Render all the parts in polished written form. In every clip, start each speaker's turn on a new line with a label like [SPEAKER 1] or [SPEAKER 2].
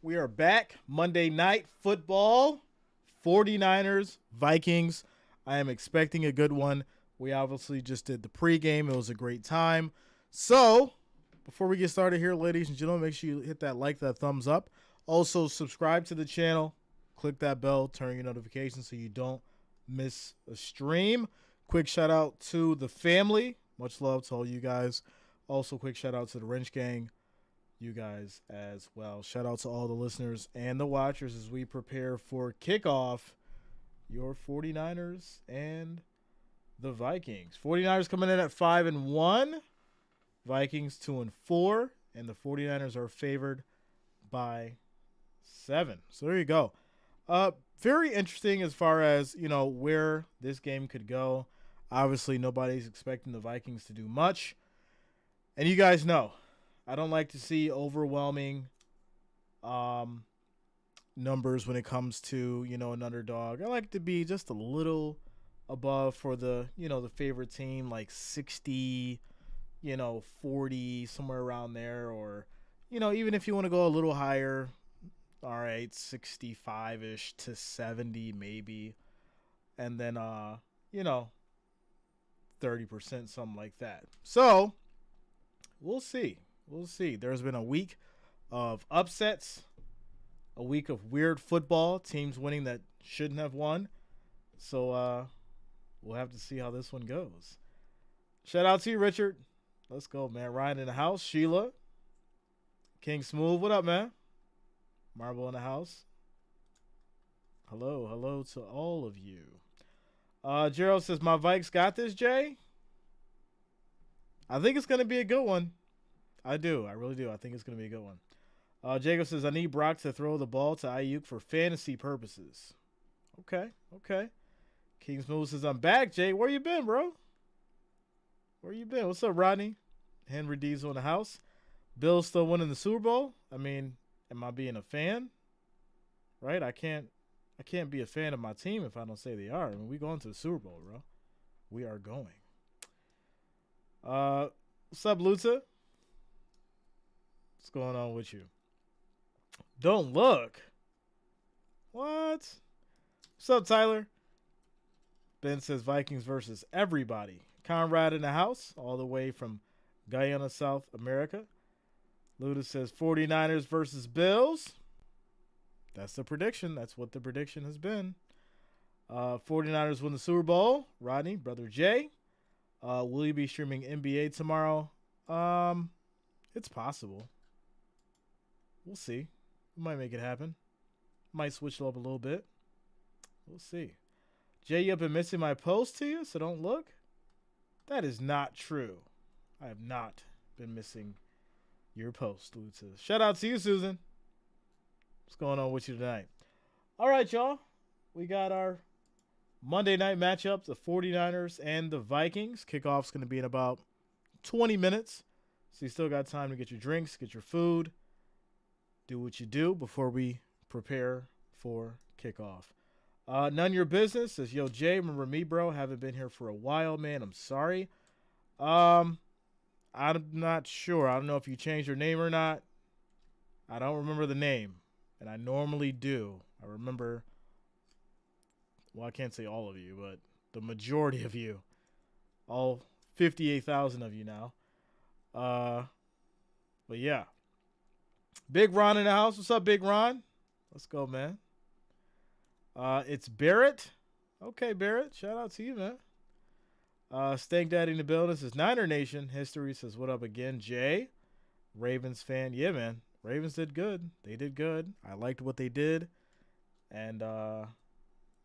[SPEAKER 1] We are back. Monday night football. 49ers, Vikings. I am expecting a good one. We obviously just did the pregame. It was a great time. So, before we get started here, ladies and gentlemen, make sure you hit that like, that thumbs up. Also, subscribe to the channel. Click that bell. Turn your notifications so you don't miss a stream. Quick shout out to the family. Much love to all you guys. Also, quick shout out to the Wrench Gang. You guys as well. Shout out to all the listeners and the watchers as we prepare for kickoff. Your 49ers and the Vikings. 49ers coming in at 5-1. Vikings 2-4. And the 49ers are favored by 7. So there you go. Very interesting as far as, where this game could go. Obviously, nobody's expecting the Vikings to do much. And you guys know, I don't like to see overwhelming numbers when it comes to, an underdog. I like to be just a little above for the, the favorite team, like 60, 40, somewhere around there. Or, even if you want to go a little higher, all right, 65-ish to 70 maybe. And then, 30%, something like that. So, we'll see. We'll see. There's been a week of upsets, a week of weird football, teams winning that shouldn't have won. So we'll have to see how this one goes. Shout out to you, Richard. Let's go, man. Ryan in the house. Sheila. King Smooth. What up, man? Marble in the house. Hello to all of you. Gerald says, my Vikes got this, Jay. I think it's going to be a good one. I do. I really do. I think it's going to be a good one. Jacob says, I need Brock to throw the ball to Ayuk for fantasy purposes. Okay. King Smooth says, I'm back, Jay. Where you been, bro? Where you been? What's up, Rodney? Henry Diesel in the house. Bill's still winning the Super Bowl. I mean, am I being a fan? Right? I can't be a fan of my team if I don't say they are. I mean, we going to the Super Bowl, bro. We are going. What's up, Luta? What's going on with you? Don't look. What? What's up, Tyler? Ben says Vikings versus everybody. Conrad in the house, all the way from Guyana, South America. Luda says 49ers versus Bills. That's the prediction. That's what the prediction has been. 49ers win the Super Bowl. Rodney, Brother Jay. Will you be streaming NBA tomorrow? It's possible. We'll see. We might make it happen. Might switch it up a little bit. We'll see. Jay, you have been missing my post to you, so don't look. That is not true. I have not been missing your post, Luta. Shout out to you, Susan. What's going on with you tonight? All right, y'all. We got our Monday night matchups, the 49ers and the Vikings. Kickoff's going to be in about 20 minutes. So you still got time to get your drinks, get your food, do what you do before we prepare for kickoff. None your business says, yo, Jay, remember me, bro? Haven't been here for a while, man. I'm sorry. I'm not sure. I don't know if you changed your name or not. I don't remember the name, and I normally do. I remember, well, I can't say all of you, but the majority of you, all 58,000 of you now. But yeah. Big Ron in the house. What's up, Big Ron? Let's go, man. It's Barrett. Okay, Barrett. Shout out to you, man. Stank Daddy in the building says Niner Nation. History says, what up again, Jay? Ravens fan. Yeah, man. Ravens did good. They did good. I liked what they did. And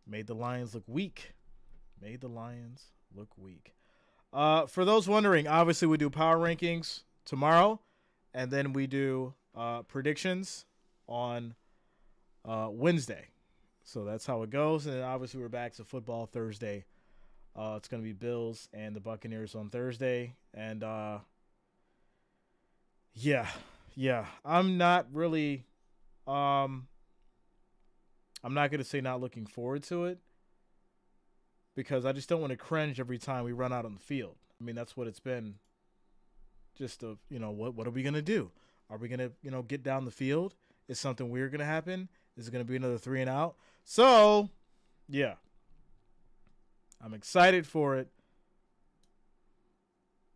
[SPEAKER 1] made the Lions look weak. For those wondering, obviously we do power rankings tomorrow. And then we do predictions on Wednesday. So that's how it goes. And then obviously we're back to football Thursday. It's going to be Bills and the Buccaneers on Thursday. And yeah. I'm not really I'm not going to say not looking forward to it, because I just don't want to cringe every time we run out on the field. I mean, that's what it's been. Just what are we going to do? Are we going to, get down the field Is something weird going to happen? Is it going to be another 3 and out? So, yeah. I'm excited for it,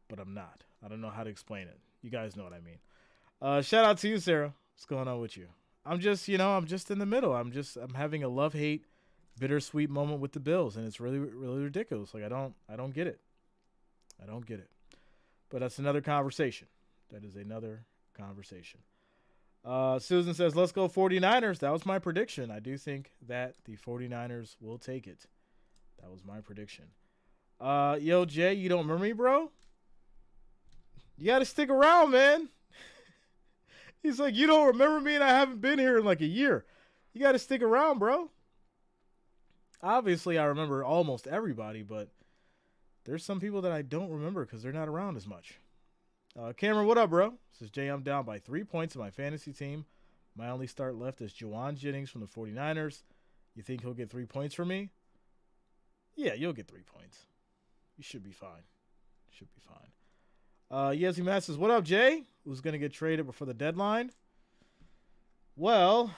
[SPEAKER 1] but I'm not. I don't know how to explain it. You guys know what I mean. Shout out to you, Sarah. What's going on with you? I'm just in the middle. I'm having a love-hate, bittersweet moment with the Bills, and it's really, really ridiculous. Like, I don't get it. I don't get it. But that's another conversation. That is another conversation. Susan says, let's go 49ers. That was my prediction. I do think that the 49ers will take it. That was my prediction. Yo, Jay, you don't remember me, bro? You got to stick around, man. He's like, you don't remember me and I haven't been here in like a year. You got to stick around, bro. Obviously, I remember almost everybody, but there's some people that I don't remember because they're not around as much. Cameron, what up, bro? Says, Jay, I'm down by 3 points in my fantasy team. My only start left is Juwan Jennings from the 49ers. You think he'll get 3 points from me? Yeah, you'll get 3 points. You should be fine. Should be fine. Yezi Matt says, what up, Jay? Who's going to get traded before the deadline? Well,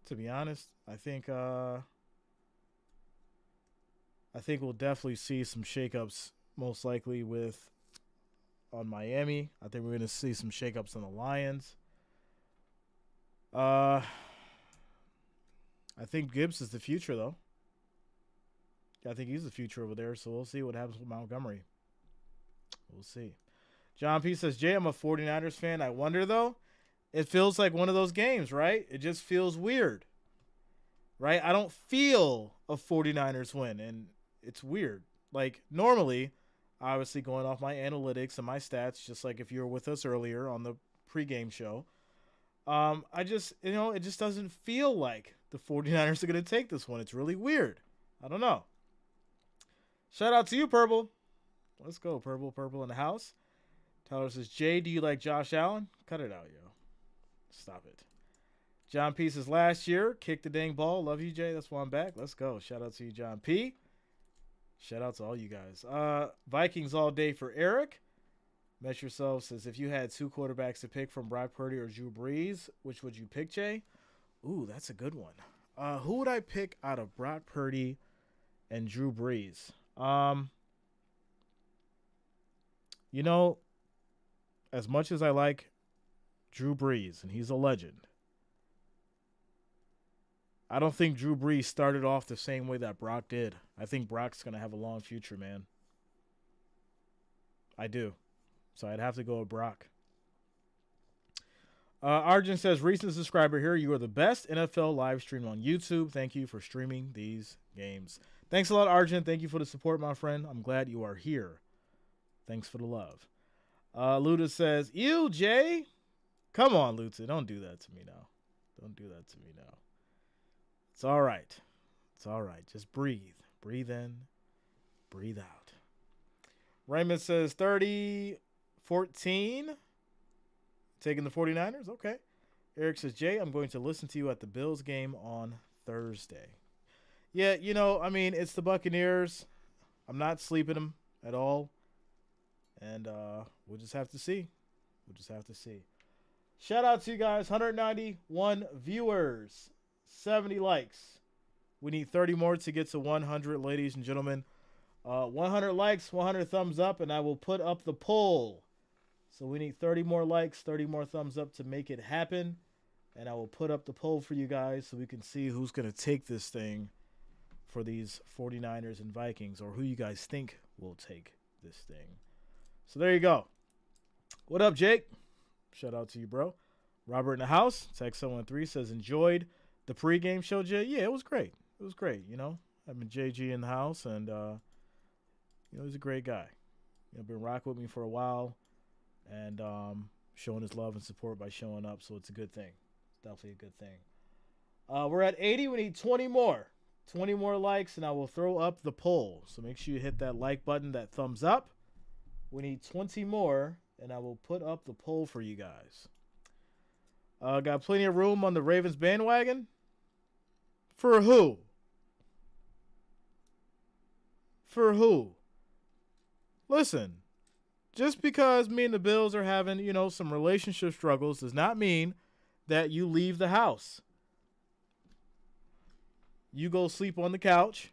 [SPEAKER 1] to be honest, I think we'll definitely see some shakeups, most likely on Miami. I think we're going to see some shakeups on the Lions. I think Gibbs is the future, though. I think he's the future over there, so we'll see what happens with Montgomery. We'll see. John P. says, Jay, I'm a 49ers fan. I wonder, though, it feels like one of those games, right? It just feels weird, right? I don't feel a 49ers win, and it's weird. Like, normally, obviously going off my analytics and my stats, just like if you were with us earlier on the pregame show, I just, it just doesn't feel like the 49ers are going to take this one. It's really weird. I don't know. Shout out to you, Purple. Let's go, Purple. Purple in the house. Tyler says, Jay, do you like Josh Allen? Cut it out, yo. Stop it. John P. says, last year, kick the dang ball. Love you, Jay. That's why I'm back. Let's go. Shout out to you, John P. Shout out to all you guys. Vikings all day for Eric. Met Yourself says, if you had 2 quarterbacks to pick from Brock Purdy or Drew Brees, which would you pick, Jay? Ooh, that's a good one. Who would I pick out of Brock Purdy and Drew Brees? As much as I like Drew Brees, and he's a legend, I don't think Drew Brees started off the same way that Brock did. I think Brock's going to have a long future, man. I do. So I'd have to go with Brock. Arjun says, recent subscriber here. You are the best NFL live stream on YouTube. Thank you for streaming these games. Thanks a lot, Arjun. Thank you for the support, my friend. I'm glad you are here. Thanks for the love. Luda says, ew, Jay. Come on, Luta. Don't do that to me now. Don't do that to me now. It's all right. It's all right. Just breathe. Breathe in. Breathe out. Raymond says 30-14. Taking the 49ers? Okay. Eric says, Jay, I'm going to listen to you at the Bills game on Thursday. Yeah, it's the Buccaneers. I'm not sleeping them at all. And we'll just have to see. We'll just have to see. Shout out to you guys. 191 viewers. 70 likes. We need 30 more to get to 100, ladies and gentlemen. 100 likes, 100 thumbs up, and I will put up the poll. So we need 30 more likes, 30 more thumbs up to make it happen. And I will put up the poll for you guys so we can see who's going to take this thing for these 49ers and Vikings, or who you guys think will take this thing. So there you go. What up, Jake? Shout out to you, bro. Robert in the house. Text 713 says, enjoyed the pregame show, Jay. Yeah, it was great. It was great, Having JG in the house, and, he's a great guy. Been rocking with me for a while, and showing his love and support by showing up, so it's a good thing. It's definitely a good thing. We're at 80. We need 20 more. 20 more likes, and I will throw up the poll. So make sure you hit that like button, that thumbs up. We need 20 more, and I will put up the poll for you guys. Got plenty of room on the Ravens bandwagon? For who? For who? Listen, just because me and the Bills are having, some relationship struggles does not mean that you leave the house. You go sleep on the couch,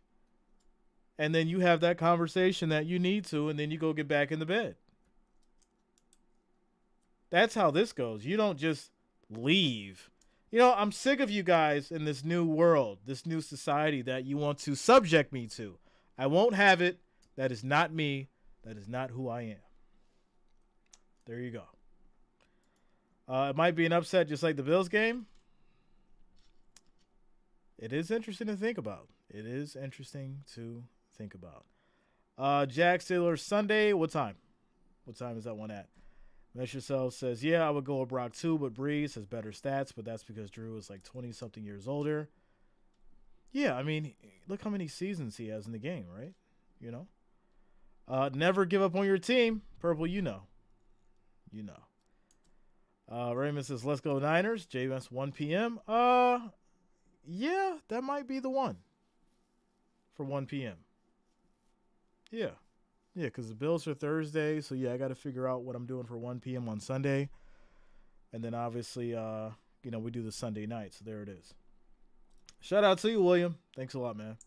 [SPEAKER 1] and then you have that conversation that you need to, and then you go get back in the bed. That's how this goes. You don't just leave. I'm sick of you guys in this new world, this new society that you want to subject me to. I won't have it. That is not me. That is not who I am. There you go. It might be an upset just like the Bills game. It is interesting to think about. Jack Sailor Sunday. What time? What time is that one at? Mesh Yourself says, yeah, I would go with Brock too, but Breeze has better stats, but that's because Drew is like 20-something years older. Yeah, I mean, look how many seasons he has in the game, right? Never give up on your team. Purple, you know. Raymond says, let's go Niners. JMS 1 p.m. Yeah, that might be the one for 1 p.m. Yeah, because the Bills are Thursday, so yeah, I got to figure out what I'm doing for 1 p.m. on Sunday. And then obviously, we do the Sunday night, so there it is. Shout out to you, William. Thanks a lot, man.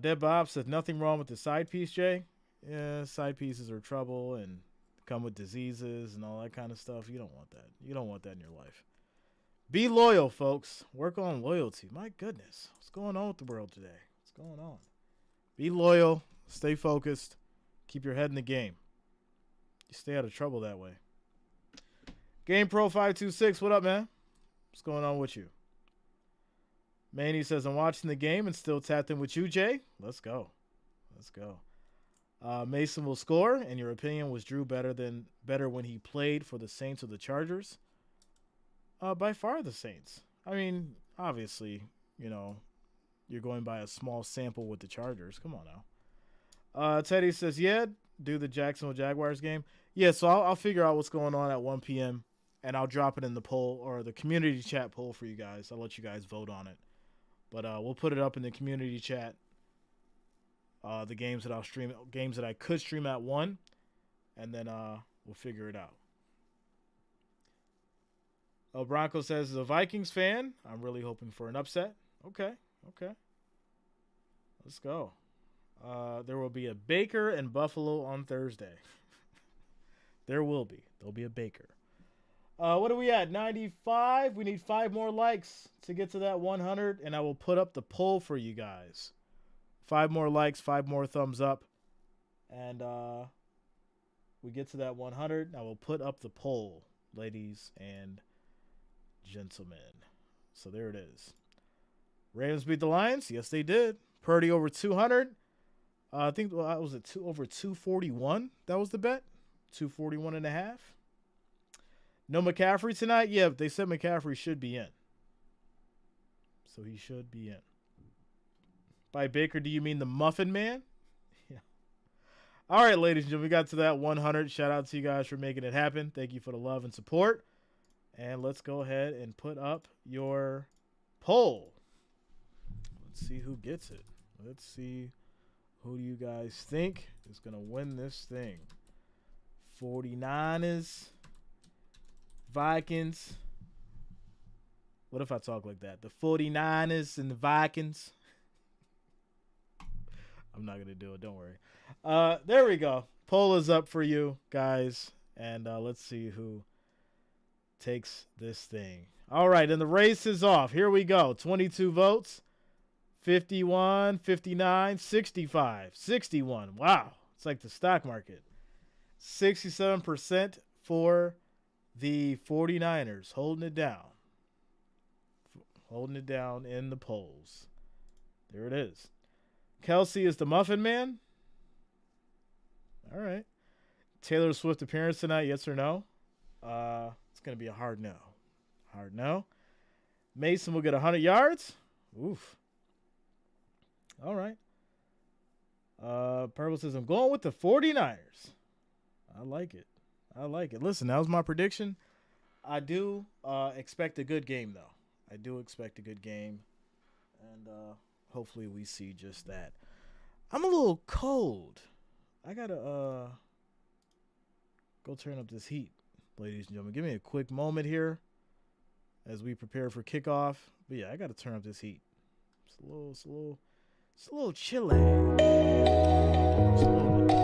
[SPEAKER 1] Dead Bob says, nothing wrong with the side piece, Jay. Yeah, side pieces are trouble and come with diseases and all that kind of stuff. You don't want that. You don't want that in your life. Be loyal, folks. Work on loyalty. My goodness. What's going on with the world today? What's going on? Be loyal. Stay focused. Keep your head in the game. You stay out of trouble that way. Game Pro 526. What up, man? What's going on with you? Manny says, I'm watching the game and still tapped in with you, Jay. Let's go. Mason will score. In your opinion, was Drew better when he played for the Saints or the Chargers? By far the Saints. I mean, obviously, you're going by a small sample with the Chargers. Come on now. Teddy says, yeah, do the Jacksonville Jaguars game. Yeah, so I'll figure out what's going on at 1 p.m., and I'll drop it in the poll or the community chat poll for you guys. I'll let you guys vote on it. But we'll put it up in the community chat. The games that I'll stream, games that I could stream at 1, and then we'll figure it out. Bronco says, as a Vikings fan, I'm really hoping for an upset. Okay. Let's go. There will be a Baker in Buffalo on Thursday. There'll be a Baker. What are we at? 95. We need 5 more likes to get to that 100, and I will put up the poll for you guys. 5 more likes, 5 more thumbs up, and we get to that 100. I will put up the poll, ladies and gentlemen. So there it is. Ravens beat the Lions. Yes, they did. Purdy over 200. I think was it over 241? That was the bet. 241.5. No McCaffrey tonight? Yeah, they said McCaffrey should be in. So he should be in. By Baker, do you mean the Muffin Man? Yeah. All right, ladies and gentlemen, we got to that 100. Shout out to you guys for making it happen. Thank you for the love and support. And let's go ahead and put up your poll. Let's see who gets it. Let's see who do you guys think is going to win this thing. 49ers. Vikings. What if I talk like that? The 49ers and the Vikings. I'm not going to do it. Don't worry. There we go. Poll is up for you guys. And let's see who takes this thing. All right. And the race is off. Here we go. 22 votes. 51, 59, 65, 61. Wow. It's like the stock market. 67% for the 49ers, holding it down. Holding it down in the polls. There it is. Kelsey is the Muffin Man. All right. Taylor Swift appearance tonight, yes or no? It's going to be a hard no. Hard no. Mason will get 100 yards. Oof. All right. Purple says, I'm going with the 49ers. I like it. Listen, that was my prediction. I do expect a good game, though. I do expect a good game. And hopefully we see just that. I'm a little cold. I got to Go turn up this heat, ladies and gentlemen. Give me a quick moment here as we prepare for kickoff. But yeah, I got to turn up this heat. It's a little chilly. Just a little bit.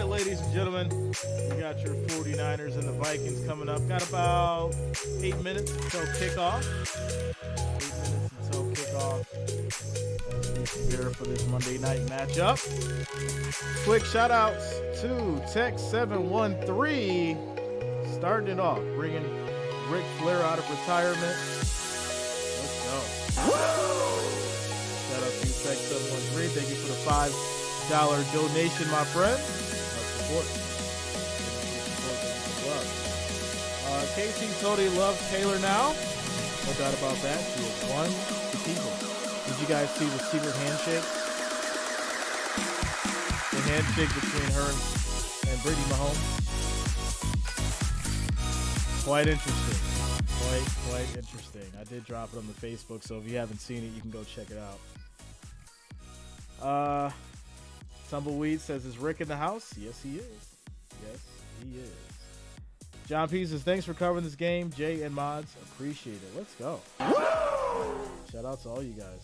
[SPEAKER 1] Ladies and gentlemen, we got your 49ers and the Vikings coming up. Got about 8 minutes until kickoff. 8 minutes until kickoff. As we prepare for this Monday night matchup. Quick shout outs to Tech713. Starting it off, bringing Ric Flair out of retirement. Let's go. Shout out to you, Tech713. Thank you for the $5 donation, my friend. Casey totally loves Taylor now. No doubt about that. She has won the people. Did you guys see the secret handshake? The handshake between her and Brittany Mahomes. Quite interesting. Quite interesting. I did drop it on the Facebook, so if you haven't seen it, you can go check it out. Tumbleweed says, is Rick in the house? Yes, he is. Yes, he is. John P says, thanks for covering this game. Jay and Mods, appreciate it. Let's go. Shout out to all you guys.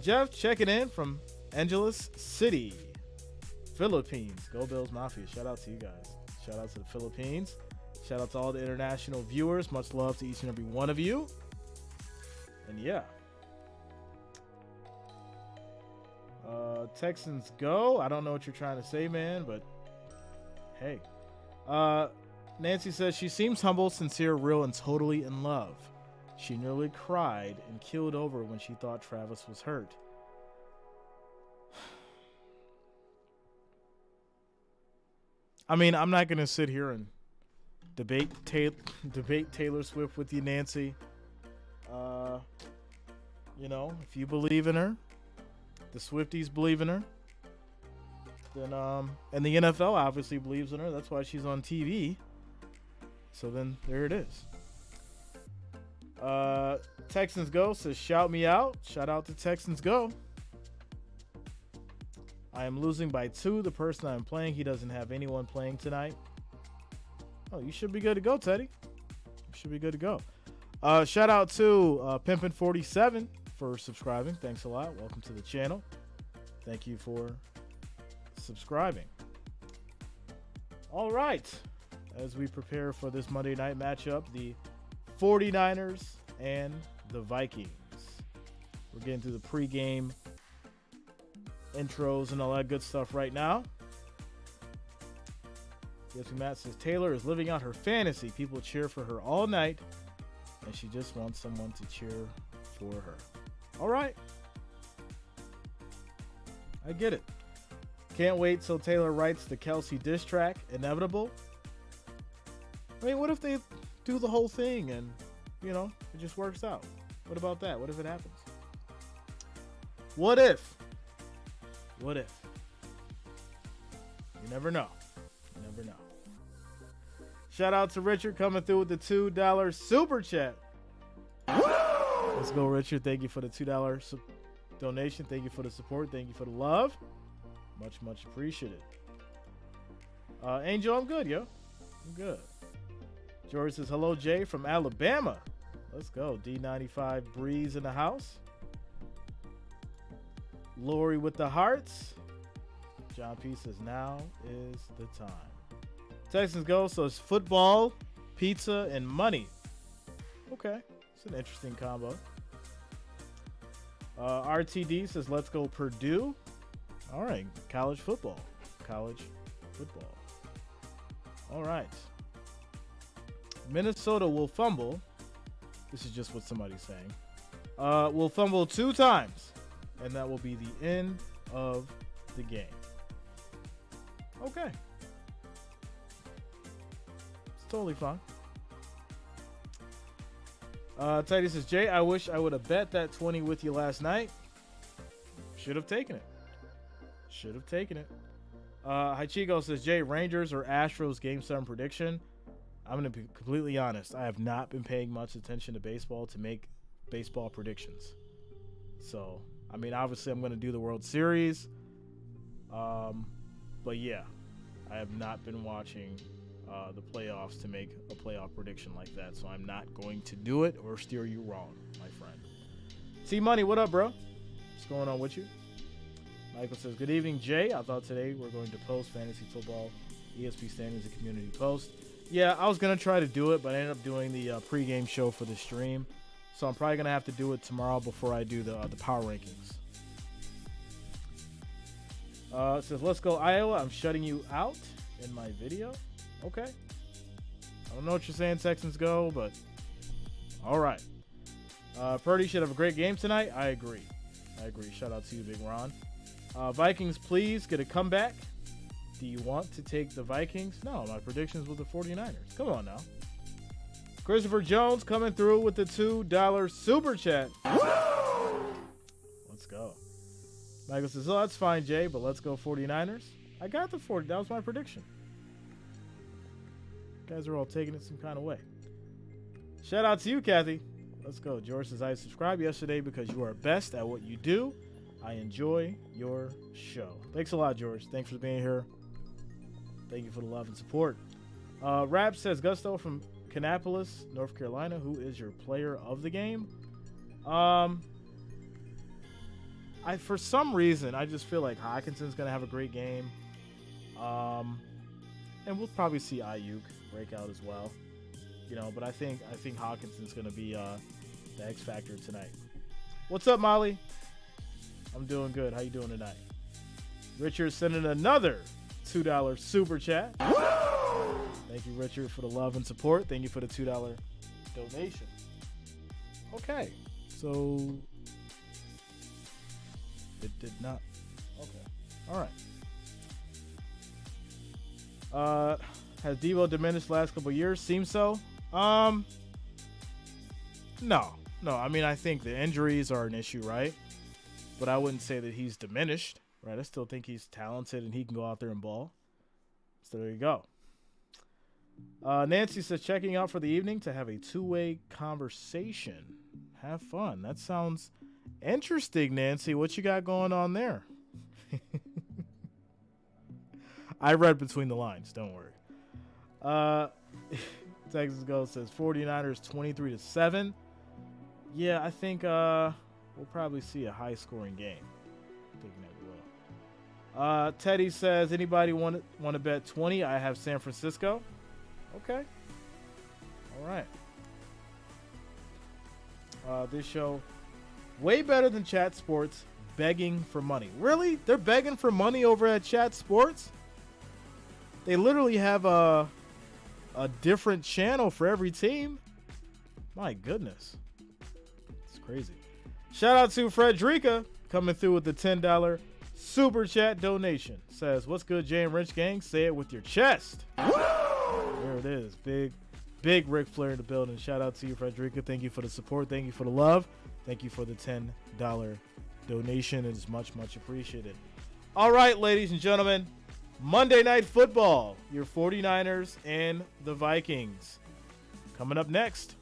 [SPEAKER 1] Jeff checking in from Angeles City, Philippines. Go Bills Mafia. Shout out to you guys. Shout out to the Philippines. Shout out to all the international viewers. Much love to each and every one of you. And yeah. Texans go. I don't know what you're trying to say, man, but hey. Nancy says she seems humble, sincere, real, and totally in love. She nearly cried and keeled over when she thought Travis was hurt. I mean, I'm not going to sit here and debate Taylor Swift with you, Nancy. You know, if you believe in her, the Swifties believe in her, then and the NFL obviously believes in her. That's why she's on TV. So then there it is. Texans Go says, shout me out. Shout out to Texans Go. I am losing by 2. The person I'm playing, he doesn't have anyone playing tonight. Oh, you should be good to go, Teddy. You should be good to go. Shout out to Pimpin47 for subscribing. Thanks a lot. Welcome to the channel. Thank you for subscribing. All right. As we prepare for this Monday night matchup, the 49ers and the Vikings. We're getting through the pregame intros and all that good stuff right now. Guess who Matt says, Taylor is living out her fantasy. People cheer for her all night, and she just wants someone to cheer for her. All right. I get it. Can't wait till Taylor writes the Kelsey diss track, Inevitable. I mean, what if they do the whole thing and, you know, it just works out? What about that? What if it happens? What if? What if? You never know. You never know. Shout out to Richard coming through with the $2 super chat. Let's go, Richard. Thank you for the $2 donation. Thank you for the support. Thank you for the love. Much, much appreciated. Angel, I'm good, yo. I'm good. George says, hello, Jay from Alabama. Let's go. D95 Breeze in the house. Lori with the hearts. John P says now is the time. Texans go, so it's football, pizza, and money. Okay, it's an interesting combo. RTD says let's go Purdue. All right, college football. College football. All right. Minnesota will fumble. This is just what somebody's saying. Will fumble 2 times, and that will be the end of the game. Okay. It's totally fine. Tidy says, Jay, I wish I would have bet that 20 with you last night. Should have taken it. Should have taken it. Haichigo says, Jay, Rangers or Astros game 7 prediction. I'm going to be completely honest. I have not been paying much attention to baseball to make baseball predictions. So, I mean, obviously I'm going to do the World Series. But yeah, I have not been watching the playoffs to make a playoff prediction like that. So I'm not going to do it or steer you wrong, my friend. T-Money, what up, bro? What's going on with you? Michael says, good evening, Jay. I thought today we're going to post fantasy football ESP standings and community post. Yeah, I was going to try to do it, but I ended up doing the pregame show for the stream. So I'm probably going to have to do it tomorrow before I do the power rankings. It says, let's go Iowa. I'm shutting you out in my video. Okay. I don't know what you're saying, Texans go, but all right. Purdy should have a great game tonight. I agree. Shout out to you, Big Ron. Vikings, please get a comeback. Do you want to take the Vikings? No, my predictions with the 49ers. Come on now. Christopher Jones coming through with the $2 super chat. Let's go. Michael says, oh, that's fine, Jay, but let's go 49ers. I got the 40. That was my prediction. You guys are all taking it some kind of way. Shout out to you, Kathy. Let's go. George says, I subscribed yesterday because you are best at what you do. I enjoy your show. Thanks a lot, George. Thanks for being here. Thank you for the love and support. Rap says, Gusto from Kannapolis, North Carolina. Who is your player of the game? For some reason, I just feel like Hawkinson's going to have a great game. And we'll probably see Ayuk break out as well. You know, but I think Hawkinson's going to be the X factor tonight. What's up, Molly? I'm doing good. How you doing tonight? Richard sending another $2 super chat. Thank you, Richard, for the love and support. Thank you for the $2 donation. Okay, so it did not. Okay, all right. Has Devo diminished last couple years? Seems so. No. I mean, I think the injuries are an issue, right? But I wouldn't say that he's diminished, right? I still think he's talented and he can go out there and ball. So there you go. Nancy says, checking out for the evening to have a two-way conversation. Have fun. That sounds interesting, Nancy. What you got going on there? I read between the lines. Don't worry. Texas Go says 49ers 23-7. Yeah, I think we'll probably see a high-scoring game. I think that will. Teddy says, anybody want to bet 20? I have San Francisco. Okay. All right. This show, way better than Chat Sports, begging for money. Really? They're begging for money over at Chat Sports? They literally have a different channel for every team? My goodness. It's crazy. Shout out to Frederica coming through with the $10 super chat donation. Says, what's good, Jay and Rich Gang? Say it with your chest. There it is. Big Ric Flair in the building. Shout out to you, Frederica. Thank you for the support. Thank you for the love. Thank you for the $10 donation. It is much, much appreciated. All right, ladies and gentlemen. Monday Night Football. Your 49ers and the Vikings. Coming up next.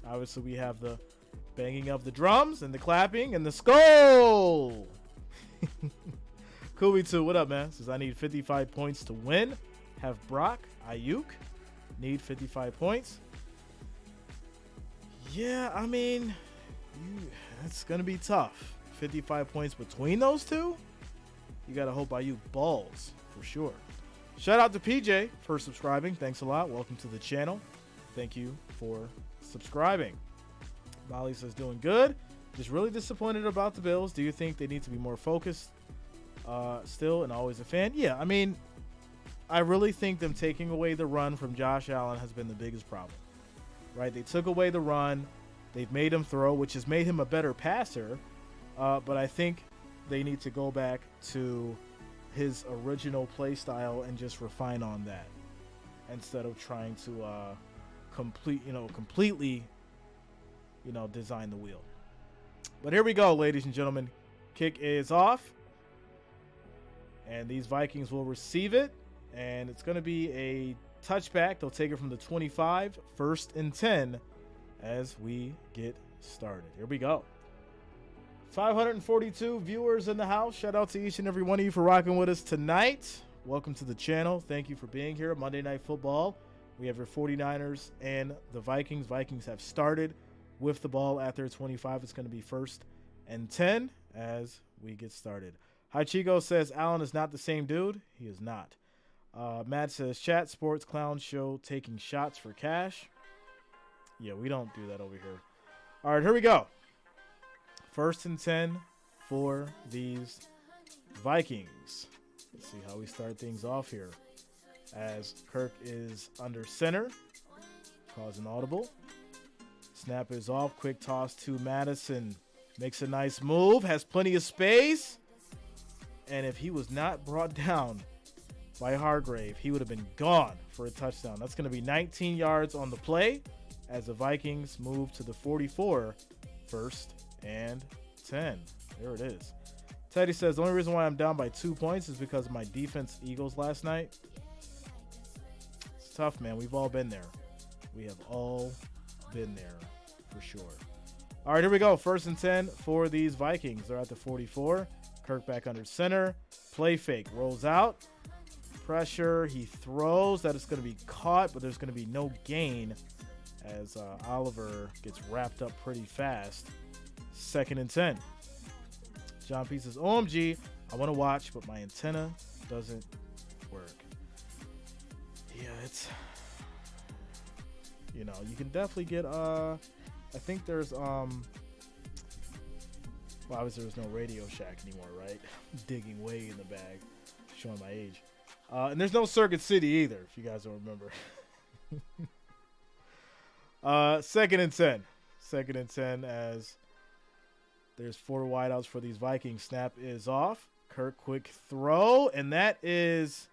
[SPEAKER 1] Obviously, we have the banging of the drums and the clapping and the skull. Kubi2, what up, man? Says, I need 55 points to win. Have Brock, Ayuk. Need 55 points. Yeah, I mean, that's going to be tough. 55 points between those two, you got to hope Ayuk balls for sure. Shout out to PJ for subscribing. Thanks a lot. Welcome to the channel. Thank you for subscribing. Molly says, doing good. Just really disappointed about the Bills. Do you think they need to be more focused still and always a fan? Yeah, I mean, I really think them taking away the run from Josh Allen has been the biggest problem, right? They took away the run. They've made him throw, which has made him a better passer. But I think they need to go back to his original play style and just refine on that instead of trying to completely design the wheel. But here we go, ladies and gentlemen. Kick is off, and these Vikings will receive it, and it's going to be a touchback. They'll take it from the 25, 1st and 10 as we get started. Here we go. 542 viewers in the house. Shout out to each and every one of you for rocking with us tonight. Welcome to the channel. Thank you for being here. Monday Night Football. We have your 49ers and the Vikings. Vikings have started with the ball at their 25. It's going to be 1st and 10 as we get started. Hi Chico says Allen is not the same dude. He is not. Matt says chat sports clown show taking shots for cash. Yeah, we don't do that over here. All right, here we go. 1st and 10 for these Vikings. Let's see how we start things off here. As Kirk is under center, calls an audible. Snap is off. Quick toss to Madison. Makes a nice move. Has plenty of space. And if he was not brought down by Hargrave, he would have been gone for a touchdown. That's going to be 19 yards on the play as the Vikings move to the 44, 1st and 10. There it is. Teddy says, the only reason why I'm down by 2 points is because of my defense Eagles last night. It's tough, man. We've all been there. We have all been there for sure. All right, here we go. 1st and 10 for these Vikings. They're at the 44. Kirk back under center. Play fake. Rolls out. Pressure. He throws. That is going to be caught, but there's going to be no gain as Oliver gets wrapped up pretty fast. 2nd and 10. John P says, OMG, I want to watch, but my antenna doesn't work. Yeah, it's, you can definitely get, I think there's, well, obviously there's no Radio Shack anymore, right? Digging way in the bag, showing my age. And there's no Circuit City either, if you guys don't remember. 2nd and 10. 2nd and 10 as there's 4 wideouts for these Vikings. Snap is off. Kirk, quick throw. And that is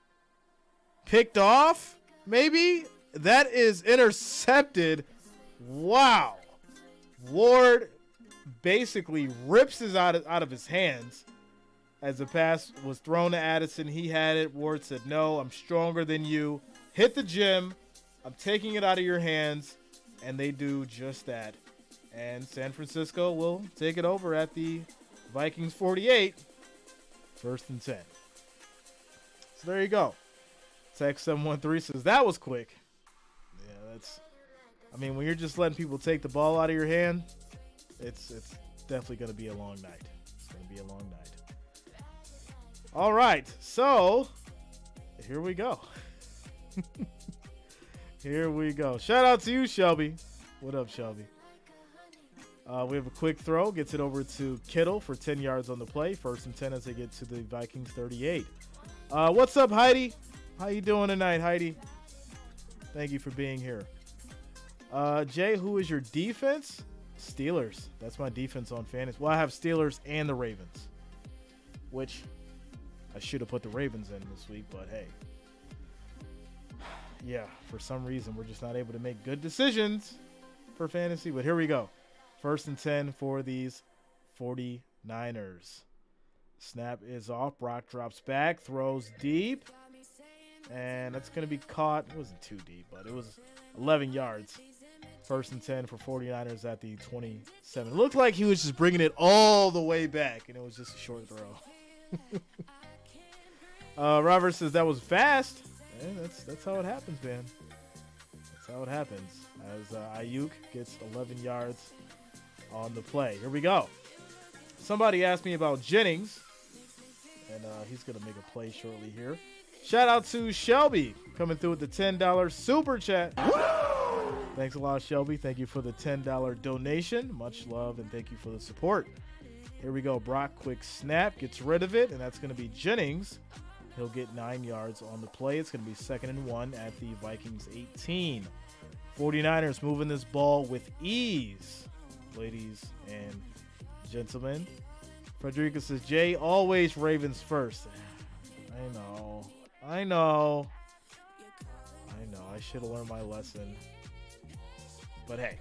[SPEAKER 1] picked off, maybe? That is intercepted. Wow. Ward basically rips it out of his hands as the pass was thrown to Addison. He had it. Ward said, no, I'm stronger than you. Hit the gym. I'm taking it out of your hands. And they do just that. And San Francisco will take it over at the Vikings 48. 1st and 10. So there you go. Text 713 says, that was quick. Yeah, that's, I mean, when you're just letting people take the ball out of your hand, it's definitely going to be a long night. It's going to be a long night. All right, so here we go. Here we go. Shout out to you, Shelby. What up, Shelby? We have a quick throw. Gets it over to Kittle for 10 yards on the play. 1st and 10 as they get to the Vikings 38. What's up, Heidi? How you doing tonight, Heidi? Thank you for being here. Jay, who is your defense? Steelers. That's my defense on fantasy. Well, I have Steelers and the Ravens, which I should have put the Ravens in this week, but hey. Yeah, for some reason, we're just not able to make good decisions for fantasy. But here we go. 1st and 10 for these 49ers. Snap is off. Brock drops back, throws deep. And that's going to be caught. It wasn't too deep, but it was 11 yards. 1st and 10 for 49ers at the 27. It looked like he was just bringing it all the way back, and it was just a short throw. Robert says that was fast. Yeah, that's how it happens, man. That's how it happens. As Ayuk gets 11 yards on the play. Here we go. Somebody asked me about Jennings, and he's going to make a play shortly here. Shout out to Shelby coming through with the $10 super chat. Thanks a lot, Shelby. Thank you for the $10 donation. Much love, and thank you for the support. Here we go. Brock, quick snap, gets rid of it, and that's going to be Jennings. He'll get 9 yards on the play. It's going to be 2nd and 1 at the Vikings 18. 49ers moving this ball with ease, ladies and gentlemen. Frederica says, Jay, always Ravens first. I know. I should have learned my lesson. But hey,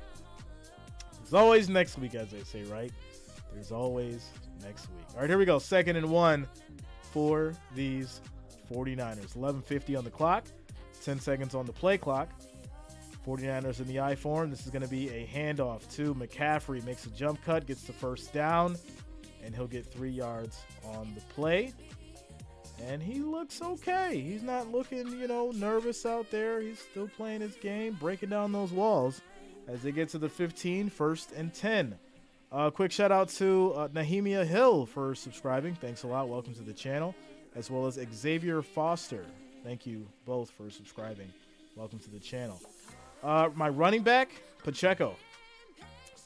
[SPEAKER 1] there's always next week, as they say, right? There's always next week. All right, here we go. 2nd and 1 for these 49ers. 11:50 on the clock. 10 seconds on the play clock. 49ers in the I form. This is going to be a handoff to McCaffrey. Makes a jump cut, gets the first down, and he'll get 3 yards on the play. And he looks okay. He's not looking, nervous out there. He's still playing his game, breaking down those walls as they get to the 15, 1st and 10. Quick shout out to Nahemia Hill for subscribing. Thanks a lot. Welcome to the channel. As well as Xavier Foster. Thank you both for subscribing. Welcome to the channel. My running back, Pacheco.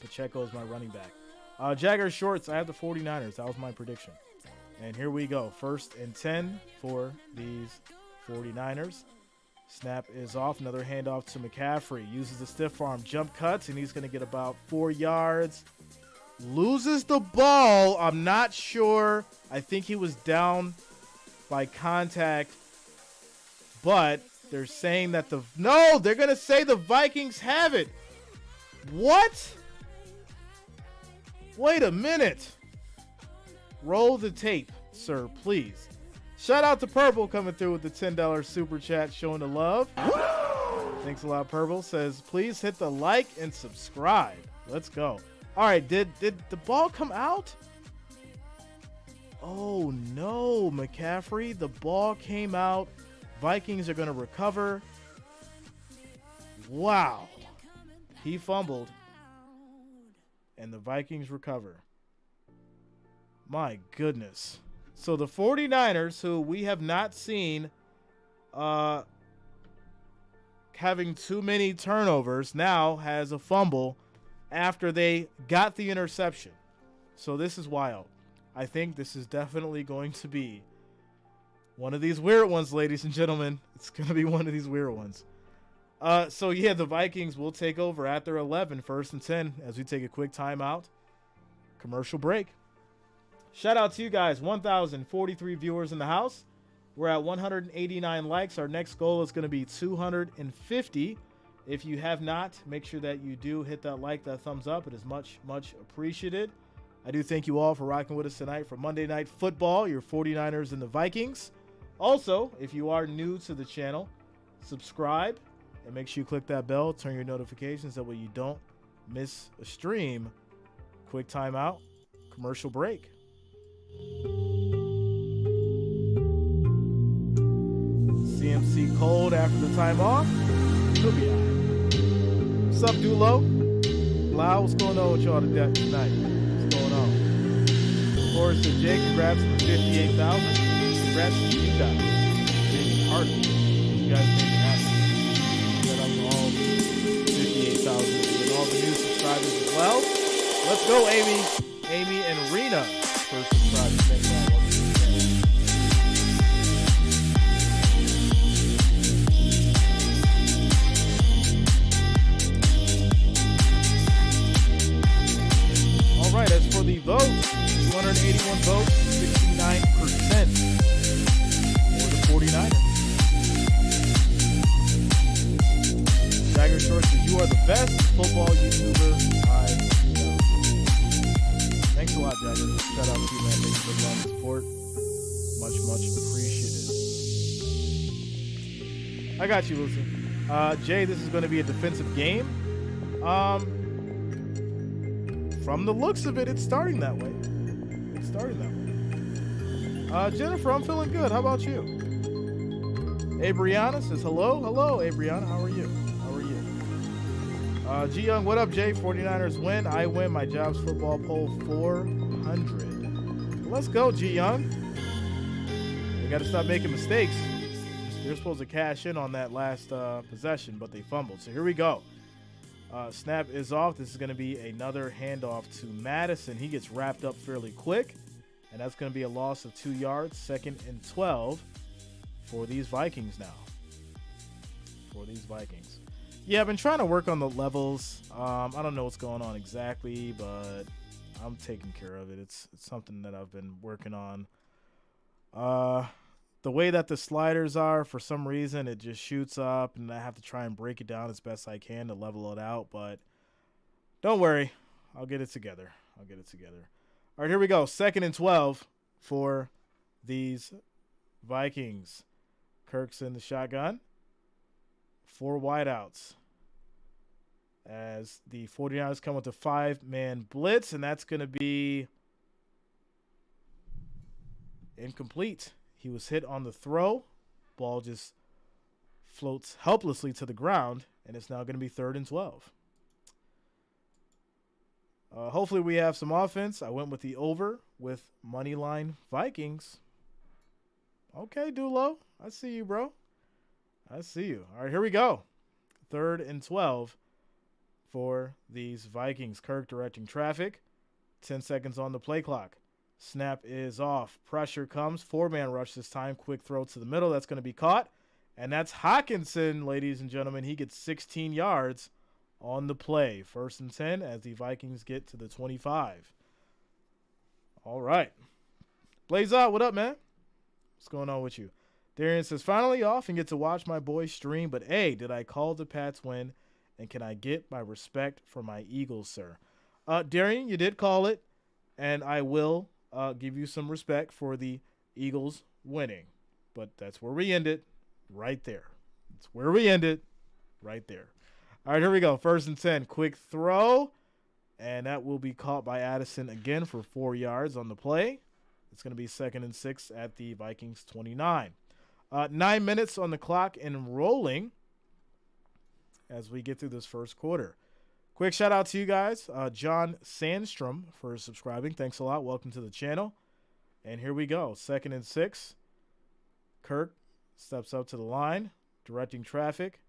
[SPEAKER 1] Pacheco is my running back. Jagger Shorts, I have the 49ers. That was my prediction. And here we go. 1st and 10 for these 49ers. Snap is off. Another handoff to McCaffrey. Uses the stiff arm. Jump cuts, and he's going to get about 4 yards. Loses the ball. I'm not sure. I think he was down by contact. But they're saying that they're going to say the Vikings have it. What? Wait a minute. Roll the tape, sir, please. Shout out to Purple coming through with the $10 super chat, showing the love. Thanks a lot, Purple. Says, please hit the like and subscribe. Let's go. All right, did the ball come out? Oh, no, McCaffrey. The ball came out. Vikings are going to recover. Wow. He fumbled, and the Vikings recover. My goodness. So the 49ers, who we have not seen having too many turnovers, now has a fumble after they got the interception. So this is wild. I think this is definitely going to be one of these weird ones, ladies and gentlemen. It's going to be one of these weird ones. So yeah, the Vikings will take over at their 11, 1st and 10, as we take a quick timeout. Commercial break. Shout out to you guys. 1,043 viewers in the house. We're at 189 likes. Our next goal is going to be 250. If you have not, make sure that you do hit that like, that thumbs up. It is much, much appreciated. I do thank you all for rocking with us tonight for Monday Night Football, your 49ers and the Vikings. Also, if you are new to the channel, subscribe and make sure you click that bell, turn your notifications, that way you don't miss a stream. Quick timeout, commercial break. CMC cold after the time off. He'll be all right. What's up, Dulo? Lau, what's going on with y'all tonight? What's going on? Of course, Jay, congrats on the 58,000. Congrats to you guys. Big heart. You guys make it happen. Shout out to all 58,000 and all the new subscribers as well. Let's go, Amy and Rena. First subscribers. Thanks a lot. All right, as for the vote, 281 votes, 69% for the 49ers. Jagger Short says, you are the best football YouTuber I know. Thanks a lot, Jagger. Shout out to you, man. Thanks for the love and support. Much, much appreciated. I got you, Wilson. Jay, this is going to be a defensive game. From the looks of it, it's starting that way. Jennifer, I'm feeling good. How about you? Abriana says hello. Hello, Abriana. How are you? G Young, what up, Jay? 49ers win. I win. My job's football poll 400 100. Let's go, G Young. They got to stop making mistakes. They're supposed to cash in on that last possession, but they fumbled. So here we go. Snap is off. This is going to be another handoff to Madison. He gets wrapped up fairly quick, and that's going to be a loss of 2 yards. 2nd and 12 for these Vikings now. Yeah, I've been trying to work on the levels. I don't know what's going on exactly, but I'm taking care of it. It's something that I've been working on. The way that the sliders are, for some reason, it just shoots up, and I have to try and break it down as best I can to level it out. But don't worry, I'll get it together. All right, here we go. 2nd and 12 for these Vikings. Kirk's in the shotgun. 4 wideouts as the 49ers come with a 5-man blitz, and that's going to be incomplete. He was hit on the throw. Ball just floats helplessly to the ground, and it's now going to be 3rd and 12. Hopefully we have some offense. I went with the over with Moneyline Vikings. Okay, Dulo. I see you, bro. I see you. All right, here we go. 3rd and 12 for these Vikings. Kirk directing traffic. 10 seconds on the play clock. Snap is off. Pressure comes. 4-man rush this time. Quick throw to the middle. That's going to be caught. And that's Hawkinson, ladies and gentlemen. He gets 16 yards on the play. 1st and 10 as the Vikings get to the 25. All right. Blaze out. What up, man? What's going on with you? Darian says, finally off and get to watch my boys stream. But, hey, did I call the Pats win? And can I get my respect for my Eagles, sir? Darian, you did call it. And I will give you some respect for the Eagles winning. But that's where we end it, right there. That's where we end it, right there. All right, here we go. 1st and 10. Quick throw. And that will be caught by Addison again for 4 yards on the play. It's going to be 2nd and 6 at the Vikings 29. 9 minutes on the clock and rolling as we get through this first quarter. Quick shout out to you guys, John Sandstrom, for subscribing. Thanks a lot. Welcome to the channel. And here we go. 2nd and 6. Kirk steps up to the line, directing traffic.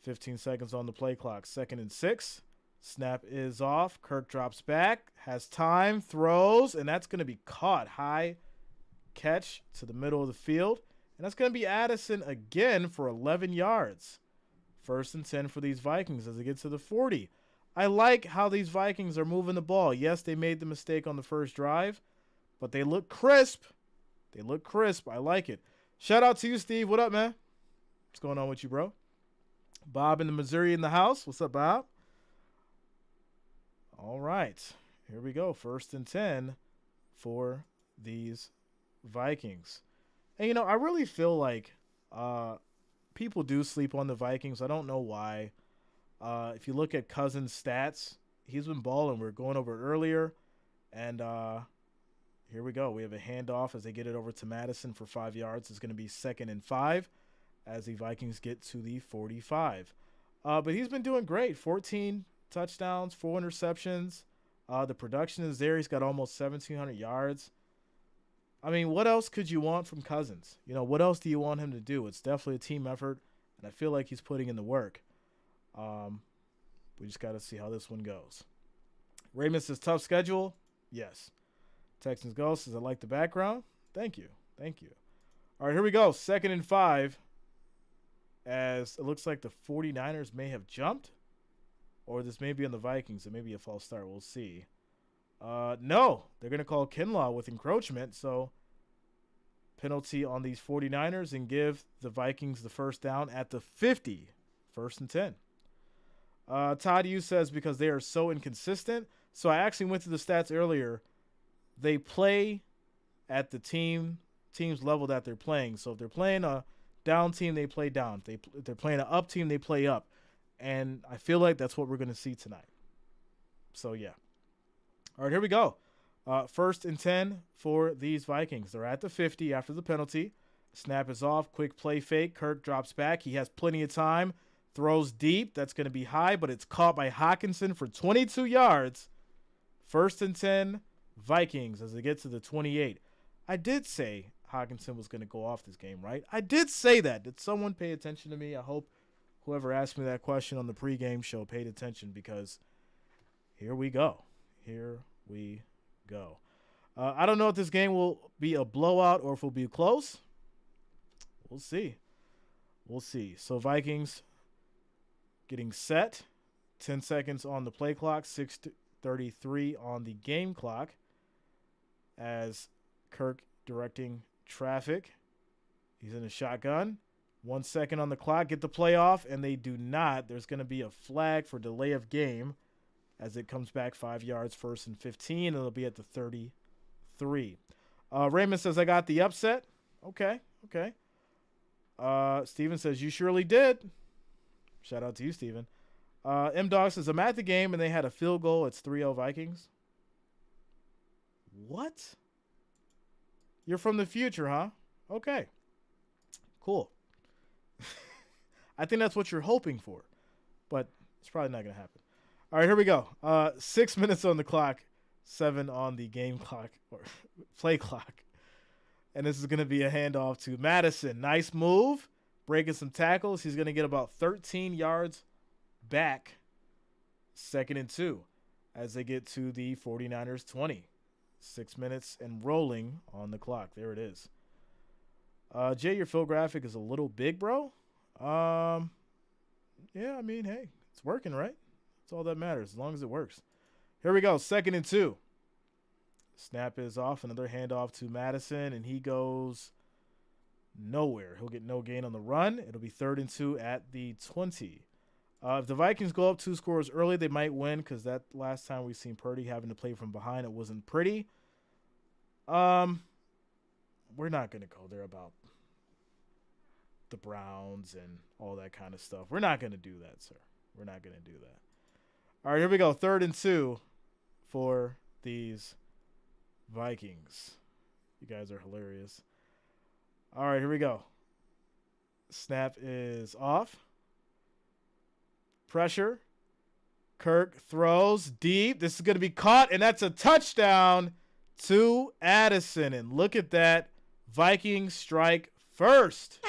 [SPEAKER 1] 15 seconds on the play clock. 2nd and 6. Snap is off. Kirk drops back, has time, throws, and that's going to be caught. High catch to the middle of the field. And that's going to be Addison again for 11 yards. 1st and 10 for these Vikings as they get to the 40. I like how these Vikings are moving the ball. Yes, they made the mistake on the first drive, but they look crisp. I like it. Shout out to you, Steve. What up, man? What's going on with you, bro? Bob in the Missouri in the house. What's up, Bob? All right. Here we go. 1st and 10 for these Vikings. And, I really feel like people do sleep on the Vikings. I don't know why. If you look at Cousins' stats, he's been balling. We were going over it earlier. And here we go. We have a handoff as they get it over to Madison for 5 yards. It's going to be 2nd and 5 as the Vikings get to the 45. But he's been doing great. 14 touchdowns, 4 interceptions. The production is there. He's got almost 1,700 yards. I mean, what else could you want from Cousins? What else do you want him to do? It's definitely a team effort, and I feel like he's putting in the work. We just got to see how this one goes. Raymond says, tough schedule. Yes. Texans Ghost says, I like the background. Thank you. All right, here we go. 2nd and 5 as it looks like the 49ers may have jumped, or this may be on the Vikings. It may be a false start. We'll see. No, they're going to call Kinlaw with encroachment, so penalty on these 49ers and give the Vikings the first down at the 50. 1st and 10. Todd Hughes says because they are so inconsistent. So I actually went through the stats earlier. They play at the team's level that they're playing. So if they're playing a down team, they play down. If they're playing an up team, they play up. And I feel like that's what we're going to see tonight. So, yeah. All right, here we go. 1st and 10 for these Vikings. They're at the 50 after the penalty. Snap is off. Quick play fake. Kirk drops back. He has plenty of time. Throws deep. That's going to be high, but it's caught by Hawkinson for 22 yards. First and 10, Vikings as they get to the 28. I did say Hockenson was going to go off this game, right? I did say that. Did someone pay attention to me? I hope whoever asked me that question on the pregame show paid attention, because here we go. Here we go. I don't know if this game will be a blowout or if it will be close. We'll see. We'll see. So Vikings getting set. 10 seconds on the play clock. 6:33 on the game clock. As Kirk directing traffic. He's in a shotgun. 1 second on the clock. Get the play off, and they do not. There's going to be a flag for delay of game as it comes back 5 yards, 1st and 15. It'll be at the 33. Raymond says, I got the upset. Okay. Steven says, you surely did. Shout out to you, Steven. M-Dog says, I'm at the game, and they had a field goal. It's 3-0 Vikings. What? You're from the future, huh? Okay. Cool. I think that's what you're hoping for, but it's probably not going to happen. All right, here we go. 6 minutes on the clock, 7 on the game clock or play clock. And this is going to be a handoff to Madison. Nice move, breaking some tackles. He's going to get about 13 yards back, 2nd and 2, as they get to the 49ers 20. 6 minutes and rolling on the clock. There it is. Jay, your fill graphic is a little big, bro. Yeah, I mean, hey, it's working, right? That's all that matters, as long as it works. Here we go, 2nd and 2. Snap is off. Another handoff to Madison, and he goes nowhere. He'll get no gain on the run. It'll be 3rd and 2 at the 20. If the Vikings go up 2 scores early, they might win, because that last time we seen Purdy having to play from behind, it wasn't pretty. We're not going to go there about the Browns and all that kind of stuff. We're not going to do that, sir. We're not going to do that. All right, here we go. 3rd and 2 for these Vikings. You guys are hilarious. All right, here we go. Snap is off. Pressure. Kirk throws deep. This is going to be caught, and that's a touchdown to Addison. And look at that. Vikings strike first.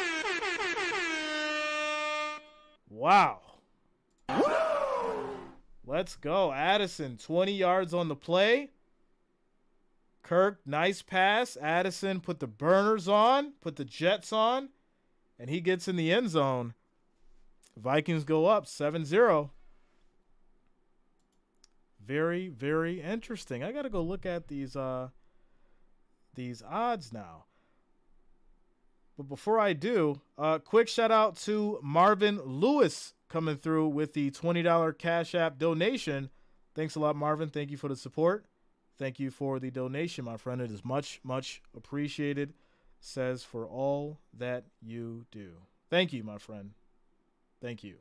[SPEAKER 1] Wow. Let's go. Addison, 20 yards on the play. Kirk, nice pass. Addison put the burners on, put the jets on, and he gets in the end zone. Vikings go up 7-0. Very, very interesting. I got to go look at these odds now. But before I do, quick shout out to Marvin Lewis coming through with the $20 Cash App donation. Thanks a lot, Marvin. Thank you for the support. Thank you for the donation, my friend. It is much, much appreciated. Says for all that you do. Thank you, my friend. Thank you.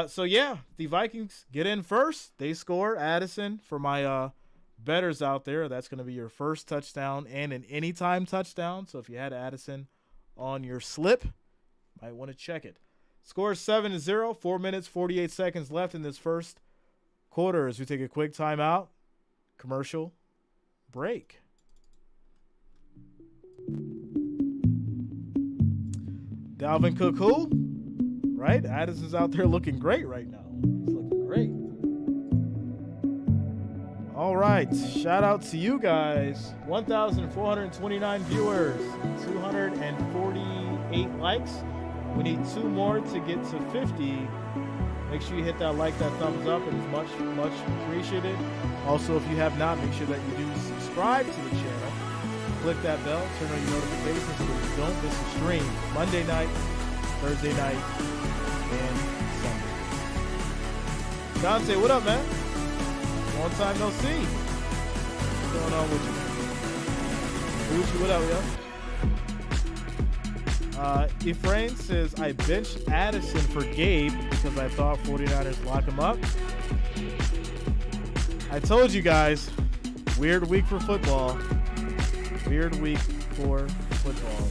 [SPEAKER 1] So, yeah, the Vikings get in first. They score. Addison, for my bettors out there, that's going to be your first touchdown and an anytime touchdown. So if you had Addison on your slip, might want to check it. Score 7-0, 4 minutes, 48 seconds left in this first quarter as we take a quick timeout. Commercial break. Dalvin Cook, who? Right? Addison's out there looking great right now. He's looking great. All right. Shout out to you guys. 1,429 viewers. 248 likes. We need 2 more to get to 50. Make sure you hit that like, that thumbs up. It is much, much appreciated. Also, if you have not, make sure that you do subscribe to the channel. Click that bell, turn on your notifications so that you don't miss a stream. Monday night, Thursday night, and Sunday. Dante, what up, man? Long time no see. What's going on with you? Gucci, what up, yo? Ephraim says, I benched Addison for Gabe because I thought 49ers lock him up. I told you guys, weird week for football. Weird week for football.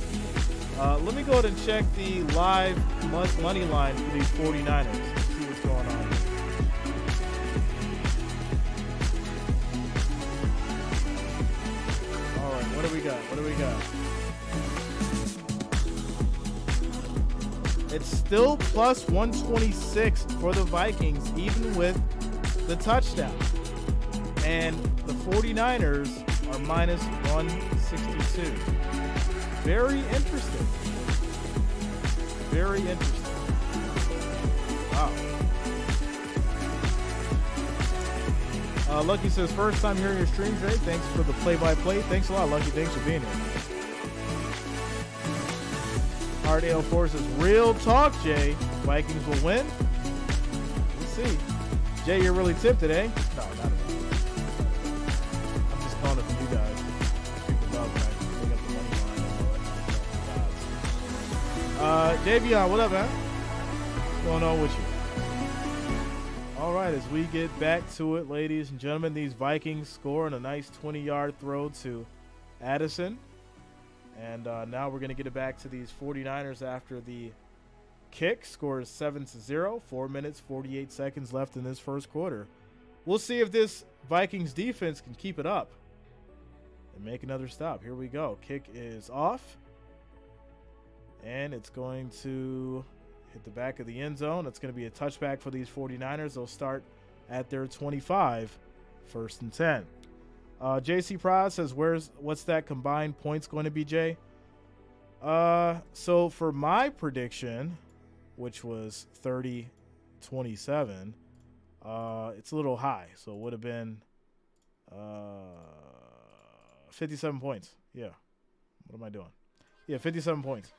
[SPEAKER 1] Let me go ahead and check the live money line for these 49ers. See what's going on. do we got? What do we got? It's still plus 126 for the Vikings, even with the touchdown. And the 49ers are minus 162. Very interesting. Very interesting. Wow. Lucky says, first time hearing your stream, Jay. Thanks for the play-by-play. Thanks a lot, Lucky. Thanks for being here. Hard AL4 says, real talk, Jay. Vikings will win. We'll see. Jay, you're really tipped, eh? No, not at all. I'm just calling it for you guys. People love me. They got the money line. Javion, what up, man? What's going on with you? All right, as we get back to it, ladies and gentlemen, these Vikings score on a nice 20-yard throw to Addison. And now we're going to get it back to these 49ers after the kick. Score is 7-0, 4 minutes, 48 seconds left in this first quarter. We'll see if this Vikings defense can keep it up and make another stop. Here we go. Kick is off. And it's going to hit the back of the end zone. It's going to be a touchback for these 49ers. They'll start at their 25, 1st and 10. JC Prod says, what's that combined points going to be, Jay? So for my prediction, which was 30-27, it's a little high. So it would have been 57 points. Yeah. What am I doing? Yeah, 57 points.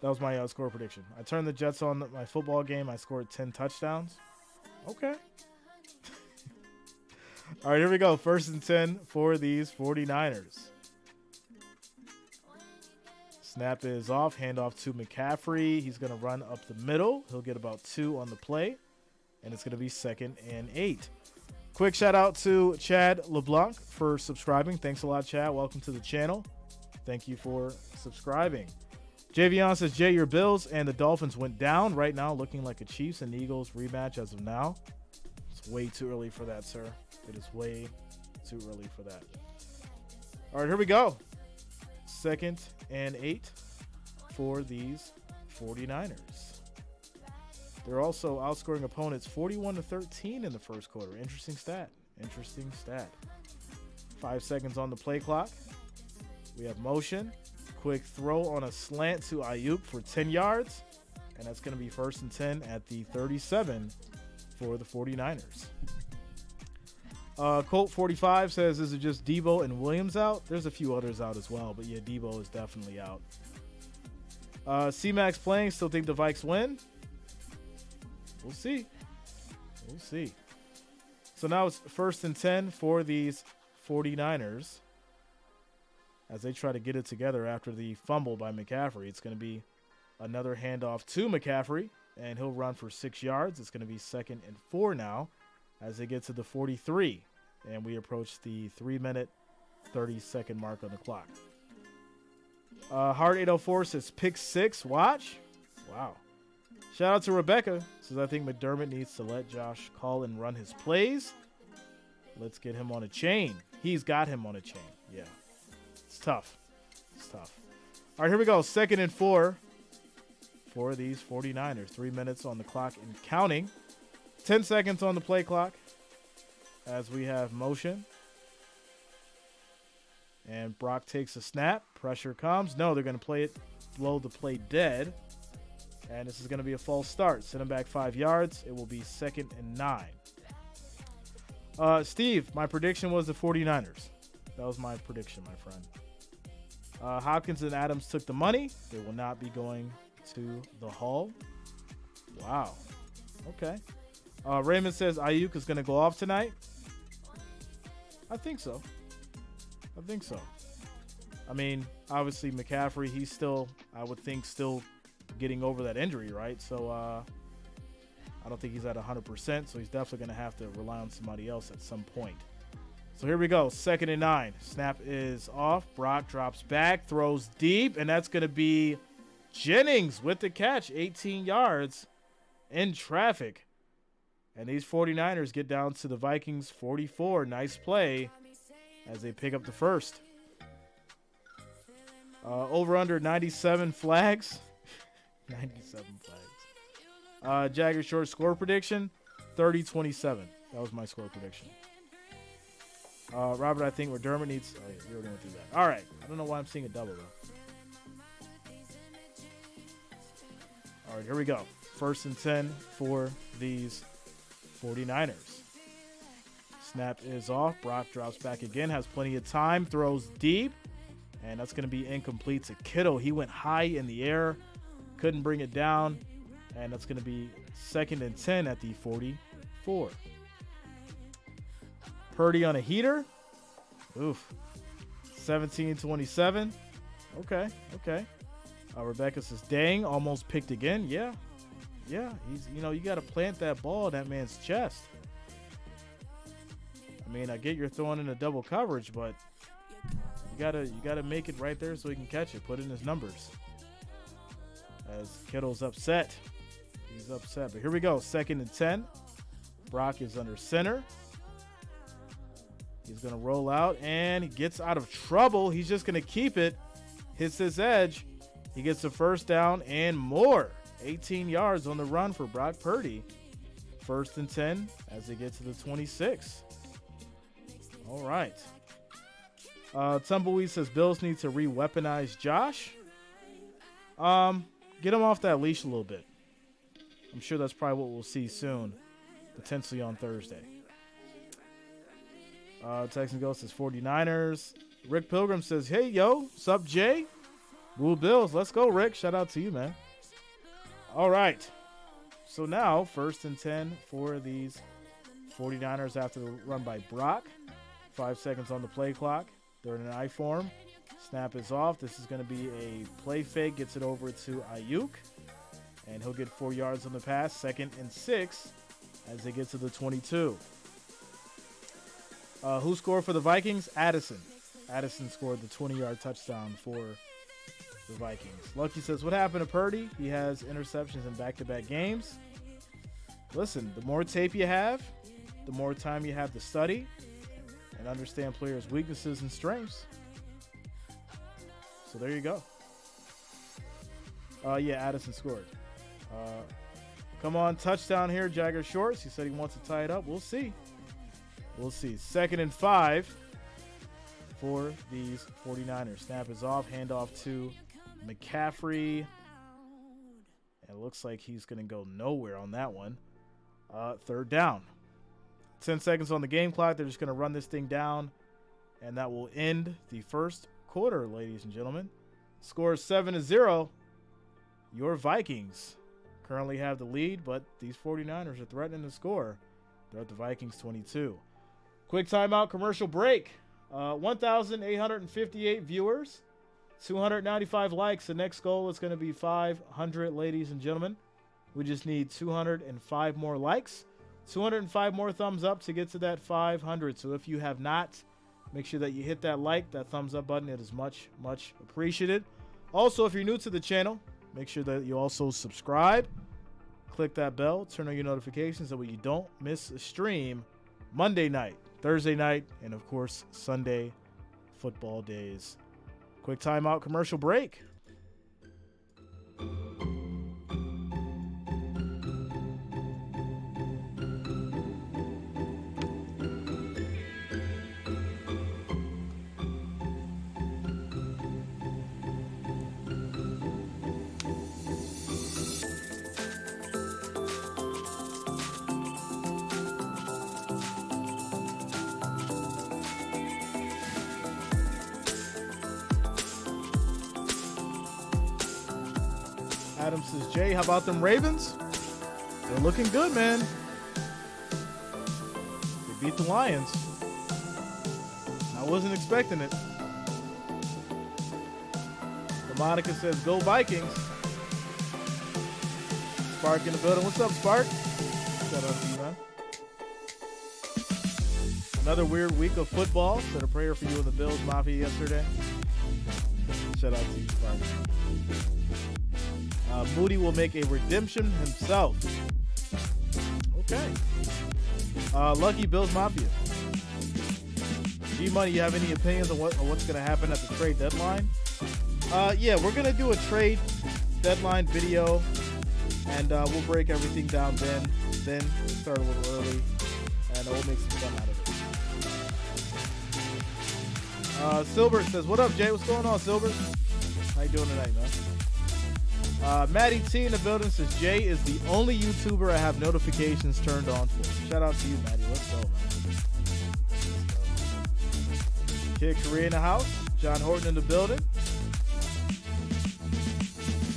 [SPEAKER 1] That was my score prediction. I turned the Jets on my football game. I scored 10 touchdowns. Okay. All right, here we go. 1st and 10 for these 49ers. Snap is off. Handoff to McCaffrey. He's going to run up the middle. He'll get about 2 on the play. And it's going to be 2nd and 8. Quick shout out to Chad LeBlanc for subscribing. Thanks a lot, Chad. Welcome to the channel. Thank you for subscribing. Javion says, Jay, your Bills and the Dolphins went down. Right now, looking like a Chiefs and Eagles rematch as of now. It's way too early for that, sir. It is way too early for that. All right, here we go. 2nd and 8 for these 49ers. They're also outscoring opponents 41-13 in the first quarter. Interesting stat. Interesting stat. 5 seconds on the play clock. We have motion. Quick throw on a slant to Ayuk for 10 yards. And that's going to be 1st and 10 at the 37 for the 49ers. Colt 45 says, is it just Debo and Williams out? There's a few others out as well, but yeah, Debo is definitely out. C-Max playing, still think the Vikes win? We'll see. We'll see. So now it's 1st and 10 for these 49ers as they try to get it together after the fumble by McCaffrey. It's going to be another handoff to McCaffrey, and he'll run for 6 yards. It's going to be 2nd and 4 now as they get to the 43, and we approach the 3-minute, 30-second mark on the clock. Hard 804 says pick 6. Watch. Wow. Shout out to Rebecca. Says, I think McDermott needs to let Josh call and run his plays. Let's get him on a chain. He's got him on a chain. Yeah. It's tough. It's tough. All right, here we go. 2nd and 4 for these 49ers. 3 minutes on the clock and counting. 10 seconds on the play clock as we have motion. And Brock takes a snap. Pressure comes. No, they're going to play it, blow the play dead. And this is going to be a false start. Send him back 5 yards. It will be 2nd and 9. Steve, my prediction was the 49ers. That was my prediction, my friend. Hopkins and Adams took the money. They will not be going to the Hall. Wow. Okay. Raymond says Ayuk is going to go off tonight. I think so. I think so. I mean, obviously McCaffrey, he's still, I would think, still getting over that injury, right? So I don't think he's at 100%, so he's definitely going to have to rely on somebody else at some point. So here we go, 2nd and 9. Snap is off. Brock drops back, throws deep, and that's going to be Jennings with the catch, 18 yards in traffic. And these 49ers get down to the Vikings 44. Nice play as they pick up the first. Over under 97 flags. 97 flags. Jagger Short score prediction, 30-27. That was my score prediction. Robert, I think where Dermot needs... Oh, yeah, we already went through that. All right. I don't know why I'm seeing a double, though. All right, here we go. 1st and 10 for these 49ers. Snap is off. Brock drops back again. Has plenty of time. Throws deep. And that's going to be incomplete to Kittle. He went high in the air. Couldn't bring it down. And that's going to be 2nd and 10 at the 44. Purdy on a heater. Oof. 17-27. Okay. Rebecca says, dang, almost picked again. Yeah. He's, you got to plant that ball in that man's chest. I mean, I get you're throwing in a double coverage, but you gotta make it right there so he can catch it. Put in his numbers. As Kittle's upset. He's upset. But here we go. 2nd and 10. Brock is under center. He's going to roll out, and he gets out of trouble. He's just going to keep it. Hits his edge. He gets a 1st down and more. 18 yards on the run for Brock Purdy. 1st and 10 as they get to the 26. All right. Tumbleweed says Bills need to re-weaponize Josh. Get him off that leash a little bit. I'm sure that's probably what we'll see soon, potentially on Thursday. Texan Ghost says 49ers. Rick Pilgrim says, hey, yo, sup, Jay? Woo Bills. Let's go, Rick. Shout out to you, man. All right. So now, 1st and 10 for these 49ers after the run by Brock. 5 seconds on the play clock. They're in an I form. Snap is off. This is going to be a play fake. Gets it over to Ayuk. And he'll get 4 yards on the pass. 2nd and 6 as they get to the 22. Who scored for the Vikings? Addison. Addison scored the 20-yard touchdown for the Vikings. Lucky says, what happened to Purdy? He has interceptions in back-to-back games. Listen, the more tape you have, the more time you have to study and understand players' weaknesses and strengths. So there you go. Yeah, Addison scored. Come on, touchdown here, Jagger Shorts. He said he wants to tie it up. We'll see. 2nd and 5 for these 49ers. Snap is off. Handoff to McCaffrey. It looks like he's going to go nowhere on that one. 3rd down. 10 seconds on the game clock. They're just going to run this thing down. And that will end the first quarter, ladies and gentlemen. Score is 7-0. Your Vikings currently have the lead, but these 49ers are threatening to score. They're at the Vikings 22. Quick timeout, commercial break. 1,858 viewers, 295 likes. The next goal is going to be 500, ladies and gentlemen. We just need 205 more likes, 205 more thumbs up to get to that 500. So if you have not, make sure that you hit that like, that thumbs up button. It is much, much appreciated. Also, if you're new to the channel, make sure that you also subscribe. Click that bell, turn on your notifications so that you don't miss a stream Monday night, Thursday night, and of course, Sunday football days. Quick timeout, commercial break. Adam says, Jay, how about them Ravens? They're looking good, man. They beat the Lions. I wasn't expecting it. Monica says, go Vikings. Spark in the building. What's up, Spark? Shout out to you, man. Another weird week of football. Said a prayer for you in the Bills Mafia yesterday. Shout out to you, Spark. Moody will make a redemption himself. Okay. Lucky Bills Mafia. G-Money, you have any opinions on what's going to happen at the trade deadline? Yeah, we're going to do a trade deadline video, and we'll break everything down then. Then start a little early, and we'll make some fun out of it. Silbert says, what up, Jay? What's going on, Silbert? How you doing tonight, man? Maddie T in the building says, Jay is the only YouTuber I have notifications turned on for. Shout out to you, Maddie. Let's go, man. Kid Korea in the house. John Horton in the building.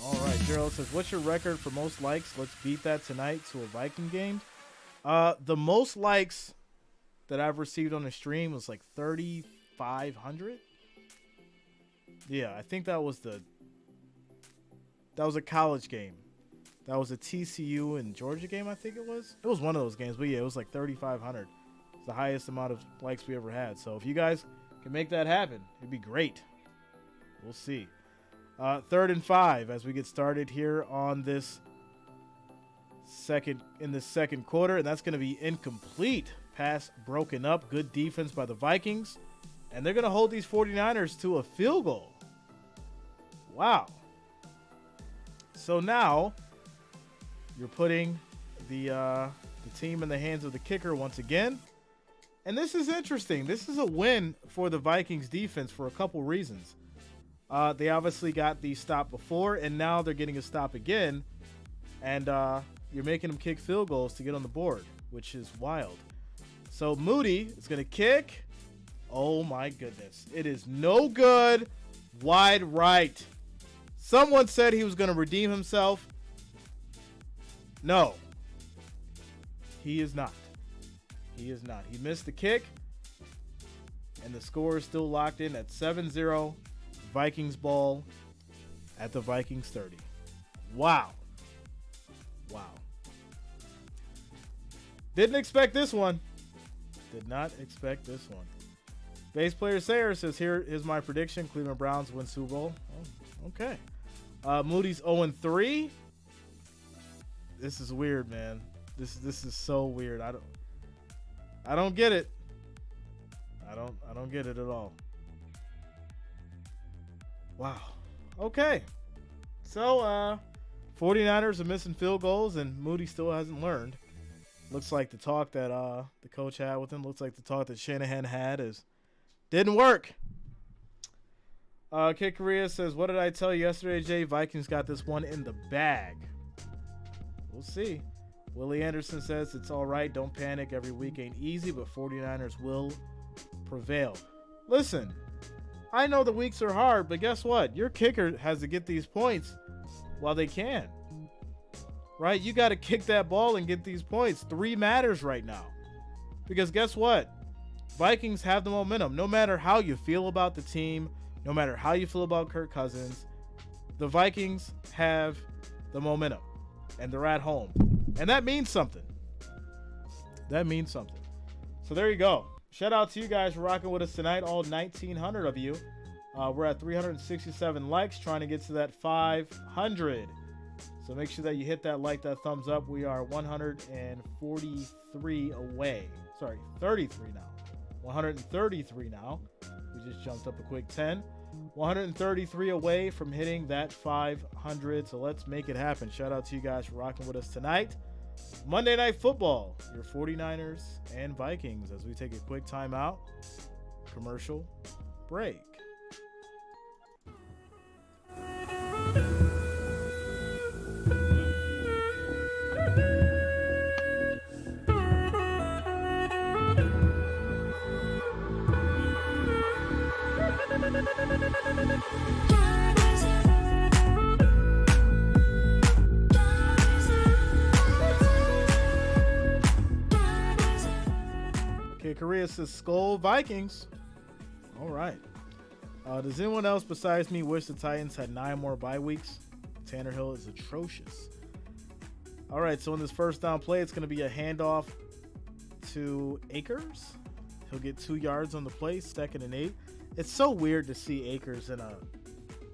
[SPEAKER 1] All right, Gerald says, what's your record for most likes? Let's beat that tonight to a Viking game. The most likes that I've received on the stream was like 3,500. Yeah, I think that was a college game. That was a TCU and Georgia game, I think it was. It was one of those games, but yeah, it was like 3,500. It's the highest amount of likes we ever had. So if you guys can make that happen, it'd be great. We'll see. 3rd and 5 as we get started here on this second quarter, and that's going to be incomplete. Pass broken up. Good defense by the Vikings, and they're going to hold these 49ers to a field goal. Wow. So now you're putting the team in the hands of the kicker once again. And this is interesting. This is a win for the Vikings defense for a couple reasons. They obviously got the stop before, and now they're getting a stop again. And you're making them kick field goals to get on the board, which is wild. So Moody is going to kick. Oh, my goodness. It is no good. Wide right. Someone said he was going to redeem himself. No. He is not. He is not. He missed the kick, and the score is still locked in at 7-0. Vikings ball at the Vikings 30. Wow. Wow. Didn't expect this one. Did not expect this one. Base player Sayer says, here is my prediction. Cleveland Browns win Super Bowl. Oh, okay. Moody's 0-3. This is weird, man. This is so weird. I don't get it. I don't get it at all. Wow. Okay. So 49ers are missing field goals, and Moody still hasn't learned. Looks like the talk that the coach had with him, looks like the talk that Shanahan had didn't work. Kid Korea says, what did I tell you yesterday, Jay? Vikings got this one in the bag. We'll see. Willie Anderson says, it's all right. Don't panic. Every week ain't easy, but 49ers will prevail. Listen, I know the weeks are hard, but guess what? Your kicker has to get these points while they can. Right? You got to kick that ball and get these points. 3 matters right now. Because guess what? Vikings have the momentum. No matter how you feel about the team, no matter how you feel about Kirk Cousins, the Vikings have the momentum. And they're at home. And that means something. That means something. So there you go. Shout out to you guys for rocking with us tonight, all 1,900 of you. We're at 367 likes, trying to get to that 500. So make sure that you hit that like, that thumbs up. We are 143 away. Sorry, 33 now. 133 now. We just jumped up a quick 10. 133 away from hitting that 500. So let's make it happen. Shout out to you guys for rocking with us tonight. Monday Night Football, your 49ers and Vikings, as we take a quick timeout. Commercial break. Okay, Korea says Skull Vikings. All right. Does anyone else besides me wish the Titans had 9 more bye weeks? Tannehill is atrocious. All right, so in this first down play, it's going to be a handoff to Akers. He'll get 2 yards on the play, 2nd and 8. It's so weird to see Akers in a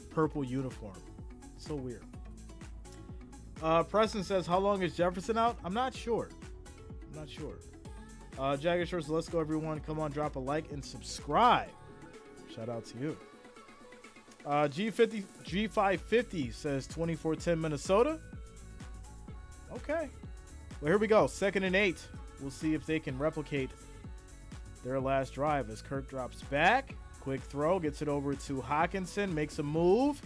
[SPEAKER 1] purple uniform. So weird. Preston says, how long is Jefferson out? I'm not sure. Jagger Shorts, let's go, everyone. Come on, drop a like and subscribe. Shout out to you. G550 says 24-10 Minnesota. Okay. Well, here we go. 2nd and 8. We'll see if they can replicate their last drive as Kirk drops back. Quick throw, gets it over to Hawkinson, makes a move,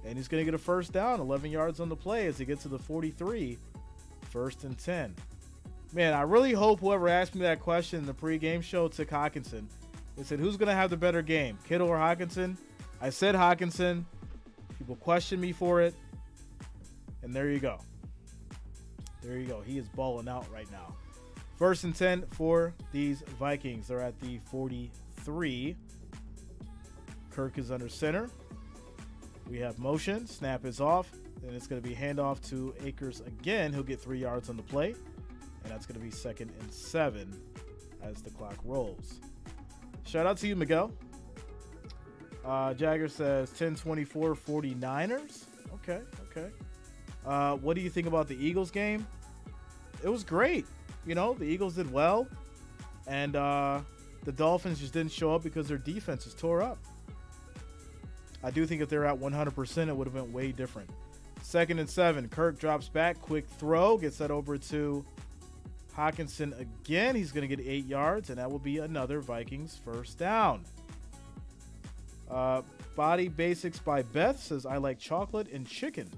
[SPEAKER 1] and he's going to get a first down, 11 yards on the play as he gets to the 43. 1st and 10. Man, I really hope whoever asked me that question in the pregame show took Hawkinson. They said, who's going to have the better game, Kittle or Hawkinson? I said Hawkinson. People questioned me for it. And there you go. There you go. He is balling out right now. 1st and 10 for these Vikings. They're at the 43. Kirk is under center. We have motion. Snap is off. And it's going to be handoff to Akers again. He'll get 3 yards on the play. And that's going to be 2nd and 7 as the clock rolls. Shout out to you, Miguel. Jagger says 10-24 49ers. Okay. What do you think about the Eagles game? It was great. You know, the Eagles did well. And the Dolphins just didn't show up because their defense is tore up. I do think if they're at 100%, it would have been way different. 2nd and 7. Kirk drops back. Quick throw. Gets that over to Hawkinson again. He's going to get 8 yards, and that will be another Vikings first down. Body Basics by Beth says, I like chocolate and chicken.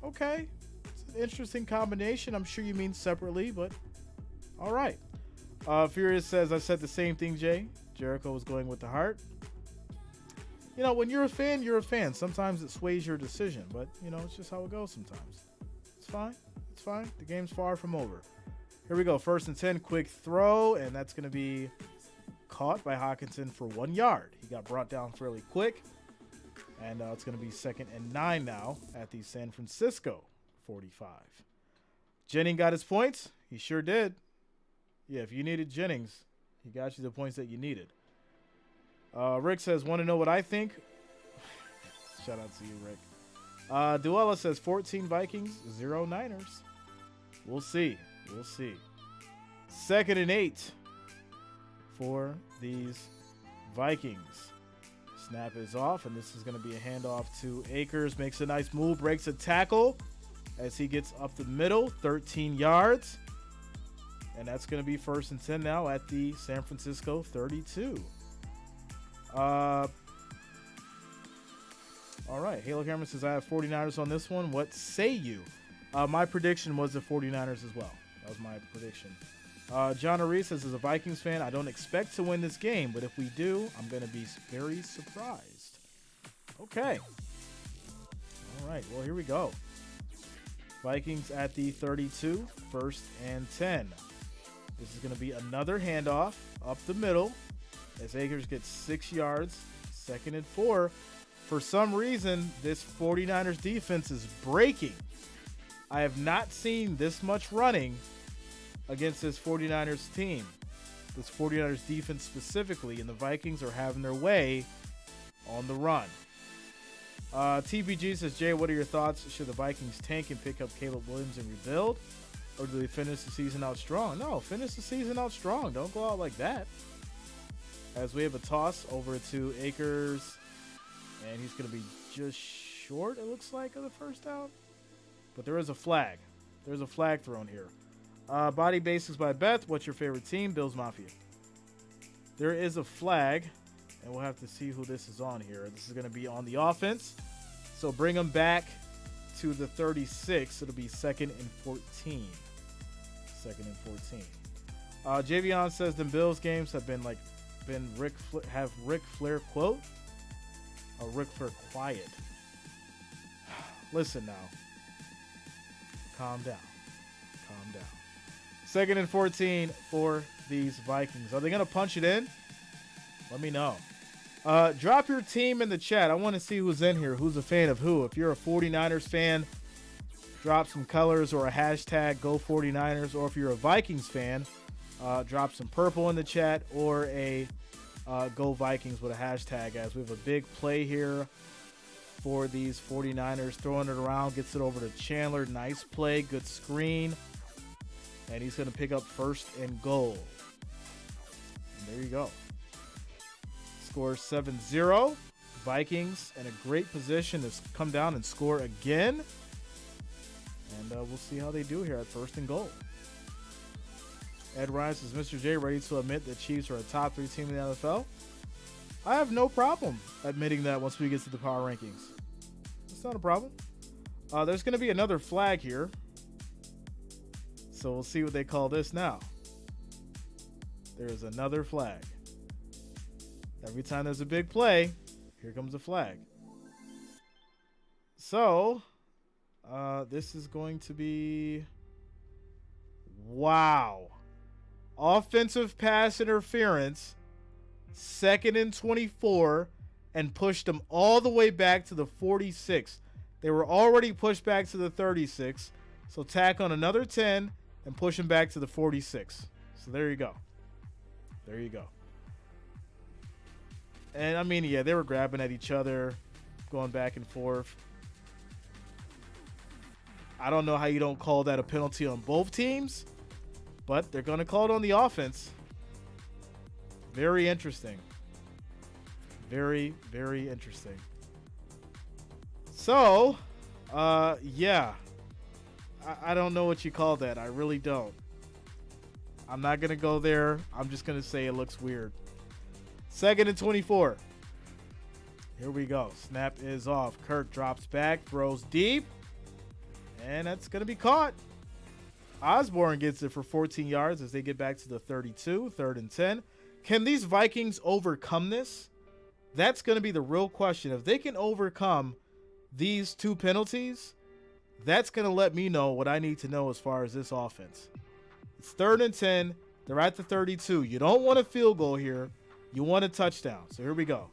[SPEAKER 1] Okay. It's an interesting combination. I'm sure you mean separately, but all right. Furious says, I said the same thing, Jay. Jericho was going with the heart. You know, when you're a fan, you're a fan. Sometimes it sways your decision, but, you know, it's just how it goes sometimes. It's fine. It's fine. The game's far from over. Here we go. 1st and 10. Quick throw, and that's going to be caught by Hawkinson for 1 yard. He got brought down fairly quick. And it's going to be 2nd and 9 now at the San Francisco 45. Jennings got his points. He sure did. Yeah, if you needed Jennings, he got you the points that you needed. Rick says, want to know what I think? Shout out to you, Rick. Duella says 14 Vikings, 0 Niners. We'll see. 2nd and 8 for these Vikings. Snap is off, and this is going to be a handoff to Akers. Makes a nice move, breaks a tackle as he gets up the middle, 13 yards. And that's going to be 1st and 10 now at the San Francisco 32. All right. Halo Cameron says, I have 49ers on this one. What say you? My prediction was the 49ers as well. That was my prediction. John Reese says, as a Vikings fan, I don't expect to win this game, but if we do, I'm going to be very surprised. Okay. All right. Well, here we go. Vikings at the 32, 1st and 10. This is going to be another handoff up the middle as Akers gets 6 yards, 2nd and 4. For some reason, this 49ers defense is breaking. I have not seen this much running against this 49ers team. This 49ers defense specifically, and the Vikings are having their way on the run. TBG says, Jay, what are your thoughts? Should the Vikings tank and pick up Caleb Williams and rebuild? Or do they finish the season out strong? No, finish the season out strong. Don't go out like that. As we have a toss over to Akers, and he's going to be just short, it looks like, of the first down. But there is a flag. There's a flag thrown here. Body Basics by Beth. What's your favorite team? Bills Mafia. There is a flag, and we'll have to see who this is on here. This is going to be on the offense. So bring them back to the 36. It'll be 2nd and 14. 2nd and 14. Javion says the Bills games have been Ric Flair quote. Ric Flair quiet. Listen now. Calm down. 2nd and 14 for these Vikings. Are they going to punch it in? Let me know. Drop your team in the chat. I want to see who's in here. Who's a fan of who? If you're a 49ers fan, drop some colors or a hashtag #GoForty-Niners. Or if you're a Vikings fan, drop some purple in the chat or a Go Vikings with a hashtag, as we have a big play here for these 49ers. Throwing it around, gets it over to Chandler. Nice play, good screen. And he's going to pick up first and goal. And there you go. Score 7-0. Vikings in a great position to come down and score again. And we'll see how they do here at first and goal. Ed Ryan says, Mr. J, ready to admit that Chiefs are a top 3 team in the NFL? I have no problem admitting that once we get to the power rankings. It's not a problem. There's going to be another flag here. So we'll see what they call this now. There's another flag. Every time there's a big play, here comes a flag. So, this is going to be... Wow. Offensive pass interference, 2nd and 24, and pushed them all the way back to the 46. They were already pushed back to the 36. So tack on another 10 and push them back to the 46. So there you go. There you go. And I mean, yeah, they were grabbing at each other, going back and forth. I don't know how you don't call that a penalty on both teams, but they're going to call it on the offense. Very interesting. Very, very interesting. So, yeah. I don't know what you call that. I really don't. I'm not going to go there. I'm just going to say it looks weird. 2nd and 24. Here we go. Snap is off. Kirk drops back, throws deep, and that's going to be caught. Osborne gets it for 14 yards as they get back to the 32, 3rd and 10. Can these Vikings overcome this? That's going to be the real question. If they can overcome these 2 penalties, that's going to let me know what I need to know as far as this offense. It's 3rd and 10. They're at the 32. You don't want a field goal here. You want a touchdown. So here we go.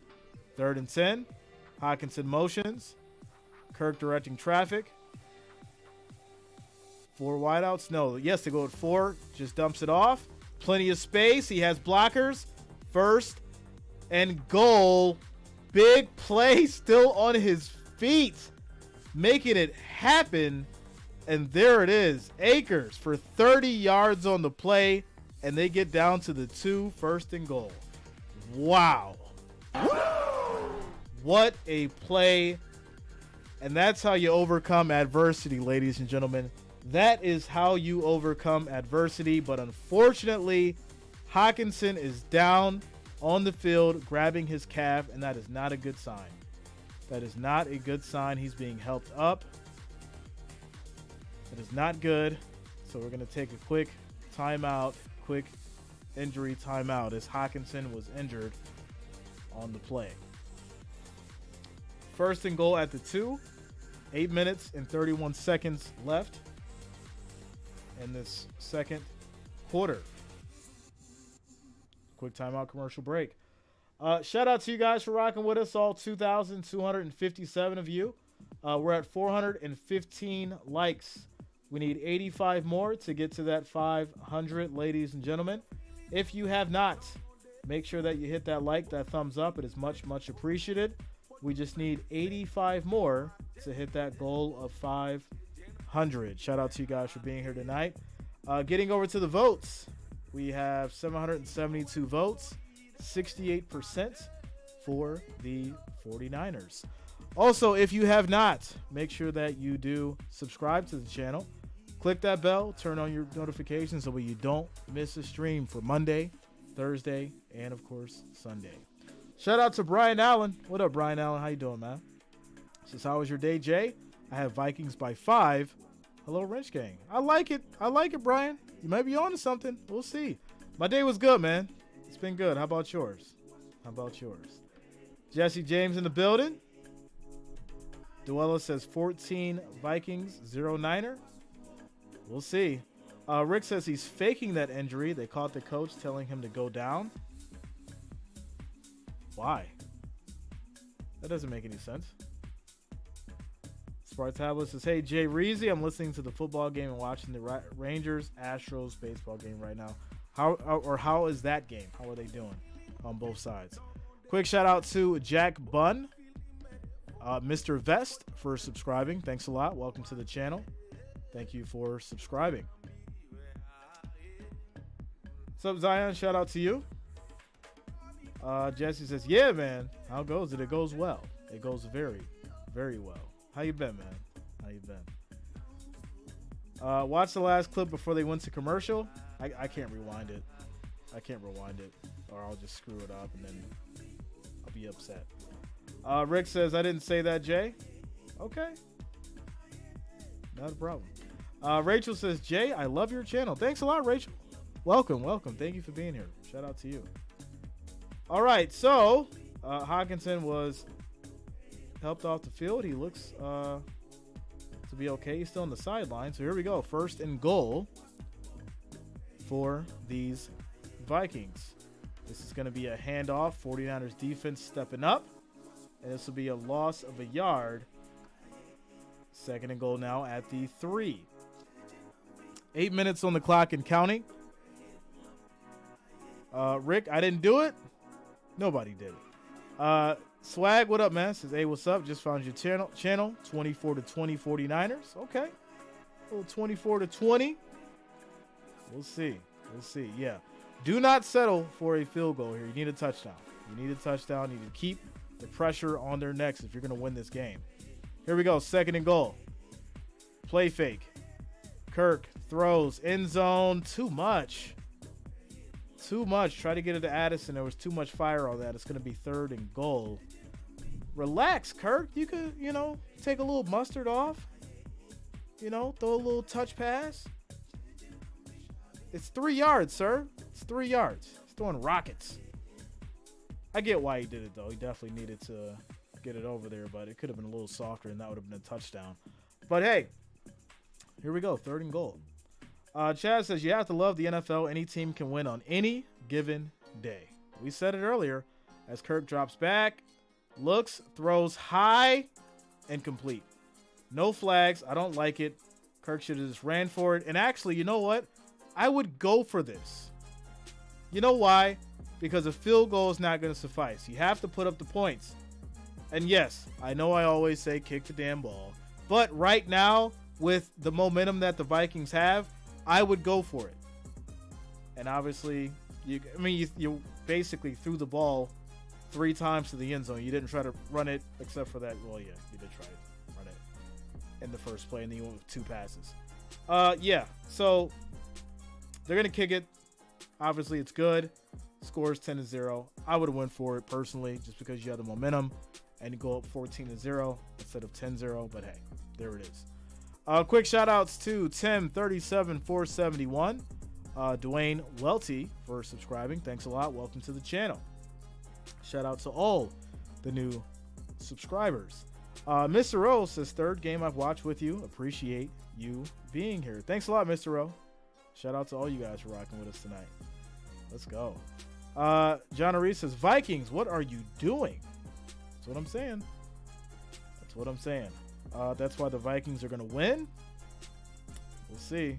[SPEAKER 1] 3rd and 10. Hockenson motions. Kirk directing traffic. 4 wideouts. No. Yes, they go with 4. Just dumps it off. Plenty of space. He has blockers. 1st and goal. Big play still on his feet. Making it happen. And there it is. Akers for 30 yards on the play. And they get down to the 2, 1st and goal. Wow. What a play. And that's how you overcome adversity, ladies and gentlemen. That is how you overcome adversity. But unfortunately, Hockenson is down on the field grabbing his calf, and that is not a good sign. That is not a good sign. He's being helped up. That is not good. So we're going to take a quick timeout, quick injury timeout as Hockenson was injured on the play. 1st and goal at the 2. 8 minutes and 31 seconds left in this second quarter. Quick timeout, commercial break. Shout out to you guys for rocking with us, all 2,257 of you. We're at 415 likes. We need 85 more to get to that 500, ladies and gentlemen. If you have not, make sure that you hit that like, that thumbs up. It is much, much appreciated. We just need 85 more to hit that goal of 500. Shout out to you guys for being here tonight. Getting over to the votes, we have 772 votes, 68% for the 49ers. Also, if you have not, make sure that you do subscribe to the channel. Click that bell, turn on your notifications so you don't miss a stream for Monday, Thursday, and of course, Sunday. Shout out to Brian Allen. What up, Brian Allen? How you doing, man? Says, how was your day, Jay? I have Vikings by 5. Hello, Wrench Gang. I like it. I like it, Brian. You might be on to something. We'll see. My day was good, man. It's been good. How about yours? How about yours? Jesse James in the building. Duella says 14 Vikings, 0 Niner. We'll see. Rick says he's faking that injury. They caught the coach telling him to go down. Why? That doesn't make any sense. Spartablo says, hey, Jay Reezy, I'm listening to the football game and watching the Rangers-Astros baseball game right now. How is that game? How are they doing on both sides? Quick shout out to Jack Bunn, Mr. Vest, for subscribing. Thanks a lot. Welcome to the channel. Thank you for subscribing. What's up, Zion? Shout out to you. Jesse says, yeah, man. How goes it? It goes well. It goes very, very well. How you been, man? How you been? Watch the last clip before they went to commercial. I can't rewind it. Or I'll just screw it up and then I'll be upset. Rick says, I didn't say that, Jay. Okay. Not a problem. Rachel says, Jay, I love your channel. Thanks a lot, Rachel. Welcome. Thank you for being here. Shout out to you. All right, so Hawkinson was helped off the field. He looks to be okay. He's still on the sideline. So here we go. 1st and goal for these Vikings. This is going to be a handoff. 49ers defense stepping up. And this will be a loss of a yard. 2nd and goal now at the 3. 8 minutes on the clock and counting. Rick, I didn't do it. Nobody did it. Swag, what up, man? Says, hey, what's up? Just found your channel. 24-20 49ers. Okay. A little 24-20. We'll see. Yeah. Do not settle for a field goal here. You need a touchdown. You need to keep the pressure on their necks if you're going to win this game. Here we go. 2nd and goal. Play fake. Kirk throws. End zone. Too much. Try to get it to Addison. There was too much fire on that. It's going to be 3rd and goal. Relax, Kirk. You could, take a little mustard off. Throw a little touch pass. It's 3 yards, sir. It's 3 yards. He's throwing rockets. I get why he did it, though. He definitely needed to get it over there, but it could have been a little softer, and that would have been a touchdown. But, hey, here we go. 3rd and goal. Chad says, you have to love the NFL. Any team can win on any given day. We said it earlier. As Kirk drops back, looks, throws high, and complete. No flags. I don't like it. Kirk should have just ran for it. And actually, you know what? I would go for this. You know why? Because a field goal is not going to suffice. You have to put up the points. And yes, I know I always say kick the damn ball. But right now, with the momentum that the Vikings have, I would go for it. And obviously, you basically threw the ball 3 times to the end zone. You didn't try to run it except for that. Well, yeah, you did try to run it in the first play, and then you went with 2 passes. Yeah, so they're going to kick it. Obviously, it's good. Scores 10-0. I would have went for it personally just because you have the momentum and you go up 14-0 instead of 10-0. But, hey, there it is. Quick shout-outs to Tim37471, Dwayne Welty for subscribing. Thanks a lot. Welcome to the channel. Shout-out to all the new subscribers. Mr. O says, 3rd game I've watched with you. Appreciate you being here. Thanks a lot, Mr. O. Shout-out to all you guys for rocking with us tonight. Let's go. John Reese says, Vikings, what are you doing? That's what I'm saying. That's why the Vikings are going to win. We'll see.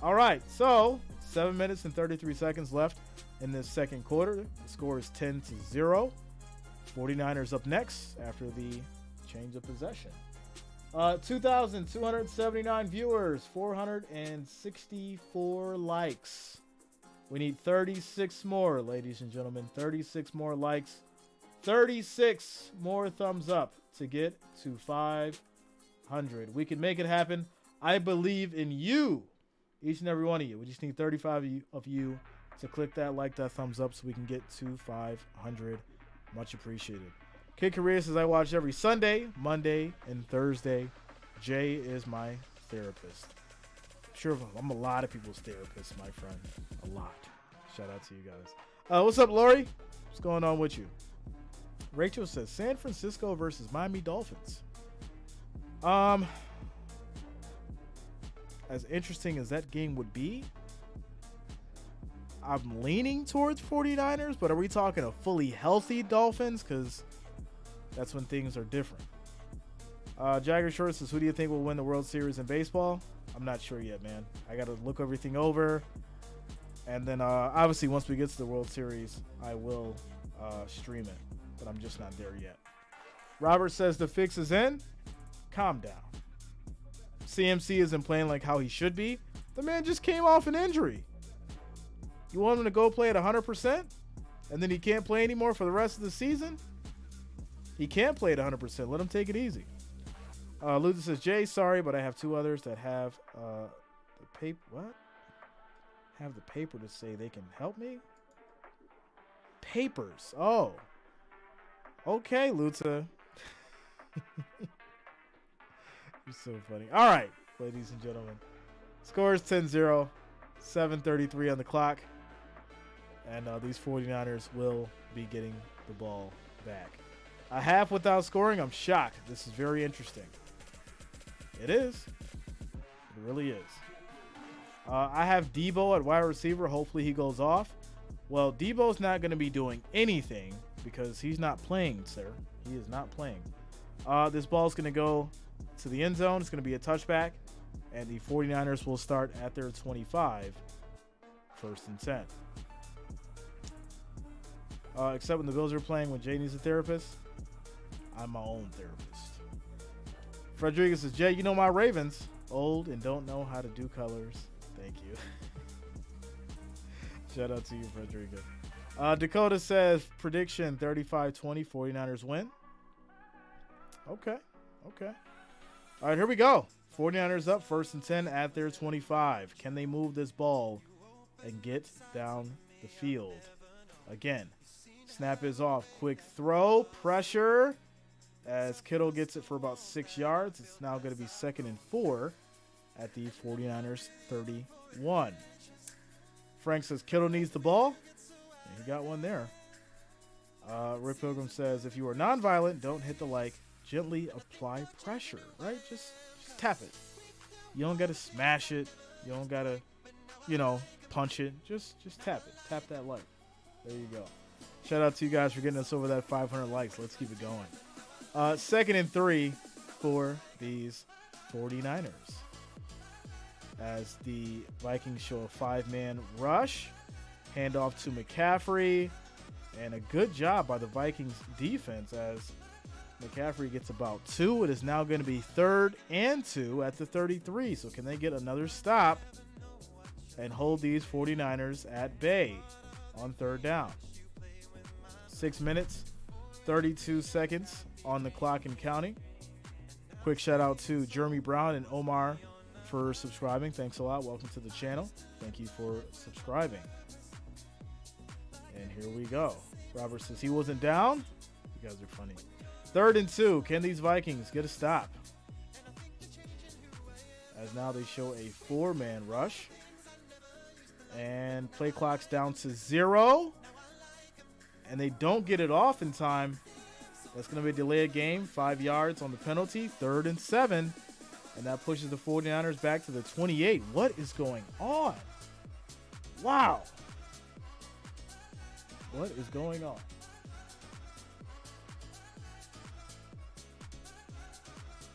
[SPEAKER 1] All right, so 7 minutes and 33 seconds left in this 2nd quarter. The score is 10-0. 49ers up next after the change of possession. 2,279 viewers, 464 likes. We need 36 more, ladies and gentlemen. 36 more likes. 36 more thumbs up to get to 500. We can make it happen. I believe in you, each and every one of you. We just need 35 of you to click that that thumbs up so we can get to 500. Much appreciated. Kid Career says, I watch every Sunday, Monday, and Thursday. Jay is my therapist. Sure, I'm a lot of people's therapist, my friend. A lot. Shout out to you guys. What's up, Lori? What's going on with you? Rachel says, San Francisco versus Miami Dolphins. As interesting as that game would be, I'm leaning towards 49ers, but are we talking a fully healthy Dolphins? Because that's when things are different. Jagger Short says, who do you think will win the World Series in baseball? I'm not sure yet, man. I got to look everything over. And then, obviously, once we get to the World Series, I will stream it. But I'm just not there yet. Robert says the fix is in. Calm down. CMC isn't playing like how he should be. The man just came off an injury. You want him to go play at 100%? And then he can't play anymore for the rest of the season? He can't play at 100%. Let him take it easy. Luther says, Jay, sorry, but I have two others that have the paper. What? Have the paper to say they can help me? Papers. Oh. Okay, Luther. You're so funny. All right, ladies and gentlemen. Score is 10-0. 7:33 on the clock. And these 49ers will be getting the ball back. A half without scoring, I'm shocked. This is very interesting. It is. It really is. I have Debo at wide receiver. Hopefully he goes off. Well, Debo's not going to be doing anything because he's not playing, sir. He is not playing. This ball's going to go to the end zone. It's going to be a touchback. And the 49ers will start at their 25. 1st and 10. Except when the Bills are playing when Jay needs a therapist. I'm my own therapist. Frederica says, Jay, you know my Ravens. Old and don't know how to do colors. Thank you. Shout out to you, Frederica. Dakota says, prediction 35-20, 49ers win. Okay. All right, here we go. 49ers up 1st and 10 at their 25. Can they move this ball and get down the field? Again, snap is off. Quick throw, pressure. As Kittle gets it for about 6 yards. It's now going to be 2nd and 4 at the 49ers 31. Frank says Kittle needs the ball. And he got one there. Rick Pilgrim says, if you are nonviolent, don't hit the like. Gently apply pressure, right? Just tap it. You don't got to smash it. You don't got to, punch it. Just tap it. Tap that like. There you go. Shout out to you guys for getting us over that 500 likes. Let's keep it going. 2nd and 3 for these 49ers. As the Vikings show a 5-man rush. Handoff to McCaffrey. And a good job by the Vikings defense as McCaffrey gets about 2. It is now going to be 3rd and 2 at the 33. So can they get another stop and hold these 49ers at bay on 3rd down? 6 minutes, 32 seconds on the clock and counting. Quick shout out to Jeremy Brown and Omar for subscribing. Thanks a lot. Welcome to the channel. Thank you for subscribing. And here we go. Robert says he wasn't down. You guys are funny. 3rd and 2. Can these Vikings get a stop? As now they show a 4-man rush. And play clock's down to 0. And they don't get it off in time. That's going to be a delay of game. 5 yards on the penalty. 3rd and 7. And that pushes the 49ers back to the 28. What is going on? Wow. What is going on?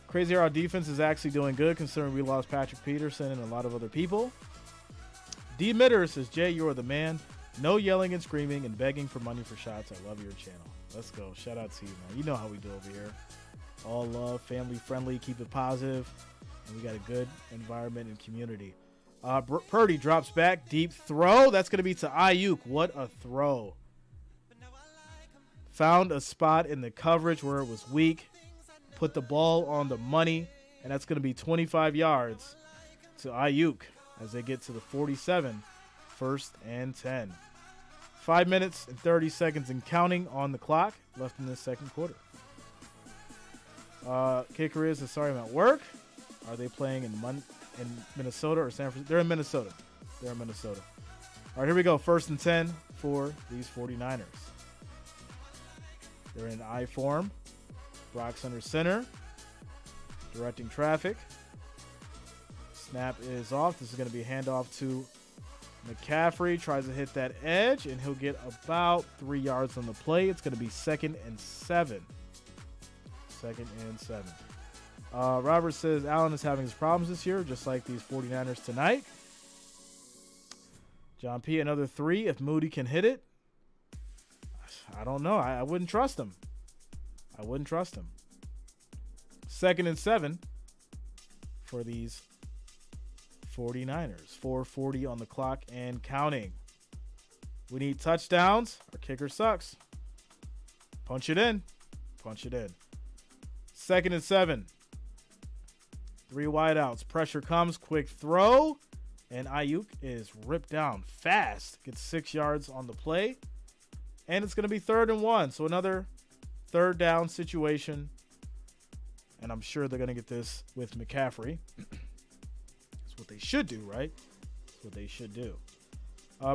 [SPEAKER 1] Crazy how our defense is actually doing good considering we lost Patrick Peterson and a lot of other people. D. Mitter says, Jay, you are the man. No yelling and screaming and begging for money for shots. I love your channel. Let's go. Shout out to you, man. You know how we do over here. All love, family friendly, keep it positive, and we got a good environment and community. Purdy drops back, deep throw. That's going to be to Ayuk. What a throw. Found a spot in the coverage where it was weak. Put the ball on the money, and that's going to be 25 yards to Ayuk as they get to the 47. 1st and 10. 5 minutes and 30 seconds and counting on the clock left in the 2nd quarter. Kicker is, sorry, I'm at work. Are they playing in Minnesota or San Francisco? They're in Minnesota. All right, here we go. 1st and 10 for these 49ers. They're in I form. Brock's under center. Directing traffic. Snap is off. This is going to be a handoff to McCaffrey. Tries to hit that edge, and he'll get about 3 yards on the play. It's going to be 2nd and 7. 2nd and 7. Robert says Allen is having his problems this year, just like these 49ers tonight. John P., another 3 if Moody can hit it. I don't know. I wouldn't trust him. 2nd and 7 for these 49ers. 4:40 on the clock and counting. We need touchdowns. Our kicker sucks. Punch it in. Punch it in. 2nd and 7. 3 wideouts. Pressure comes. Quick throw. And Ayuk is ripped down fast. Gets 6 yards on the play. And it's going to be 3rd and 1. So another 3rd down situation. And I'm sure they're going to get this with McCaffrey. That's what they should do, right? That's what they should do.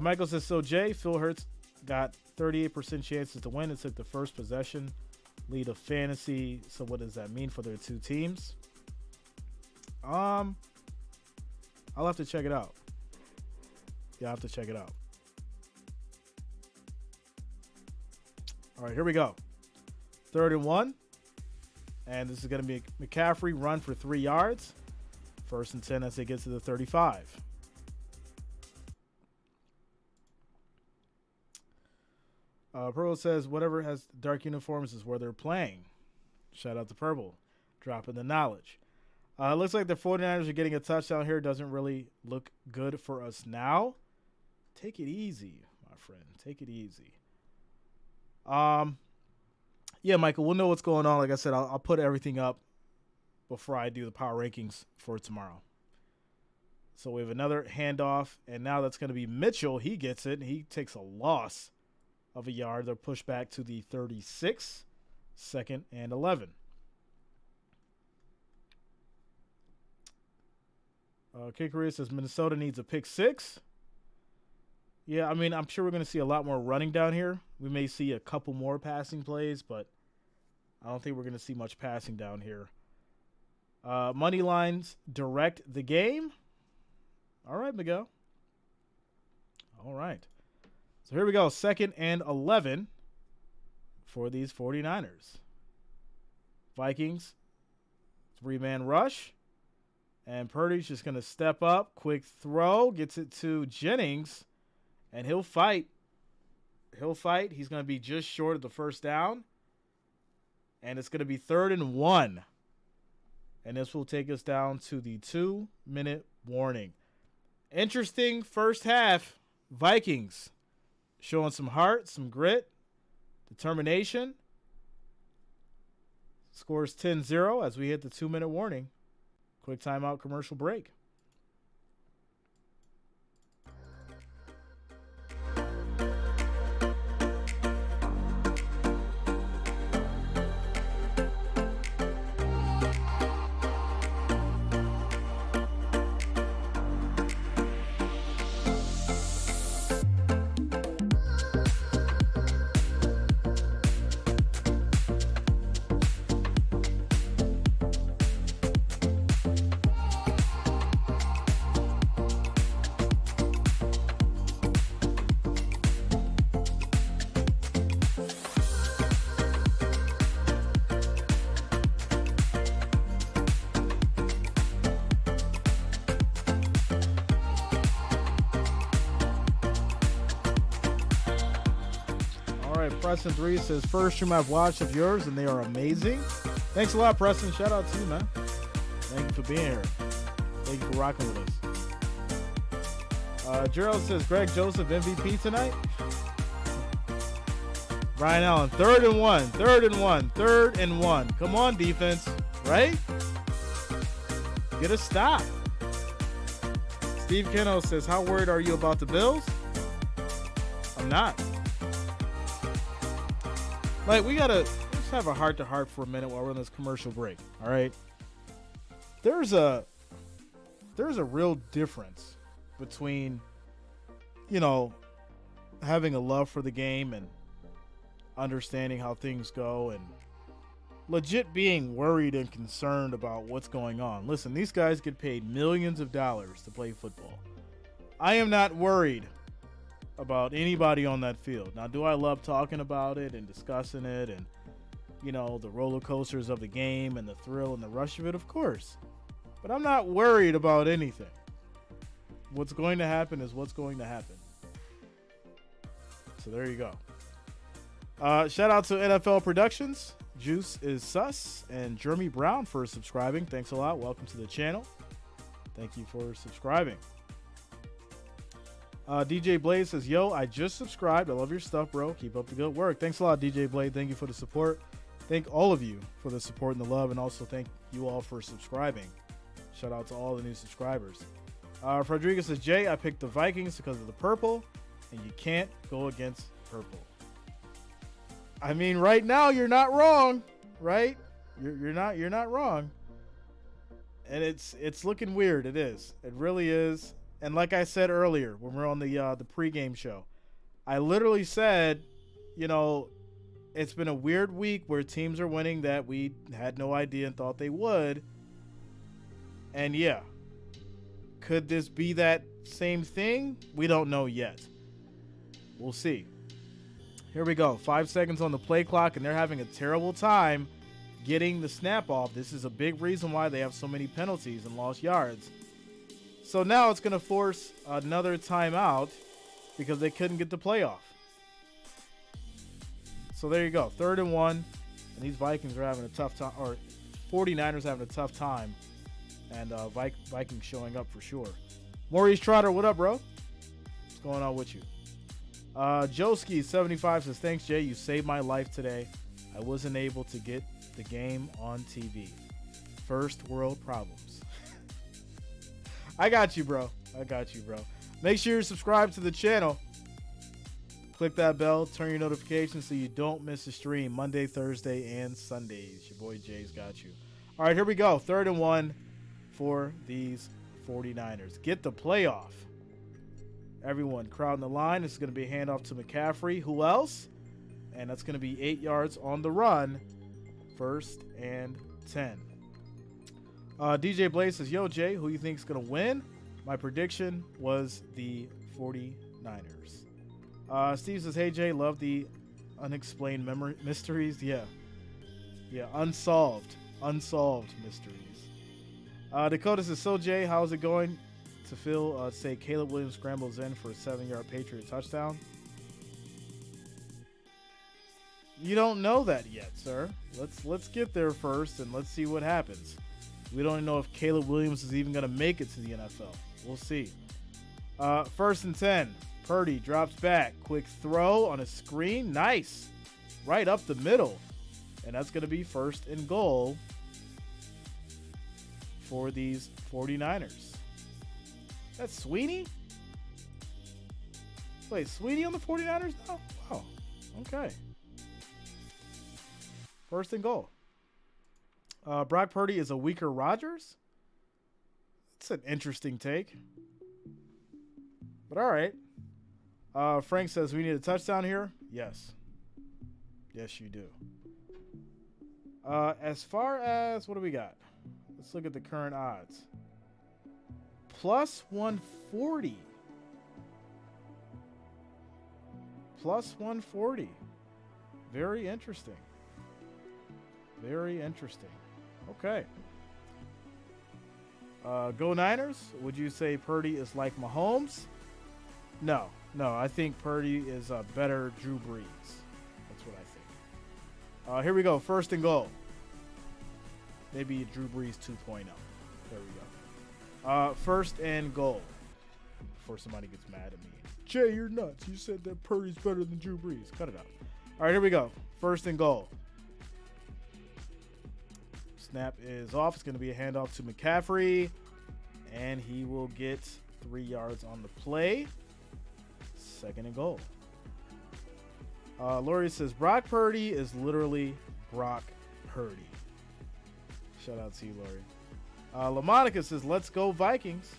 [SPEAKER 1] Michael says, so Jay, Phil Hurts got 38% chances to win and took the first possession lead of fantasy. So what does that mean for their two teams? I'll have to check it out. Yeah, I'll have to check it out. All right, here we go. 3rd and 1. And this is going to be McCaffrey run for 3 yards. 1st and 10 as they get to the 35. Purple says, whatever has dark uniforms is where they're playing. Shout out to Purple. Dropping the knowledge. Looks like the 49ers are getting a touchdown here. Doesn't really look good for us now. Take it easy, my friend. Take it easy. Yeah, Michael, we'll know what's going on. Like I said, I'll put everything up before I do the power rankings for tomorrow. So we have another handoff, and now that's going to be Mitchell. He gets it. He takes a loss of a yard. They're pushed back to the 36, 2nd and 11. Kickeria says Minnesota needs a pick 6. Yeah, I mean, I'm sure we're going to see a lot more running down here. We may see a couple more passing plays, but I don't think we're going to see much passing down here. Money lines direct the game. All right, Miguel. All right. So here we go. 2nd and 11 for these 49ers. Vikings, 3-man rush. And Purdy's just going to step up. Quick throw. Gets it to Jennings. And he'll fight. He'll fight. He's going to be just short of the 1st down. And it's going to be 3rd and 1. And this will take us down to the 2-minute warning. Interesting first half. Vikings showing some heart, some grit, determination. Scores 10-0 as we hit the 2-minute warning. Quick timeout, commercial break. Preston 3 says, first stream I've watched of yours, and they are amazing. Thanks a lot, Preston. Shout out to you, man. Thank you for being here. Thank you for rocking with us. Gerald says, Greg Joseph MVP tonight. Ryan Allen, 3rd and 1, 3rd and 1, 3rd and 1. Come on, defense, right? Get a stop. Steve Keno says, how worried are you about the Bills? I'm not. Like, we got to just have a heart-to-heart for a minute while we're on this commercial break, all right? There's a real difference between, you know, having a love for the game and understanding how things go and legit being worried and concerned about what's going on. Listen, these guys get paid millions of dollars to play football. I am not worried about anybody on that field. Now, do I love talking about it and discussing it and, you know, the roller coasters of the game and the thrill and the rush of it? Of course. But I'm not worried about anything. What's going to happen is what's going to happen. So there you go. Shout out to NFL Productions. Juice is Sus and Jeremy Brown for subscribing. Thanks a lot. Welcome to the channel. Thank you for subscribing. DJ Blade says, yo, I just subscribed. I love your stuff, bro. Keep up the good work. Thanks a lot, DJ Blade. Thank you for the support. Thank all of you for the support and the love, and also thank you all for subscribing. Shout out to all the new subscribers. Frederica says, Jay, I picked the Vikings because of the purple, and you can't go against purple. I mean, right now you're not wrong, right? You're not wrong. And it's looking weird. It is. It really is. And like I said earlier when we were on the pregame show, I literally said, you know, it's been a weird week where teams are winning that we had no idea and thought they would. And yeah, could this be that same thing? We don't know yet. We'll see. Here we go. 5 seconds on the play clock, and they're having a terrible time getting the snap off. This is a big reason why they have so many penalties and lost yards. So now it's going to force another timeout because they couldn't get the play off. So there you go. 3rd and 1. And these Vikings are having a tough time, or 49ers having a tough time. And Vikings showing up for sure. Maurice Trotter, what up, bro? What's going on with you? Joski75 says, thanks, Jay. You saved my life today. I wasn't able to get the game on TV. First world problems. I got you, bro. I got you, bro. Make sure you're subscribed to the channel. Click that bell. Turn your notifications so you don't miss a stream Monday, Thursday, and Sundays. Your boy Jay's got you. All right, here we go. 3rd and 1 for these 49ers. Get the playoff. Everyone crowding the line. This is going to be a handoff to McCaffrey. Who else? And that's going to be 8 yards on the run. 1st and 10. DJ Blaze says, yo, Jay, who you think is going to win? My prediction was the 49ers. Steve says, hey, Jay, love the unexplained mysteries. Yeah, unsolved mysteries. Dakota says, so, Jay, how's it going to feel, say, Caleb Williams scrambles in for a 7-yard Patriot touchdown? You don't know that yet, sir. Let's get there first, and let's see what happens. We don't know if Caleb Williams is even going to make it to the NFL. We'll see. 1st and 10. Purdy drops back. Quick throw on a screen. Nice. Right up the middle. And that's going to be 1st and goal for these 49ers. That's Sweeney? Wait, Sweeney on the 49ers now? Oh, okay. 1st and goal. Brock Purdy is a weaker Rodgers? That's an interesting take. But all right. Frank says, we need a touchdown here. Yes. Yes, you do. As far as, what do we got? Let's look at the current odds. Plus 140. Plus 140. Very interesting. Very interesting. Okay. Go Niners. Would you say Purdy is like Mahomes? No. I think Purdy is a better Drew Brees. That's what I think. Here we go. 1st and goal. Maybe Drew Brees 2.0. There we go. 1st and goal. Before somebody gets mad at me. Jay, you're nuts. You said that Purdy's better than Drew Brees. Cut it out. All right, here we go. 1st and goal. Snap is off. It's going to be a handoff to McCaffrey. And he will get 3 yards on the play. 2nd and goal. Lori says, Brock Purdy is literally Brock Purdy. Shout out to you, Lori. LaMonica says, let's go Vikings.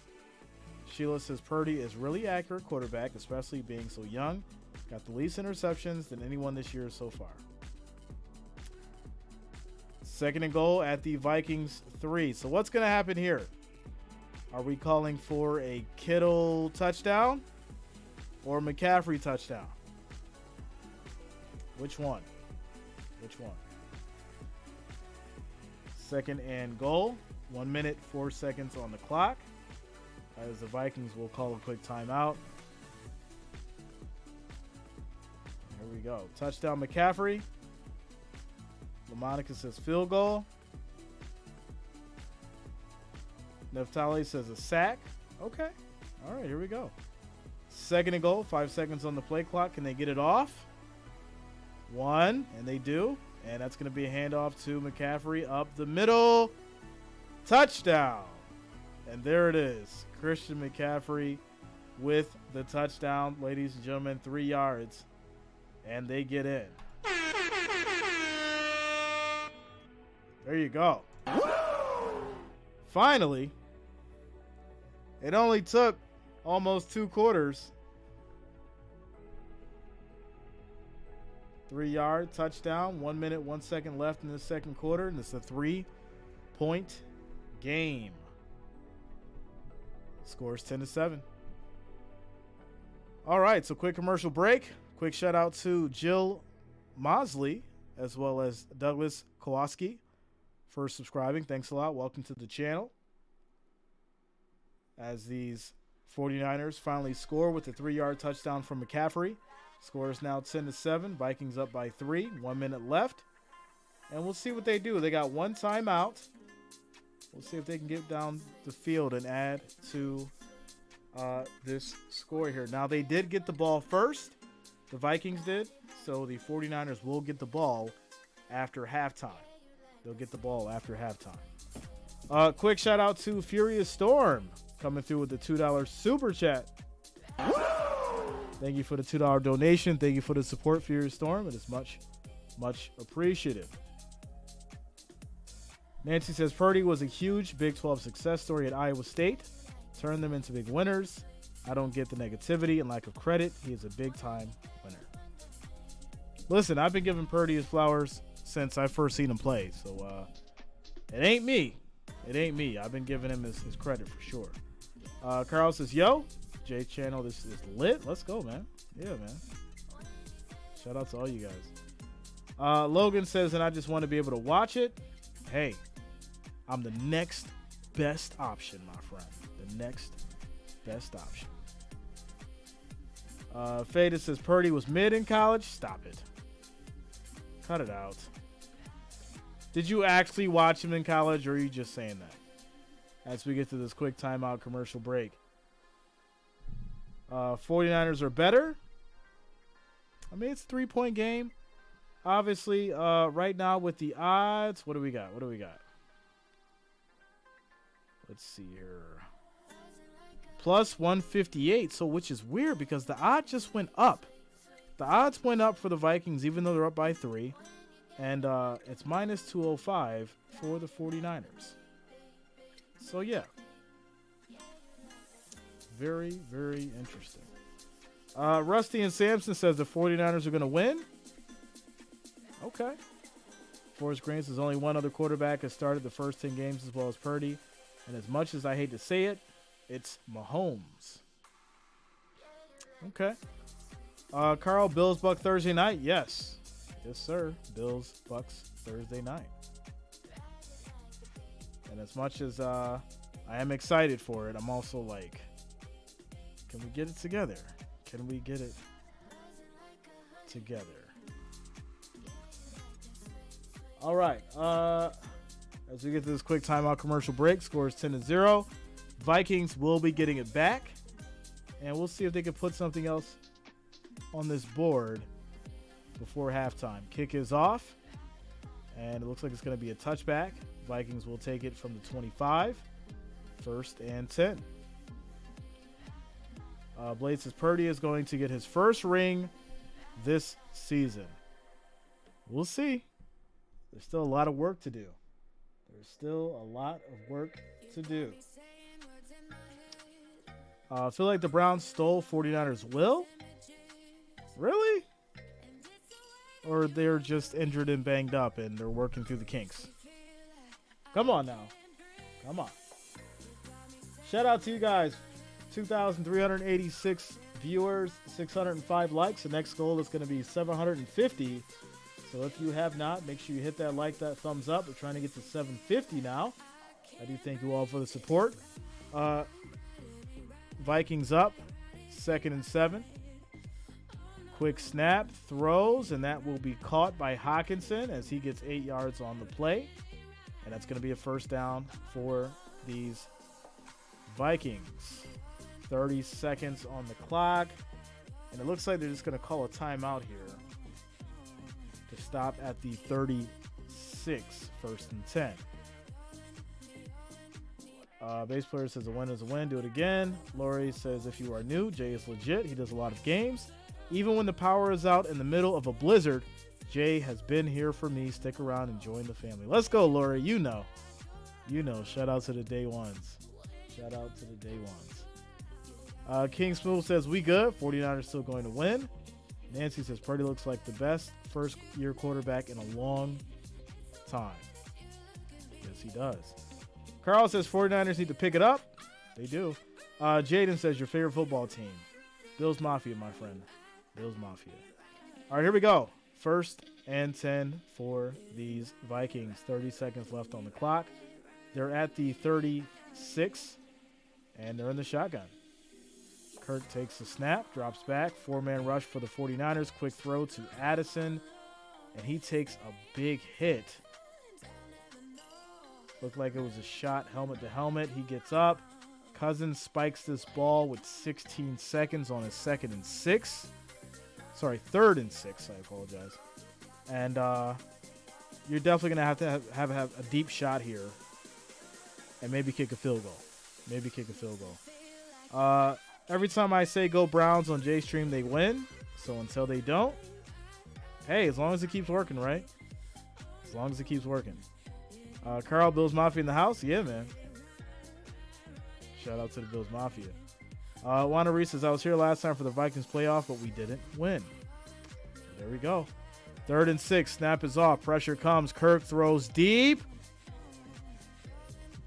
[SPEAKER 1] Sheila says, Purdy is really accurate quarterback, especially being so young. Got the least interceptions than anyone this year so far. 2nd and goal at the Vikings 3. So what's going to happen here? Are we calling for a Kittle touchdown or McCaffrey touchdown? Which one? 2nd and goal. 1 minute, 4 seconds on the clock. As the Vikings will call a quick timeout. Here we go. Touchdown McCaffrey. LaMonica says field goal. Neftali says a sack. Okay. All right, here we go. 2nd and goal, 5 seconds on the play clock. Can they get it off? 1, and they do. And that's going to be a handoff to McCaffrey up the middle. Touchdown. And there it is. Christian McCaffrey with the touchdown. Ladies and gentlemen, 3 yards. And they get in. There you go. Finally. It only took almost 2 quarters. 3-yard touchdown. 1 minute, 1 second left in the second quarter. And it's a 3-point game. Scores 10-7. All right, so quick commercial break. Quick shout out to Jill Mosley as well as Douglas Kowalski for subscribing. Thanks a lot. Welcome to the channel. As these 49ers finally score with a 3-yard touchdown from McCaffrey. Score is now 10-7. Vikings up by 3. 1 minute left. And we'll see what they do. They got 1 timeout. We'll see if they can get down the field and add to this score here. Now, they did get the ball first. The Vikings did. So the 49ers will get the ball after halftime. They'll get the ball after halftime. Quick shout out to Furious Storm coming through with the $2 super chat. Thank you for the $2 donation. Thank you for the support, Furious Storm. It is much, much appreciated. Nancy says Purdy was a huge Big 12 success story at Iowa State. Turned them into big winners. I don't get the negativity and lack of credit. He is a big-time winner. Listen, I've been giving Purdy his flowers since I first seen him play. So it ain't me. It ain't me. I've been giving him his credit for sure. Carl says, yo, Jay's channel, this is lit. Let's go, man. Yeah, man. Shout out to all you guys. Logan says, and I just want to be able to watch it. Hey, I'm the next best option, my friend. The next best option. Fada says Purdy was mid in college. Stop it. Cut it out. Did you actually watch him in college, or are you just saying that? As we get to this quick timeout commercial break. 49ers are better. I mean, it's a 3-point game. Obviously, right now with the odds, what do we got? Let's see here. Plus 158, so which is weird because the odds just went up. The odds went up for the Vikings even though they're up by 3. And it's minus 205 for the 49ers. So, yeah. Very, very interesting. Rusty and Sampson says the 49ers are going to win. Okay. Forrest Green says only one other quarterback has started the first 10 games as well as Purdy. And as much as I hate to say it, it's Mahomes. Okay. Carl, Bills, Buck Thursday night? Yes. Yes, sir. Bills, Bucks Thursday night. And as much as I am excited for it, I'm also like, can we get it together? Can we get it together? All right. As we get to this quick timeout commercial break, score is 10-0. Vikings will be getting it back. And we'll see if they can put something else on this board before halftime. Kick is off. And it looks like it's going to be a touchback. Vikings will take it from the 25. 1st and 10. Blade says Purdy is going to get his first ring this season. We'll see. There's still a lot of work to do. I feel like the Browns stole 49ers' will. Really? Or they're just injured and banged up and they're working through the kinks. Come on now. Come on. Shout out to you guys. 2,386 viewers, 605 likes. The next goal is going to be 750. So if you have not, make sure you hit that like, that thumbs up. We're trying to get to 750 now. I do thank you all for the support. Vikings up, 2nd and 7. Quick snap, throws, and that will be caught by Hawkinson as he gets 8 yards on the play. And that's going to be a first down for these Vikings. 30 seconds on the clock. And it looks like they're just going to call a timeout here to stop at the 36, 1st and 10. Base player says a win is a win. Do it again. Lori says if you are new, Jay is legit. He does a lot of games. Even when the power is out in the middle of a blizzard, Jay has been here for me. Stick around and join the family. Let's go, Lori. You know. Shout out to the day ones. King Smooth says we good. 49ers still going to win. Nancy says Purdy looks like the best first-year quarterback in a long time. Yes, he does. Carl says 49ers need to pick it up. They do. Jaden says your favorite football team. Bills Mafia, my friend. Bills Mafia. All right, here we go. 1st and 10 for these Vikings. 30 seconds left on the clock. They're at the 36, and they're in the shotgun. Kirk takes the snap, drops back. 4-man rush for the 49ers. Quick throw to Addison, and he takes a big hit. Looked like it was a shot helmet to helmet. He gets up. Cousins spikes this ball with 16 seconds on his 2nd and 6. Sorry, 3rd and 6. I apologize. And you're definitely going to have a deep shot here and maybe kick a field goal. Every time I say go Browns on J-Stream, they win. So until they don't, hey, as long as it keeps working, right? As long as it keeps working. Carl, Bills Mafia in the house? Yeah, man. Shout out to the Bills Mafia. Juana Reese says, I was here last time for the Vikings playoff, but we didn't win. There we go. 3rd and 6. Snap is off. Pressure comes. Kirk throws deep.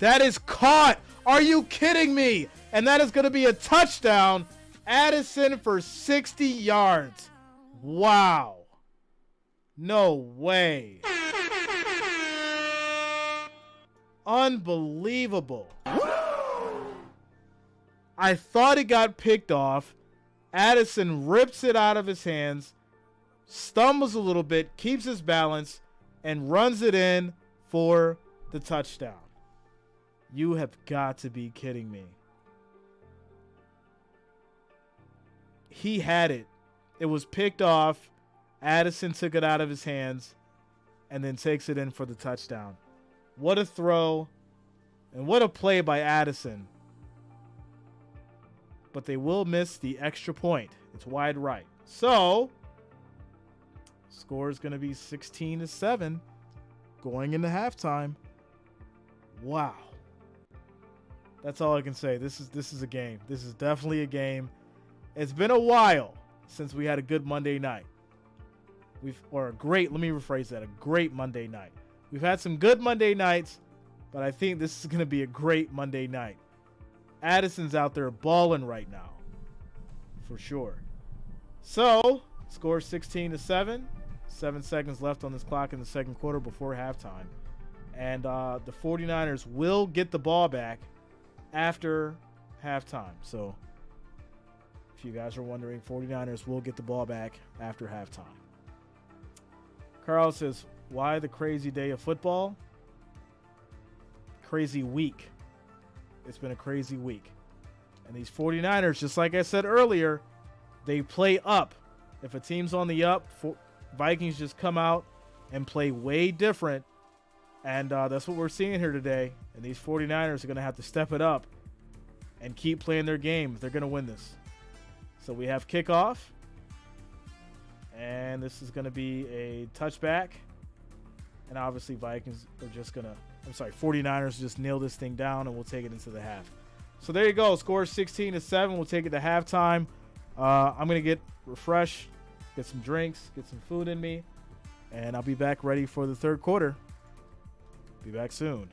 [SPEAKER 1] That is caught. Are you kidding me? And that is going to be a touchdown. Addison for 60 yards. Wow. No way. Unbelievable. I thought it got picked off. Addison rips it out of his hands, stumbles a little bit, keeps his balance, and runs it in for the touchdown. You have got to be kidding me. He had it. It was picked off. Addison took it out of his hands and then takes it in for the touchdown. What a throw and what a play by Addison. But they will miss the extra point. It's wide right. So, score is going to be 16-7 going into halftime. Wow. That's all I can say. This is a game. This is definitely a game. It's been a while since we had a good Monday night. A great Monday night. We've had some good Monday nights, but I think this is going to be a great Monday night. Addison's out there balling right now, for sure. So, score 16-7. 7 seconds left on this clock in the second quarter before halftime. And the 49ers will get the ball back after halftime. So, if you guys are wondering, 49ers will get the ball back after halftime. Carl says, why the crazy day of football? Crazy week. It's been a crazy week. And these 49ers, just like I said earlier, they play up. If a team's on the up, Vikings just come out and play way different. And that's what we're seeing here today. And these 49ers are going to have to step it up and keep playing their game if they're going to win this. So we have kickoff. And this is going to be a touchback. And obviously 49ers just nail this thing down and we'll take it into the half. So there you go. Score 16-7. We'll take it to halftime. I'm going to get refreshed, get some drinks, get some food in me, and I'll be back ready for the third quarter. Be back soon.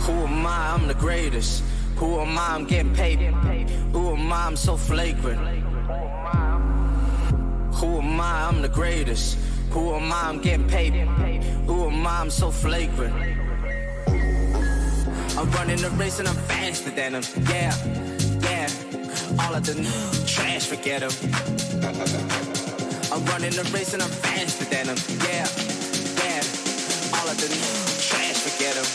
[SPEAKER 2] Who am I? I'm the greatest. Who am I? I'm getting paid. Who am I? I'm so flagrant. Who am I? I'm the greatest. Who am I? I'm getting paid. Who am I? I'm so flagrant. I'm running the race and I'm faster than them. Yeah, yeah. All of the trash, forget them. I'm running the race and I'm faster than them. Yeah, yeah. All of the trash, forget them.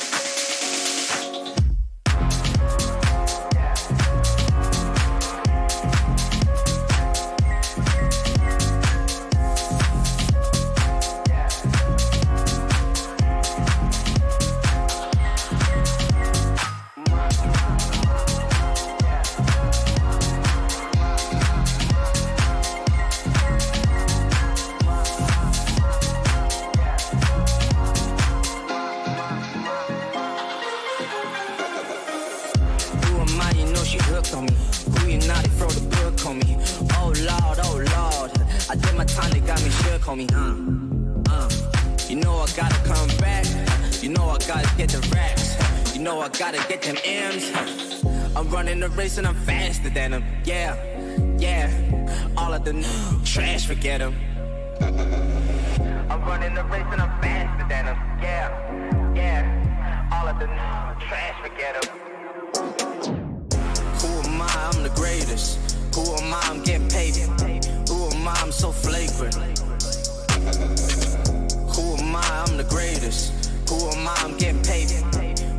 [SPEAKER 2] You know I gotta come back. You know I gotta get the racks. You know I gotta get them M's. I'm running the race and I'm faster than them. Yeah, yeah. All of the trash, forget them. I'm running the race and I'm faster than them. Yeah, yeah. All of the trash, forget them. Who am I? I'm the greatest. Who am I? I'm getting paid. Who am I? I'm so flagrant. Who am I? I'm the greatest. Who am I? I'm getting paid.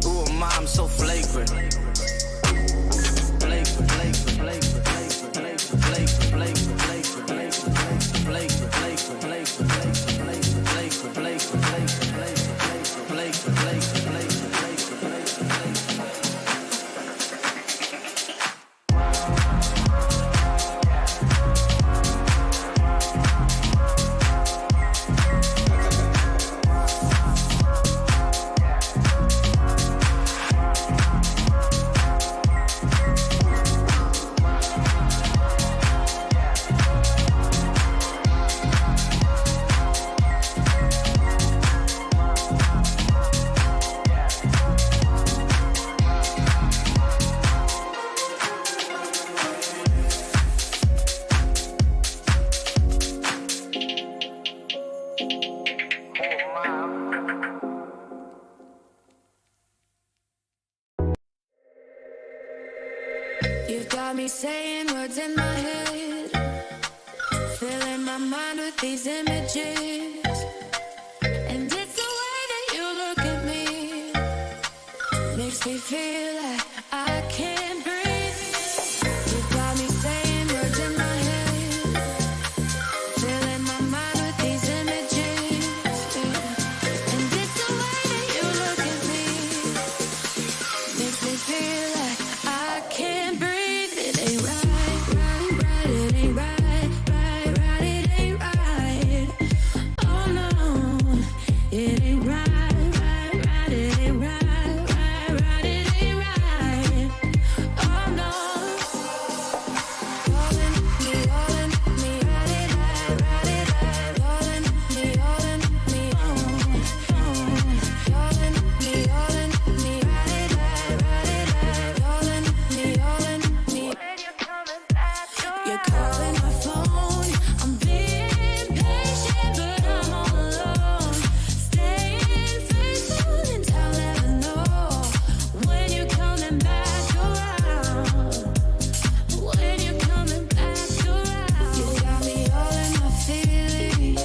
[SPEAKER 2] Who am I? I'm so flagrant. Flagrant, flagrant, flagrant, flagrant, flagrant, flagrant, flagrant, flagrant, flagrant, flagrant, flagrant, flagrant,
[SPEAKER 3] You got me saying words in my head, filling my mind with these images. And it's the way that you look at me, makes me feel like I can't breathe. You got me saying words in my head, filling my mind with these images. And it's the way that you look at me, makes me feel like I can't breathe. It ain't right, right, right. It ain't right, right, right. It ain't right. Oh no, it ain't right, right, right. It ain't right, right, right. It ain't right. Oh no. All in me, ride it high, ride it high. All in me, all in me, all in me, ride it high, ride it high. All in me, when you're coming back, you're calling my phone. I'm being patient, but I'm all alone. Staying faithful until I'll never know when you're coming back around. When you're coming back around, you got me all in my feelings,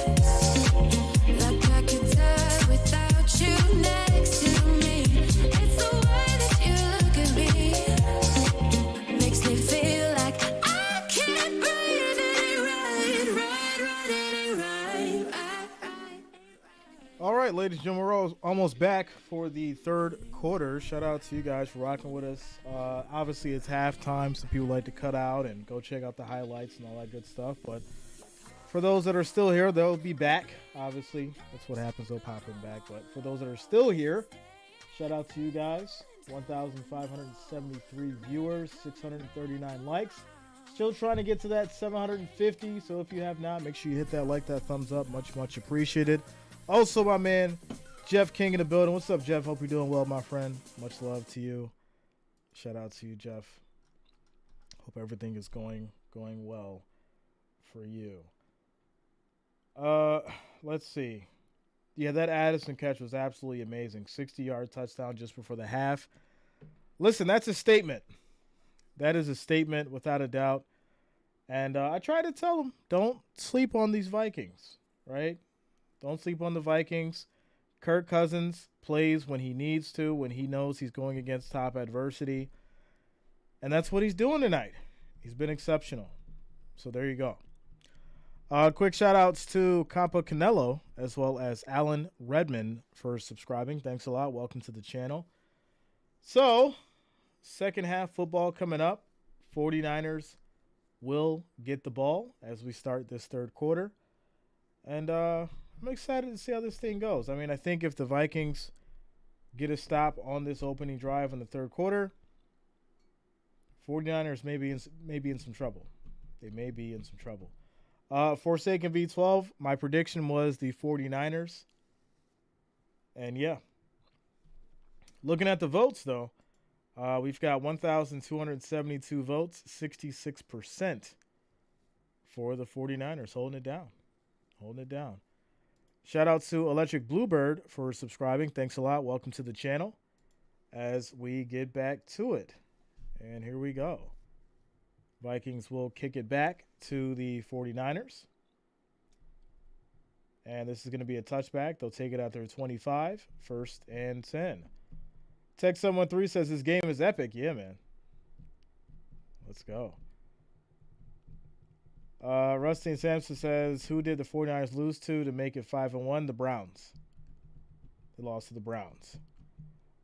[SPEAKER 3] like I could die without you next to me. It's the way that you look at me, makes me feel like I can't breathe. It ain't right, right, right. It ain't right, right, right.
[SPEAKER 1] All right, ladies and gentlemen, we're almost back for the third quarter. Shout out to you guys for rocking with us. Obviously, it's halftime, so people like to cut out and go check out the highlights and all that good stuff. But for those that are still here, they'll be back. Obviously, that's what happens. They'll pop in back. But for those that are still here, shout out to you guys. 1,573 viewers, 639 likes. Still trying to get to that 750. So if you have not, make sure you hit that like, that thumbs up. Much, much appreciated. Also, my man, Jeff King in the building. What's up, Jeff? Hope you're doing well, my friend. Much love to you. Shout out to you, Jeff. Hope everything is going well for you. Let's see. Yeah, that Addison catch was absolutely amazing. 60-yard touchdown just before the half. Listen, that's a statement. That is a statement without a doubt. And I try to tell them, don't sleep on these Vikings, right? Don't sleep on the Vikings. Kirk Cousins plays when he needs to, when he knows he's going against top adversity. And that's what he's doing tonight. He's been exceptional. So there you go. Quick shout-outs to Campa Canelo as well as Alan Redmond for subscribing. Thanks a lot. Welcome to the channel. So, second half football coming up. 49ers will get the ball as we start this third quarter. And I'm excited to see how this thing goes. I mean, I think if the Vikings get a stop on this opening drive in the third quarter, 49ers may be in some trouble. They may be in some trouble. Forsaken V12, my prediction was the 49ers. And yeah. Looking at the votes, though, we've got 1,272 votes, 66% for the 49ers, holding it down. Holding it down. Shout out to Electric Bluebird for subscribing. Thanks a lot. Welcome to the channel as we get back to it. And here we go. Vikings will kick it back to the 49ers. And this is going to be a touchback. They'll take it out there 25, 1st and 10. Text 713 says this game is epic. Yeah, man. Let's go. Rusty and Sampson says, who did the 49ers lose to make it 5-1? The Browns. They lost to the Browns.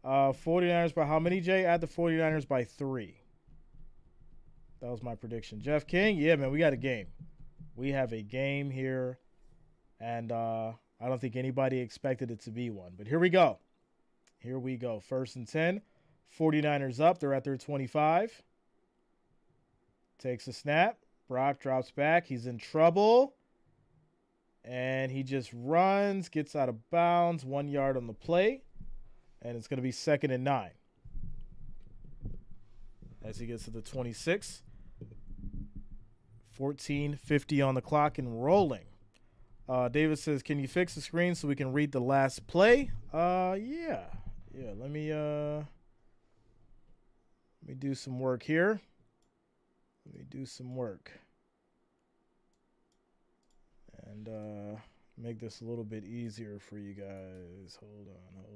[SPEAKER 1] 49ers by how many, Jay? I had the 49ers by 3. That was my prediction. Jeff King, yeah, man, we got a game. We have a game here, and I don't think anybody expected it to be one. But here we go. Here we go. 1st and 10. 49ers up. They're at their 25. Takes a snap. Brock drops back. He's in trouble. And he just runs, gets out of bounds, 1 yard on the play. And it's going to be 2nd and 9. As he gets to the 26. 14:50 on the clock and rolling. David says, can you fix the screen so we can read the last play? Yeah. Yeah, let me do some work here. Let me do some work. And make this a little bit easier for you guys. Hold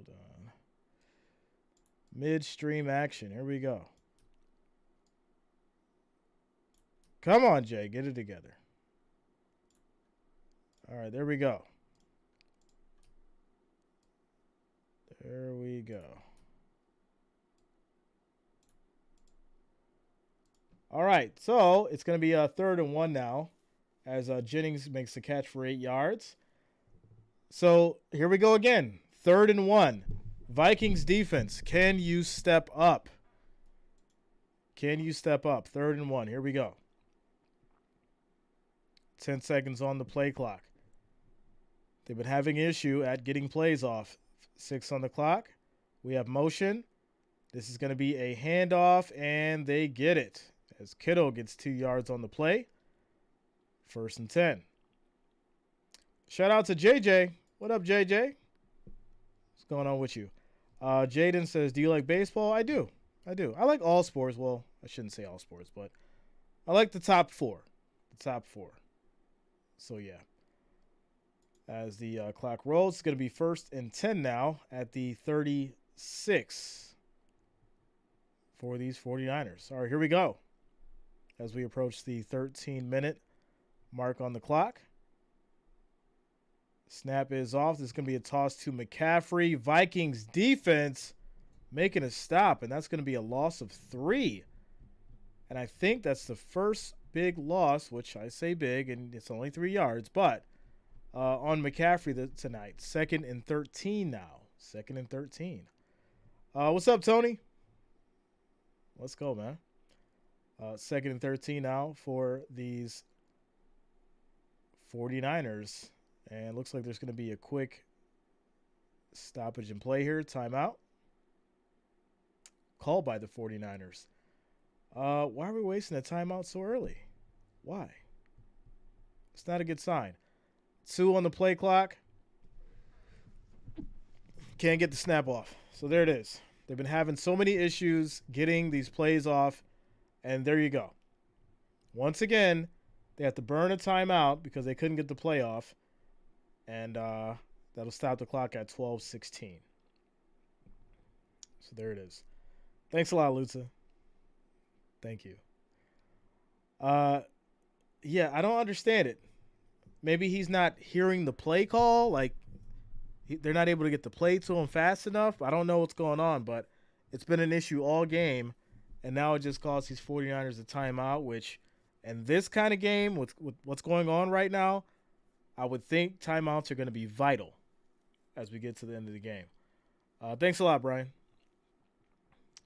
[SPEAKER 1] on. Midstream action. Here we go. Come on, Jay. Get it together. All right, there we go. There we go. All right, so it's going to be a 3rd and 1 now as Jennings makes the catch for 8 yards. So here we go again. 3rd and 1. Vikings defense, can you step up? Can you step up? 3rd and 1. Here we go. 10 seconds on the play clock. They've been having an issue at getting plays off. 6 on the clock. We have motion. This is going to be a handoff, and they get it as Kittle gets 2 yards on the play. 1st and 10. Shout out to JJ. What up, JJ? What's going on with you? Jaden says, do you like baseball? I do. I like all sports. Well, I shouldn't say all sports, but I like the top 4. The top 4. So, yeah. As the clock rolls, it's going to be 1st and 10 now at the 36 for these 49ers. All right, here we go. As we approach the 13-minute mark on the clock. Snap is off. This is going to be a toss to McCaffrey. Vikings defense making a stop, and that's going to be a loss of 3. And I think that's the first big loss, which I say big, and it's only 3 yards, but on McCaffrey tonight. 2nd and 13 now. 2nd and 13. What's up, Tony? Let's go, man. 2nd and 13 now for these 49ers. And it looks like there's going to be a quick Stoppage in play here. Timeout. Called by the 49ers. Why are we wasting a timeout so early? Why? It's not a good sign. 2 on the play clock. Can't get the snap off. So there it is. They've been having so many issues getting these plays off, and there you go. Once again, they have to burn a timeout because they couldn't get the play off, and that'll stop the clock at 12:16. So there it is. Thanks a lot, Lutza. Thank you. Yeah, I don't understand it. Maybe he's not hearing the play call. Like, they're not able to get the play to him fast enough. I don't know what's going on, but it's been an issue all game, and now it just costs these 49ers a timeout, which, in this kind of game, with what's going on right now, I would think timeouts are going to be vital as we get to the end of the game. Thanks a lot, Brian.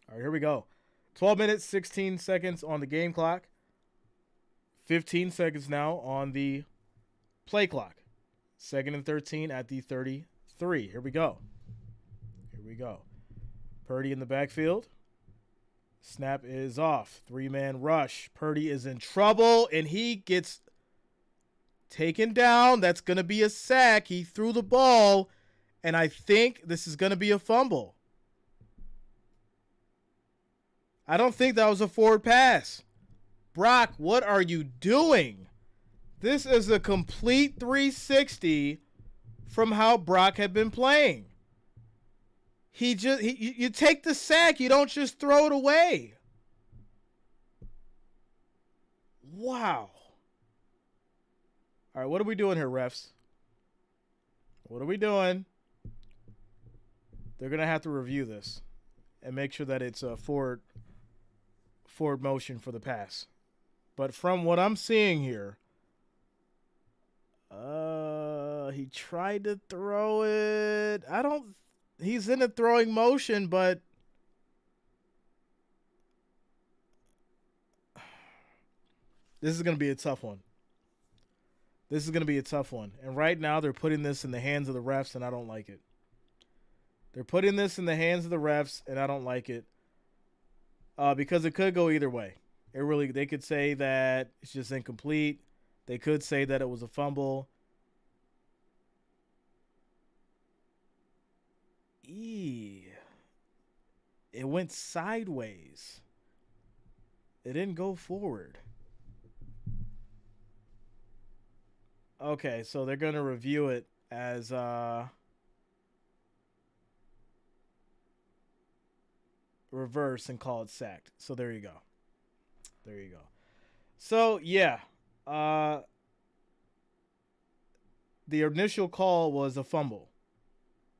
[SPEAKER 1] All right, here we go. 12 minutes, 16 seconds on the game clock. 15 seconds now on the play clock. 2nd and 13 at the 33. Here we go. Purdy in the backfield. Snap is off. 3-man rush. Purdy is in trouble, and he gets taken down. That's going to be a sack. He threw the ball, and I think this is going to be a fumble. I don't think that was a forward pass. Brock, what are you doing? This is a complete 360 from how Brock had been playing. You take the sack, you don't just throw it away. Wow. All right, what are we doing here, refs? What are we doing? They're going to have to review this and make sure that it's a forward motion for the pass. But from what I'm seeing here, he tried to throw it. He's in a throwing motion, but this is going to be a tough one. And right now they're putting this in the hands of the refs, and I don't like it. Because it could go either way. They could say that it's just incomplete. They could say that it was a fumble. It went sideways. It didn't go forward. Okay, so they're going to review it as reverse and call it sacked. So there you go. So, yeah. The initial call was a fumble,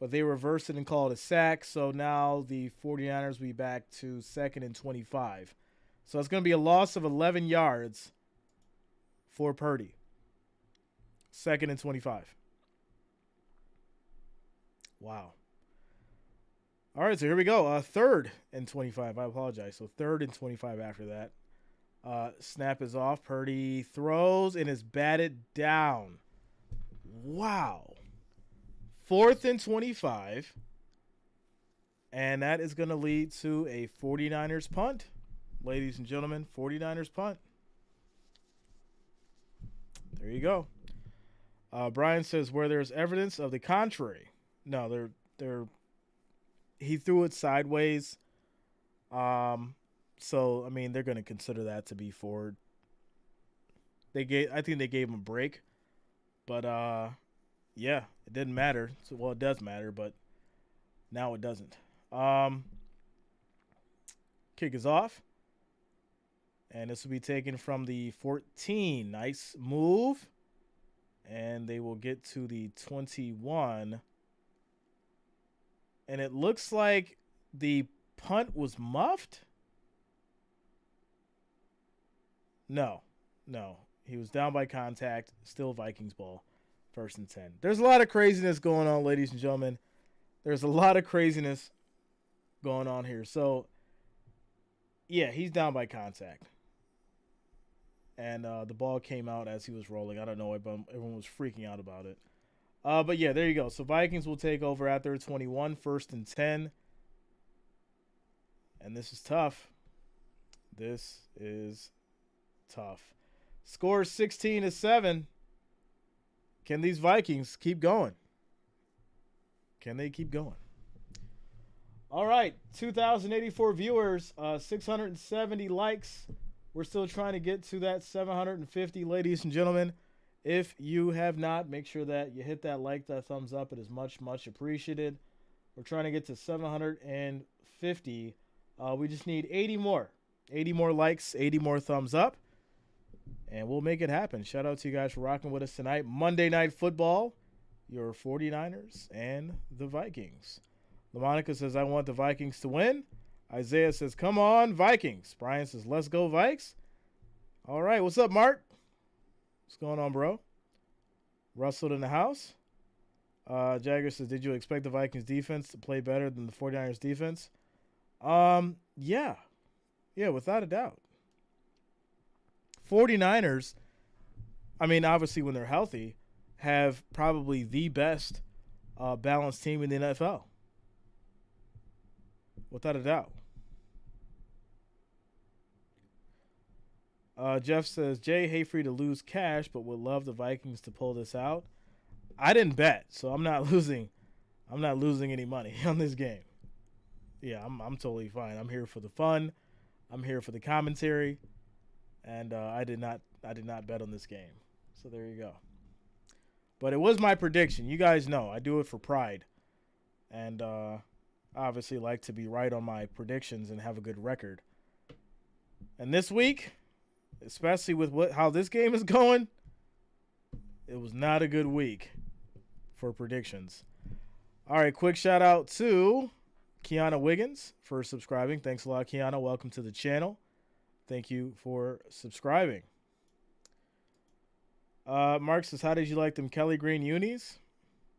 [SPEAKER 1] but they reversed it and called it a sack. So now the 49ers will be back to 2nd and 25. So it's going to be a loss of 11 yards for Purdy. 2nd and 25. Wow. All right, so here we go. 3rd and 25. I apologize. So 3rd and 25 after that. Snap is off. Purdy throws and is batted down. Wow. 4th and 25. And that is going to lead to a 49ers punt. Ladies and gentlemen, 49ers punt. There you go. Brian says, where there's evidence of the contrary. No, he threw it sideways. So, I mean, they're going to consider that to be forward. I think they gave him a break. But, yeah, it didn't matter. So, well, it does matter, but now it doesn't. Kick is off. And this will be taken from the 14. Nice move. And they will get to the 21. And it looks like the punt was muffed. No. He was down by contact. Still Vikings ball. 1st and 10. There's a lot of craziness going on, ladies and gentlemen. There's a lot of craziness going on here. So, yeah, he's down by contact. And the ball came out as he was rolling. I don't know, but everyone was freaking out about it. But yeah, there you go. So Vikings will take over at their 21, 1st and 10. And this is tough. This is tough. Score 16-7. Can these Vikings keep going? Can they keep going? All right, 2,084 viewers, 670 likes. We're still trying to get to that 750, ladies and gentlemen. If you have not, make sure that you hit that like, that thumbs up. It is much, much appreciated. We're trying to get to 750. We just need 80 more. 80 more likes, 80 more thumbs up, and we'll make it happen. Shout out to you guys for rocking with us tonight. Monday Night Football, your 49ers and the Vikings. LaMonica says, I want the Vikings to win. Isaiah says, come on, Vikings. Brian says, let's go, Vikes. All right, what's up, Mark? What's going on, bro? Russell in the house. Jagger says, did you expect the Vikings defense to play better than the 49ers defense? Yeah. Yeah, without a doubt. 49ers, I mean, obviously when they're healthy, have probably the best balanced team in the NFL. Without a doubt. Jeff says, Jay, hate for you to lose cash, but would love the Vikings to pull this out. I didn't bet, so I'm not losing any money on this game. Yeah, I'm totally fine. I'm here for the fun. I'm here for the commentary. And I did not bet on this game. So there you go. But it was my prediction. You guys know I do it for pride. And obviously like to be right on my predictions and have a good record. And this week, especially with how this game is going, it was not a good week for predictions. All right, quick shout out to Kiana Wiggins for subscribing. Thanks a lot, Kiana. Welcome to the channel. Thank you for subscribing. Mark says, how did you like them Kelly Green unis?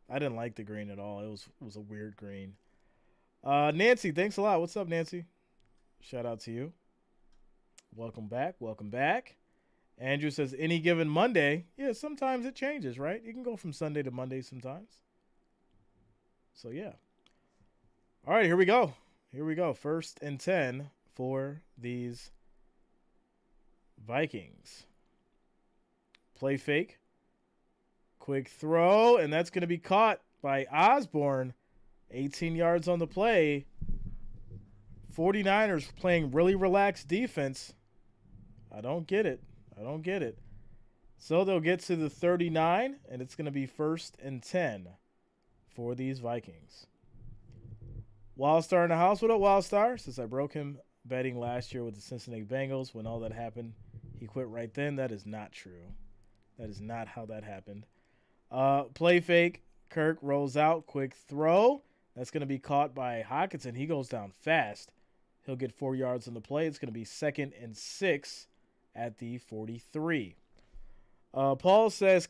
[SPEAKER 1] I didn't like the green at all. It was a weird green. Nancy, thanks a lot. What's up, Nancy? Shout out to you. Welcome back. Welcome back. Andrew says, any given Monday. Yeah, sometimes it changes, right? You can go from Sunday to Monday sometimes. So, yeah. All right, here we go. Here we go. 1st and 10 for these Vikings. Play fake. Quick throw, and that's going to be caught by Osborne. 18 yards on the play. 49ers playing really relaxed defense. I don't get it. So they'll get to the 39, and it's going to be 1st and 10 for these Vikings. Wildstar in the house. What up, Wildstar? Since I broke him betting last year with the Cincinnati Bengals, when all that happened, he quit right then. That is not true. That is not how that happened. Play fake. Kirk rolls out. Quick throw. That's going to be caught by Hockenson. He goes down fast. He'll get 4 yards on the play. It's going to be 2nd and 6 at the 43. Paul says,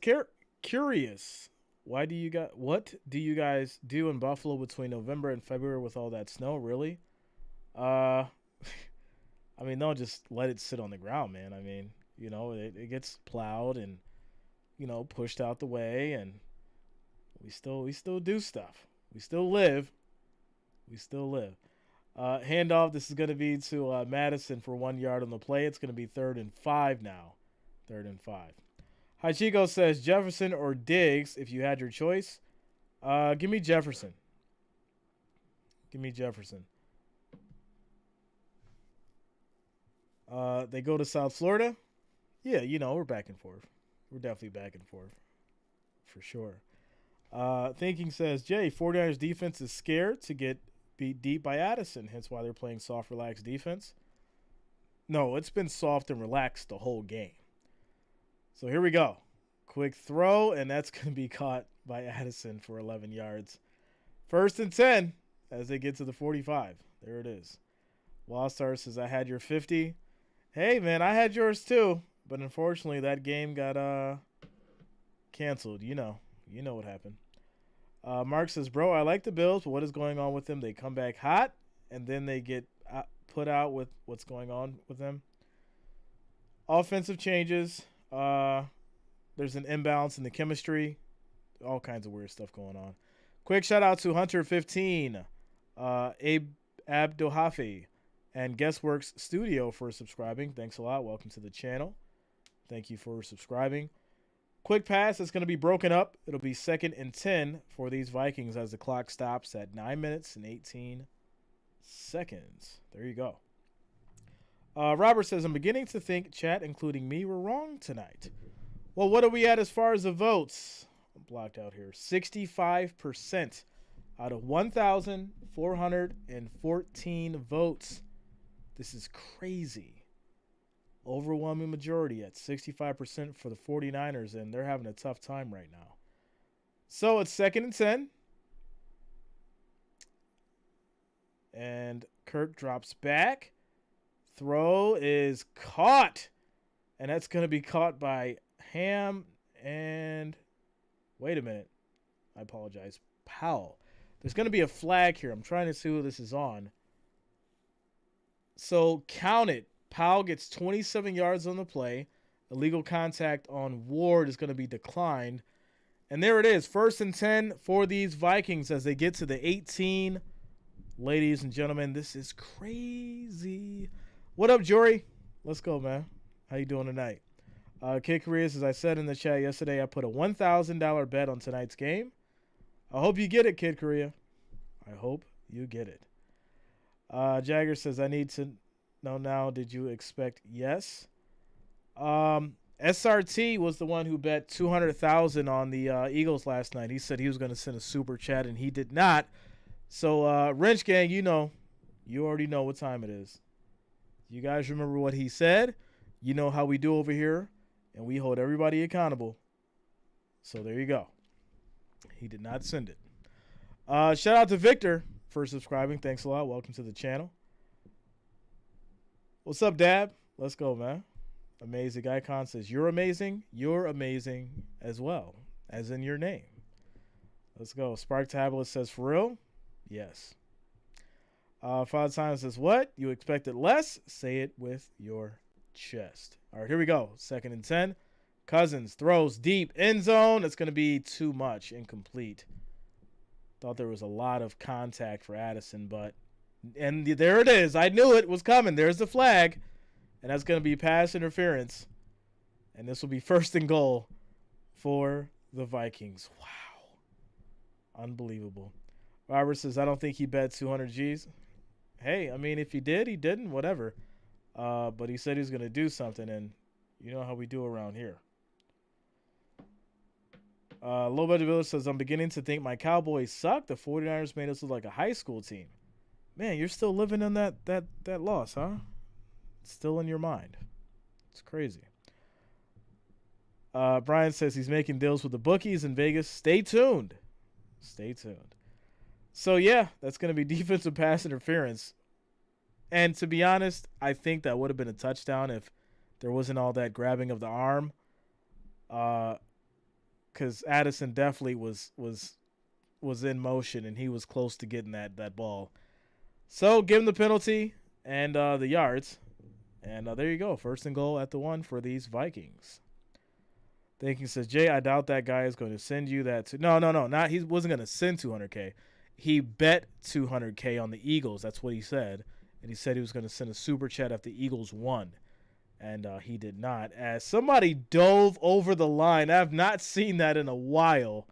[SPEAKER 1] curious. What do you guys do in Buffalo between November and February with all that snow? Really? I mean, they'll just let it sit on the ground, man. I mean, you know, it gets plowed and, you know, pushed out the way, and we still do stuff. We still live. Handoff. This is going to be to Madison for 1 yard on the play. It's going to be 3rd and 5 now. 3rd and 5. Hachiko says Jefferson or Diggs if you had your choice. Give me Jefferson. They go to South Florida. Yeah, you know, we're back and forth. We're definitely back and forth. For sure. Thinking says, Jay, 49ers defense is scared to get beat deep by Addison, hence why they're playing soft, relaxed defense. No, it's been soft and relaxed the whole game. So here we go. Quick throw, and that's going to be caught by Addison for 11 yards. 1st and 10 as they get to the 45. There it is. Wildstar says, I had your 50. Hey, man, I had yours too. But unfortunately, that game got canceled. You know what happened. Mark says, bro, I like the Bills, but what is going on with them? They come back hot, and then they get put out with what's going on with them. Offensive changes. There's an imbalance in the chemistry all kinds of weird stuff going on. Quick shout out to Hunter15, Abe Abdohafi, and Guessworks Studio for subscribing. Thanks a lot. Welcome to the channel. Thank you for subscribing. Quick pass is going to be broken up. It'll be 2nd and 10 for these Vikings as the clock stops at 9 minutes and 18 seconds. There you go. Robert says, I'm beginning to think chat, including me, were wrong tonight. Well, what are we at as far as the votes? I'm blocked out here. 65% out of 1,414 votes. This is crazy. Overwhelming majority at 65% for the 49ers, and they're having a tough time right now. So it's 2nd and 10. And Kirk drops back. Throw is caught. And that's going to be caught by Ham and, wait a minute. I apologize. Powell. There's going to be a flag here. I'm trying to see who this is on. So count it. Powell gets 27 yards on the play. Illegal contact on Ward is going to be declined. And there it is. 1st and 10 for these Vikings as they get to the 18. Ladies and gentlemen, this is crazy. What up, Jory? Let's go, man. How you doing tonight? Kid Koreas, as I said in the chat yesterday, I put a $1,000 bet on tonight's game. I hope you get it, Kid Korea. I hope you get it. Jagger says, I need to know now. Did you expect yes? SRT was the one who bet $200,000 on the Eagles last night. He said he was going to send a super chat, and he did not. So, Wrench Gang, you already know what time it is. You guys remember what he said. You know how we do over here, and we hold everybody accountable. So there you go. He did not send it. Shout out to Victor for subscribing. Thanks a lot. Welcome to the channel. What's up, Dab? Let's go, man. Amazing Icon says, you're amazing. You're amazing as well, as in your name. Let's go. Spark Tablet says, for real? Yes. Father Simon says, what? You expected less? Say it with your chest. All right, here we go. 2nd and 10. Cousins throws deep. End zone. It's going to be too much. Incomplete. Thought there was a lot of contact for Addison, and there it is. I knew it was coming. There's the flag. And that's going to be pass interference. And this will be 1st and goal for the Vikings. Wow. Unbelievable. Robert says, I don't think he bet 200 G's. Hey, I mean, if he did, he didn't, whatever. But he said he was going to do something, and you know how we do around here. Low Budget Village says, I'm beginning to think my Cowboys suck. The 49ers made us look like a high school team. Man, you're still living in that loss, huh? It's still in your mind. It's crazy. Brian says he's making deals with the bookies in Vegas. Stay tuned. Stay tuned. So, yeah, that's going to be defensive pass interference. And to be honest, I think that would have been a touchdown if there wasn't all that grabbing of the arm. Because Addison definitely was in motion, and he was close to getting that ball. So, give him the penalty and the yards. And there you go. 1st and goal at the 1 for these Vikings. Thinking says, Jay, I doubt that guy is going to send you that. No. Not he wasn't going to send $200K. He bet $200K on the Eagles. That's what he said. And he said he was going to send a super chat if the Eagles won. And he did not. As somebody dove over the line. I have not seen that in a while.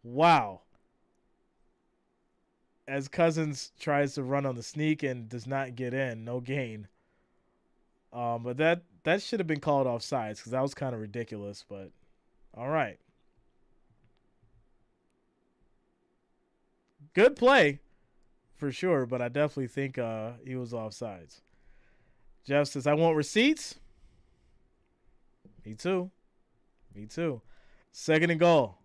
[SPEAKER 1] Wow. As Cousins tries to run on the sneak and does not get in. No gain. But that should have been called offsides because that was kind of ridiculous. But all right. Good play for sure, but I definitely think he was offsides. Jeff says, I want receipts. Me too. 2nd and goal.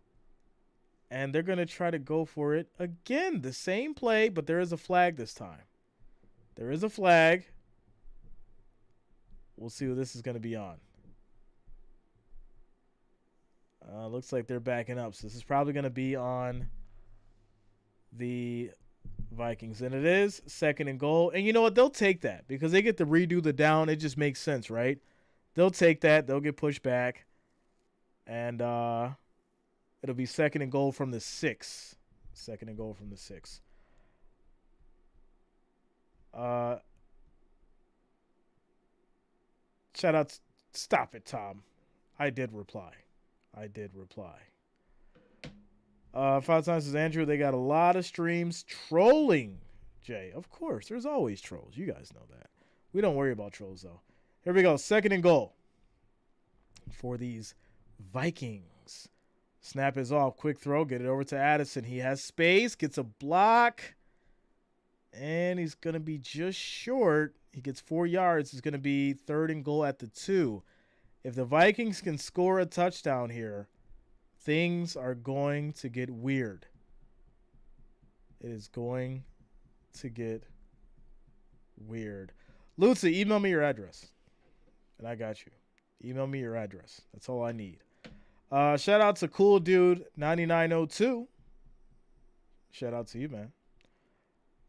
[SPEAKER 1] And they're going to try to go for it again. The same play, but there is a flag this time. There is a flag. We'll see what this is going to be on. Looks like they're backing up. So this is probably going to be on the Vikings. And it is 2nd and goal. And you know what? They'll take that because they get to redo the down. It just makes sense, right? They'll take that. They'll get pushed back. And It'll be 2nd and goal from the 6. 2nd and goal from the 6. Shout out. Stop it, Tom. I did reply. 5 times says Andrew, they got a lot of streams trolling Jay. Of course, there's always trolls. You guys know that. We don't worry about trolls, though. Here we go. 2nd and goal for these Vikings. Snap is off. Quick throw. Get it over to Addison. He has space. Gets a block. And he's going to be just short. He gets 4 yards. It's going to be 3rd and goal at the 2. If the Vikings can score a touchdown here, things are going to get weird. It is going to get weird. Lutza, email me your address. And I got you. Email me your address. That's all I need. Shout out to Cool Dude 9902. Shout out to you, man.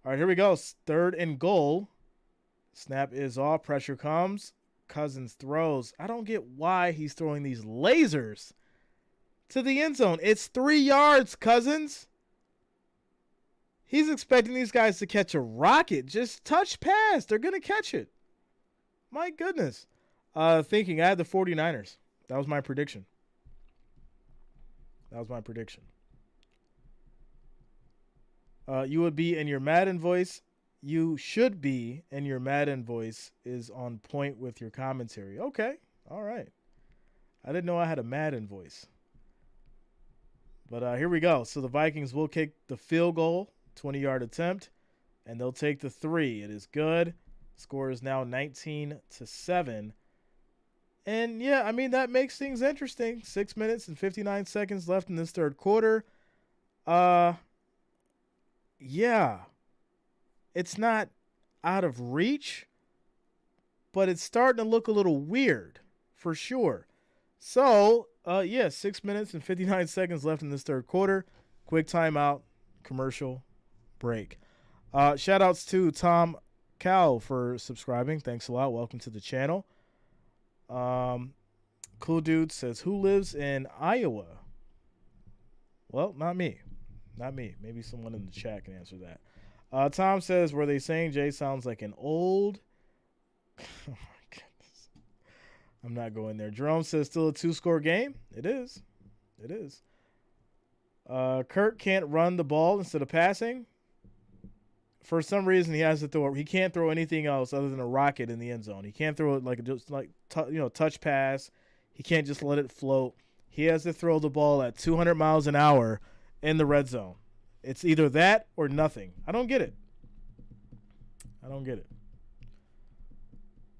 [SPEAKER 1] All right, here we go. 3rd and goal. Snap is off. Pressure comes. Cousins throws. I don't get why he's throwing these lasers to the end zone. It's 3 yards, Cousins. He's expecting these guys to catch a rocket. Just touch pass. They're going to catch it. My goodness. Thinking I had the 49ers. That was my prediction. You would be in your Madden voice. You should be, and your Madden voice is on point with your commentary. Okay. All right. I didn't know I had a Madden voice. But here we go. So the Vikings will kick the field goal, 20-yard attempt, and they'll take the 3. It is good. Score is now 19-7. And, yeah, I mean, that makes things interesting. 6 minutes and 59 seconds left in this 3rd quarter. Yeah. It's not out of reach, but it's starting to look a little weird for sure. So, 6 minutes and 59 seconds left in this 3rd quarter. Quick timeout, commercial break. Shout outs to Tom Cow for subscribing. Thanks a lot. Welcome to the channel. Cool Dude says, who lives in Iowa? Well, not me. Maybe someone in the chat can answer that. Tom says, were they saying Jay sounds like an old? Oh, my goodness. I'm not going there. Jerome says, still a 2-score game? It is. Kirk can't run the ball instead of passing. For some reason, he has to throw. He can't throw anything else other than a rocket in the end zone. He can't throw it touch pass. He can't just let it float. He has to throw the ball at 200 miles an hour in the red zone. It's either that or nothing. I don't get it.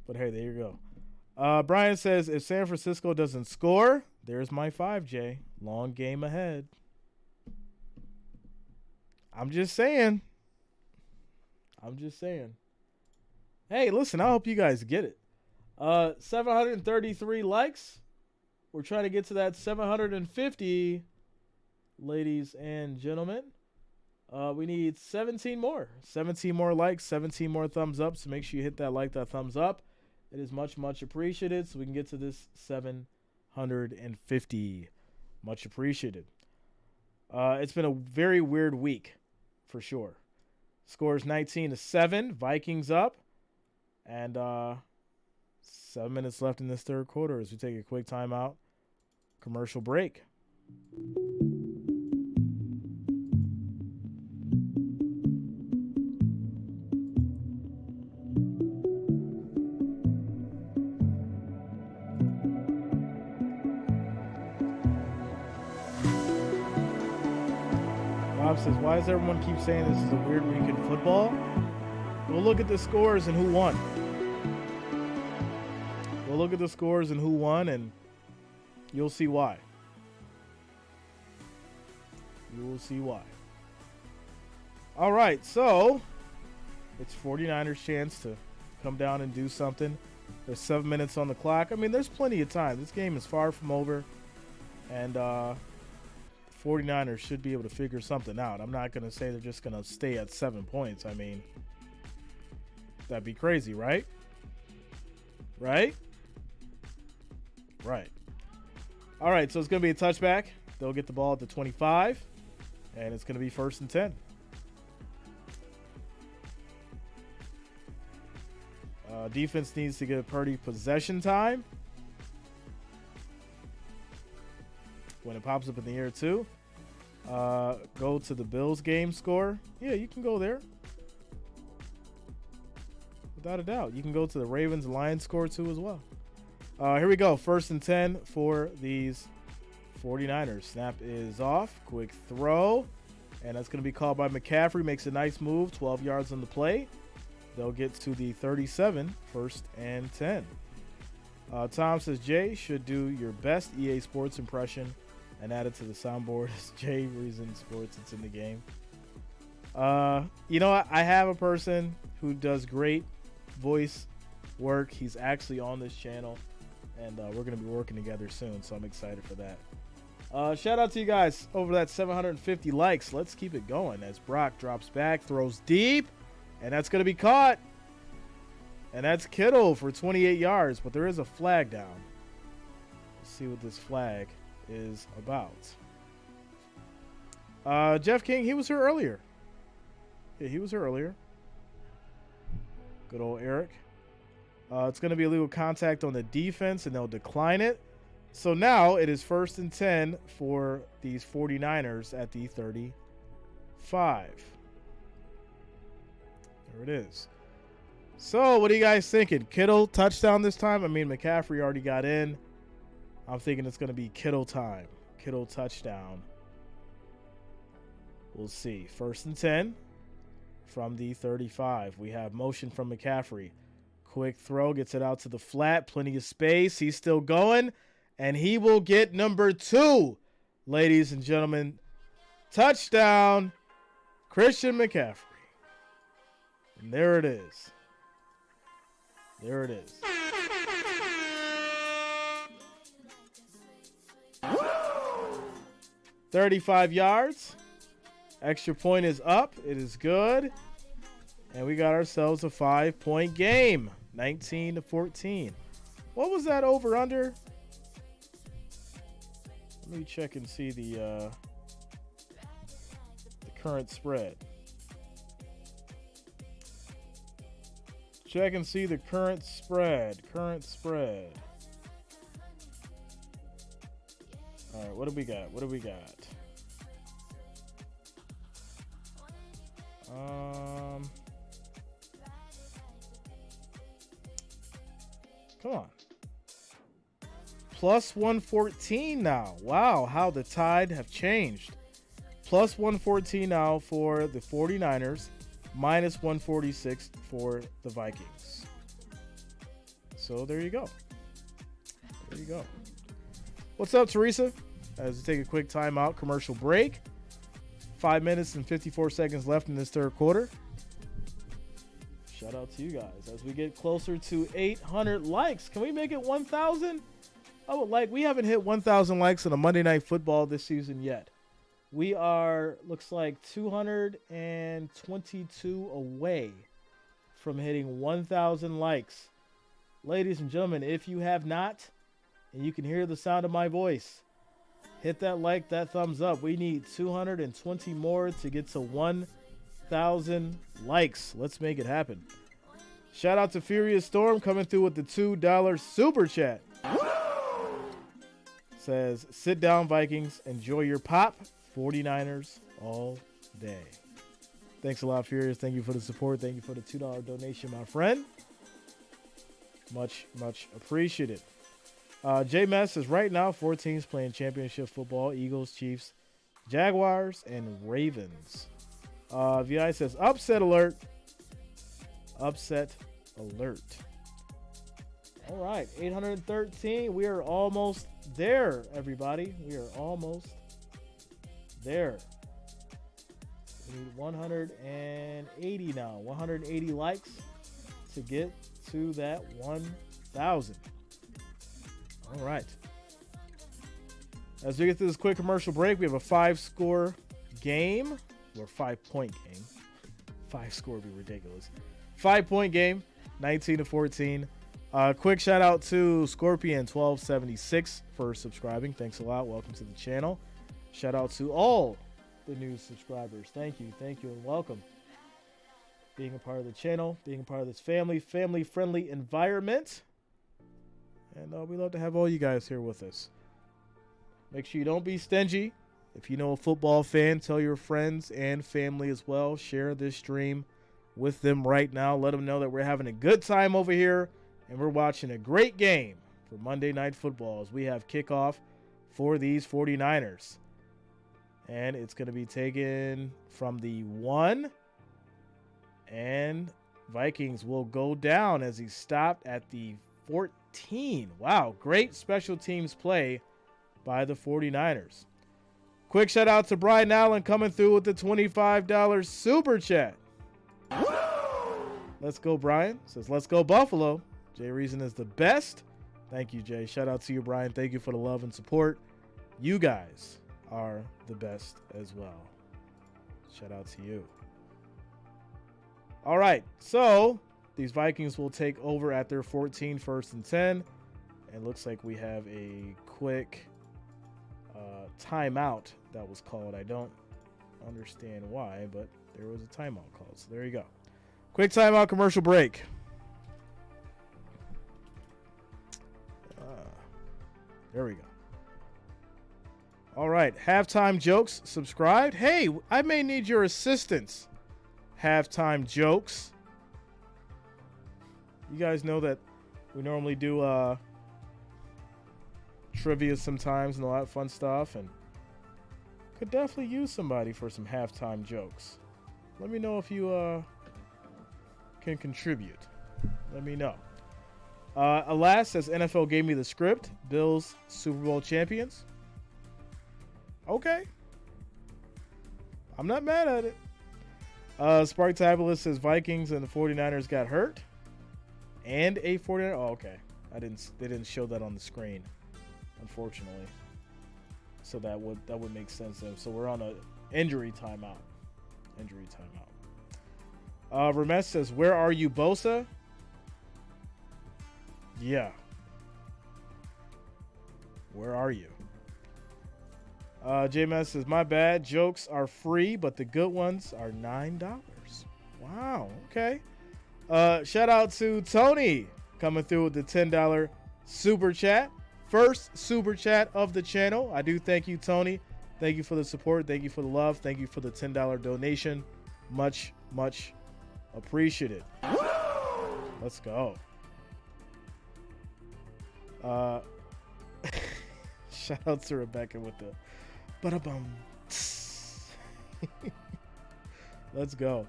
[SPEAKER 1] But hey, there you go. Brian says, if San Francisco doesn't score, there's my 5, Jay. Long game ahead. I'm just saying. Hey, listen, I hope you guys get it. 733 likes. We're trying to get to that 750, ladies and gentlemen. We need 17 more. 17 more likes, 17 more thumbs up. So make sure you hit that thumbs up. It is much, much appreciated. So we can get to this 750. Much appreciated. It's been a very weird week, for sure. Scores 19-7. Vikings up. And 7 minutes left in this 3rd quarter as we take a quick timeout. Commercial break. Rob says, why does everyone keep saying this is a weird week in football? We'll look at the scores and who won. And you'll see why. All right, so it's 49ers' chance to come down and do something. There's 7 minutes on the clock. I mean, there's plenty of time. This game is far from over. And 49ers should be able to figure something out. I'm not going to say they're just going to stay at 7 points. I mean, that'd be crazy, right? Right. All right, so it's going to be a touchback. They'll get the ball at the 25, and it's going to be 1st and 10. Defense needs to get Purdy possession time. When it pops up in the air, too. Go to the Bills game score. Yeah, you can go there. Without a doubt. You can go to the Ravens and Lions score, too, as well. Here we go. 1st and 10 for these 49ers. Snap is off. Quick throw. And that's going to be called by McCaffrey. Makes a nice move. 12 yards on the play. They'll get to the 37, 1st and 10. Tom says, Jay should do your best EA Sports impression and add it to the soundboard as Jay Reason Sports. It's in the game. You know what? I have a person who does great voice work. He's actually on this channel, and we're going to be working together soon, so I'm excited for that. Shout out to you guys over that 750 likes. Let's keep it going as Brock drops back, throws deep. And that's going to be caught. And that's Kittle for 28 yards. But there is a flag down. Let's see what this flag is about. Jeff King, he was here earlier. Yeah, he was here earlier. Good old Eric. It's going to be illegal contact on the defense, and they'll decline it. So now it is 1st and 10 for these 49ers at the 35. There it is. So, what are you guys thinking? Kittle touchdown this time? I mean, McCaffrey already got in. I'm thinking it's going to be Kittle time. Kittle touchdown. We'll see. 1st and 10 from the 35. We have motion from McCaffrey. Quick throw. Gets it out to the flat. Plenty of space. He's still going. And he will get number 2. Ladies and gentlemen. Touchdown. Christian McCaffrey. And there it is. There it is. Woo! 35 yards. Extra point is up. It is good. And we got ourselves a 5-point game. 19-14. What was that over under? Let me check and see the current spread. Check and see the current spread. Current spread. All right, what do we got? What do we got? Come on. Plus 114 now. Wow, how the tide have changed. Plus 114 now for the 49ers. Minus 146 for the Vikings. So there you go. There you go. What's up, Teresa? As we take a quick timeout, commercial break. 5 minutes and 54 seconds left in this third quarter. Shout out to you guys as we get closer to 800 likes. Can we make it 1,000? I would like. We haven't hit 1,000 likes on a Monday Night Football this season yet. We are, looks like 222 away from hitting 1,000 likes. Ladies and gentlemen, if you have not, and you can hear the sound of my voice, hit that like, that thumbs up. We need 220 more to get to 1,000 likes. Let's make it happen. Shout out to Furious Storm coming through with the $2 super chat. Says, sit down, Vikings. Enjoy your pop. 49ers all day. Thanks a lot, Furious. Thank you for the support. Thank you for the $2 donation, my friend. Much, much appreciated. J-Mess says, right now, 4 teams playing championship football. Eagles, Chiefs, Jaguars, and Ravens. VI says, upset alert. Upset alert. All right, 813. We are almost there, everybody. We are almost there. We need 180 now. 180 likes to get to that 1,000. All right. As we get to this quick commercial break, we have a 5-score game, or 5-point game. 5-score would be ridiculous. 5-point game, 19-14. Quick shout out to Scorpion1276 for subscribing. Thanks a lot. Welcome to the channel. Shout out to all the new subscribers. Thank you, and welcome. Being a part of the channel, being a part of this family-friendly environment. And we love to have all you guys here with us. Make sure you don't be stingy. If you know a football fan, tell your friends and family as well. Share this stream with them right now. Let them know that we're having a good time over here and we're watching a great game for Monday Night Football as we have kickoff for these 49ers. And it's going to be taken from the 1. And Vikings will go down as he stopped at the 14. Wow, great special teams play by the 49ers. Quick shout out to Brian Allen coming through with the $25 super chat. Let's go, Brian. Says, let's go, Buffalo. Jay Reason is the best. Thank you, Jay. Shout out to you, Brian. Thank you for the love and support. You guys are the best as well. Shout out to you. All right, so these Vikings will take over at their 14, 1st and 10. And looks like we have a quick timeout that was called. I don't understand why, but there was a timeout called. So there you go. Quick timeout, commercial break. There we go. All right, halftime jokes subscribed. Hey, I may need your assistance. Halftime jokes. You guys know that we normally do trivia sometimes and a lot of fun stuff, and could definitely use somebody for some halftime jokes. Let me know if you can contribute. Let me know. Alas, says NFL gave me the script. Bills Super Bowl champions. Okay. I'm not mad at it. Spark Tabulous says Vikings and the 49ers got hurt. And a 49er. Oh, okay. They didn't show that on the screen, unfortunately. So that would make sense then. So we're on a injury timeout. Ramesh says, where are you, Bosa? Yeah. Where are you? JMS says, my bad. Jokes are free, but the good ones are $9. Wow. Okay. Shout out to Tony coming through with the $10 super chat. First super chat of the channel. I do thank you, Tony. Thank you for the support. Thank you for the love. Thank you for the $10 donation. Much, much appreciated. Let's go. Shout out to Rebecca with the ba-da-bum. Let's go.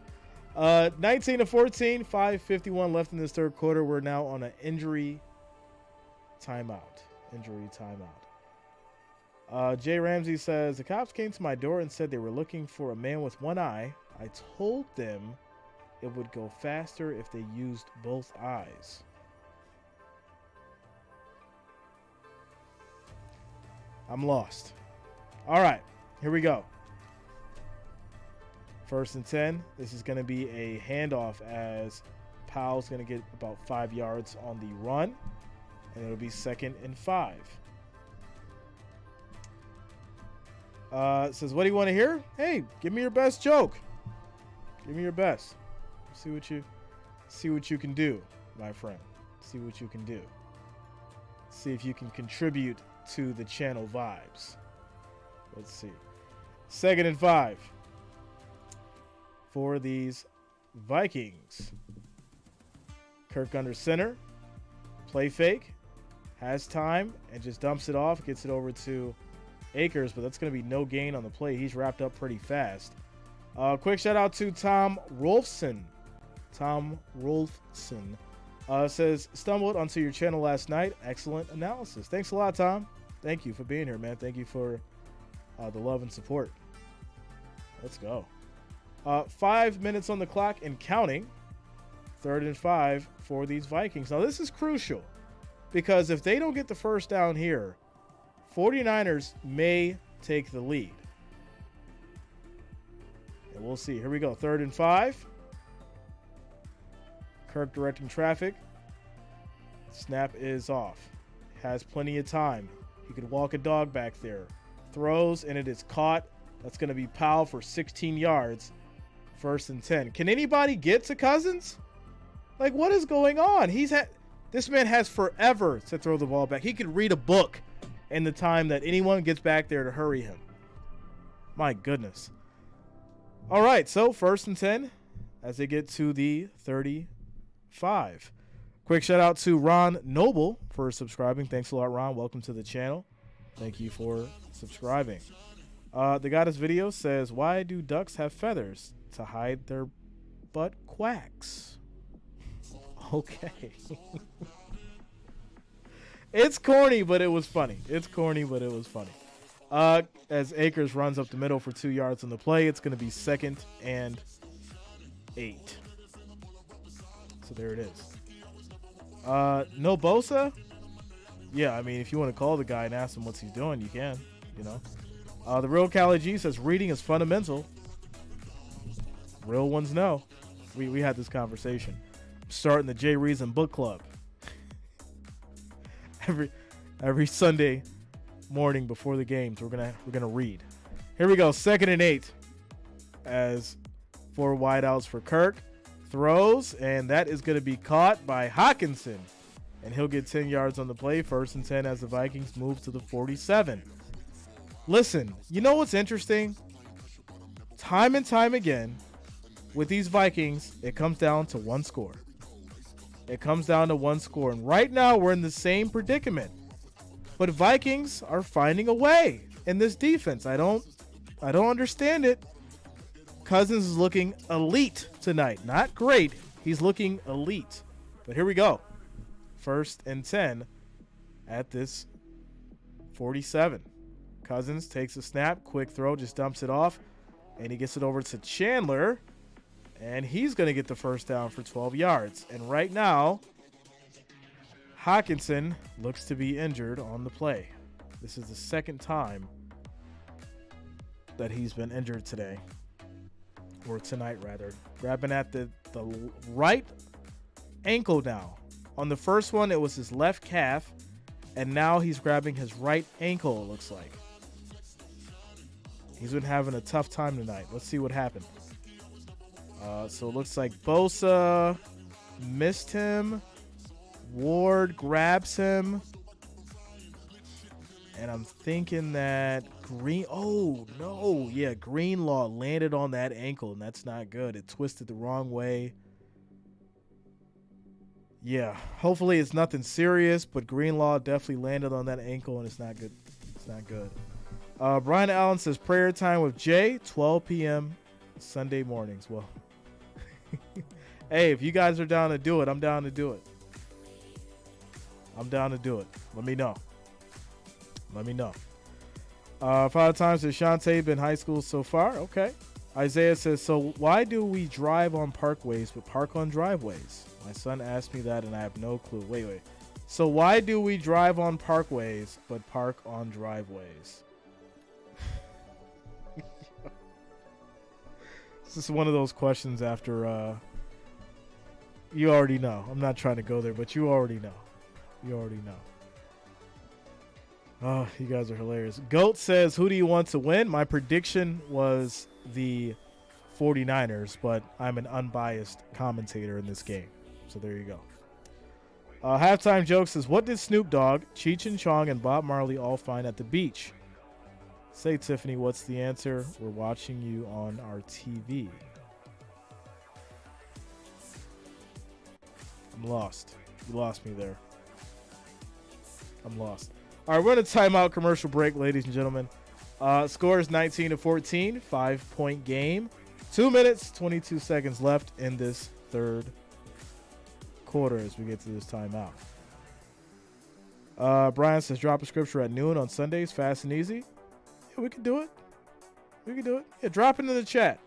[SPEAKER 1] 19-14, 5:51 left in this third quarter. We're now on an injury timeout. Jay Ramsey says, the cops came to my door and said they were looking for a man with one eye. I told them it would go faster if they used both eyes. I'm lost. All right, here we go. 1st and 10. This is going to be a handoff as Powell's going to get about 5 yards on the run. And it'll be 2nd and 5. It says, what do you want to hear? Hey, give me your best joke. Give me your best. See what you can do, my friend. See what you can do. See if you can contribute to the channel vibes. Let's see. 2nd and 5 for these Vikings. Kirk under center. Play fake. Has time and just dumps it off. Gets it over to Akers, but that's going to be no gain on the play. He's wrapped up pretty fast. Quick shout out to Tom Rolfson. Says, stumbled onto your channel last night. Excellent analysis. Thanks a lot, Tom. Thank you for being here, man. Thank you for the love and support. Let's go. 5 minutes on the clock and counting. 3rd and 5 for these Vikings. Now, this is crucial because if they don't get the first down here, 49ers may take the lead. And we'll see. Here we go. 3rd and 5. Kirk directing traffic. Snap is off. Has plenty of time. He could walk a dog back there. throws, and it is caught. That's going to be Powell for 16 yards. 1st and 10. Can anybody get to Cousins? Like, what is going on? This man has forever to throw the ball back. He could read a book in the time that anyone gets back there to hurry him. My goodness. All right, so 1st and 10 as they get to the 35. Quick shout out to Ron Noble for subscribing. Thanks a lot, Ron. Welcome to the channel. Thank you for subscribing. The guy this video says, why do ducks have feathers? To hide their butt quacks. Okay. It's corny, but it was funny. As Akers runs up the middle for 2 yards on the play, it's going to be 2nd and 8. So there it is. No Bosa? Yeah, I mean, if you want to call the guy and ask him what he's doing, you can, you know. The real Cali G says reading is fundamental. Real ones know. We had this conversation. I'm starting the Jay Reason book club. Every Sunday morning before the games, we're gonna read. Here we go. 2nd and 8. As 4 wideouts for Kirk. Throws, and that is gonna be caught by Hawkinson. And he'll get 10 yards on the play. 1st and 10 as the Vikings move to the 47. Listen, you know what's interesting? Time and time again, with these Vikings, it comes down to one score. And right now, we're in the same predicament. But Vikings are finding a way in this defense. I don't understand it. Cousins is looking elite tonight. Not great. He's looking elite. But here we go. 1st and 10 at this 47. Cousins takes a snap, quick throw, just dumps it off, and he gets it over to Chandler, and he's going to get the 1st down for 12 yards. And right now, Hawkinson looks to be injured on the play. This is the 2nd time that he's been injured today, or tonight rather. Grabbing at the right ankle now. On the first one, it was his left calf, and now he's grabbing his right ankle, it looks like. He's been having a tough time tonight. Let's see what happened. So it looks like Bosa missed him. Ward grabs him. And I'm thinking that Greenlaw landed on that ankle, and that's not good. It twisted the wrong way. Yeah, hopefully it's nothing serious, but Greenlaw definitely landed on that ankle, and it's not good. It's not good. Brian Allen says prayer time with Jay, 12 p.m. Sunday mornings. Well, hey, if you guys are down to do it, I'm down to do it. Let me know. Father Time says Shantae been high school so far. Okay. Isaiah says, so why do we drive on parkways but park on driveways? My son asked me that and I have no clue. Wait. So why do we drive on parkways but park on driveways? This is one of those questions after you already know. I'm not trying to go there, but you already know. Oh, you guys are hilarious. Goat says, who do you want to win? My prediction was the 49ers, but I'm an unbiased commentator in this game. So there you go. Halftime joke says, what did Snoop Dogg, Cheech and Chong, and Bob Marley all find at the beach? Say, Tiffany, what's the answer? We're watching you on our TV. I'm lost. You lost me there. I'm lost. All right, we're in a timeout commercial break, ladies and gentlemen. Score is 19-14, 5-point game. 2 minutes, 22 seconds left in this third quarter as we get to this timeout. Brian says, drop a scripture at noon on Sundays, fast and easy. Yeah, we can do it. Yeah, drop it in the chat.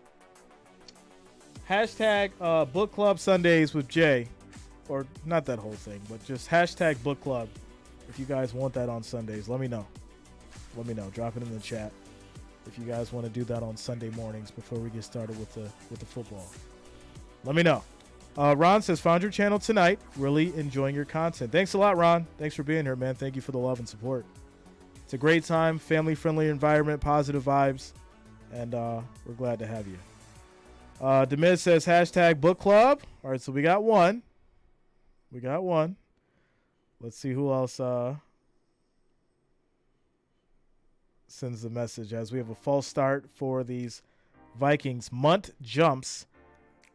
[SPEAKER 1] Hashtag book club Sundays with Jay. Or not that whole thing, but just hashtag book club. If you guys want that on Sundays, let me know. Drop it in the chat. If you guys want to do that on Sunday mornings before we get started with the football, let me know. Ron says, found your channel tonight. Really enjoying your content. Thanks a lot, Ron. Thanks for being here, man. Thank you for the love and support. It's a great time, family-friendly environment, positive vibes, and we're glad to have you. Demiz says hashtag book club. All right, so we got one. Let's see who else sends the message, as we have a false start for these Vikings. Munt jumps,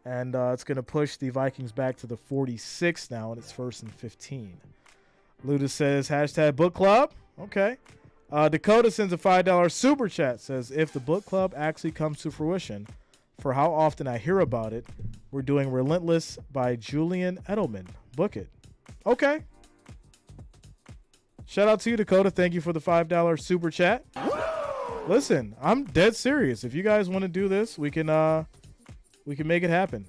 [SPEAKER 1] and it's going to push the Vikings back to the 46 now, and it's 1st and 15. Luda says hashtag book club. Okay. Dakota sends a $5 super chat, says if the book club actually comes to fruition, for how often I hear about it, we're doing Relentless by Julian Edelman. Book it. Okay. Shout out to you, Dakota. Thank you for the $5 super chat. Listen, I'm dead serious. If you guys want to do this, we can make it happen.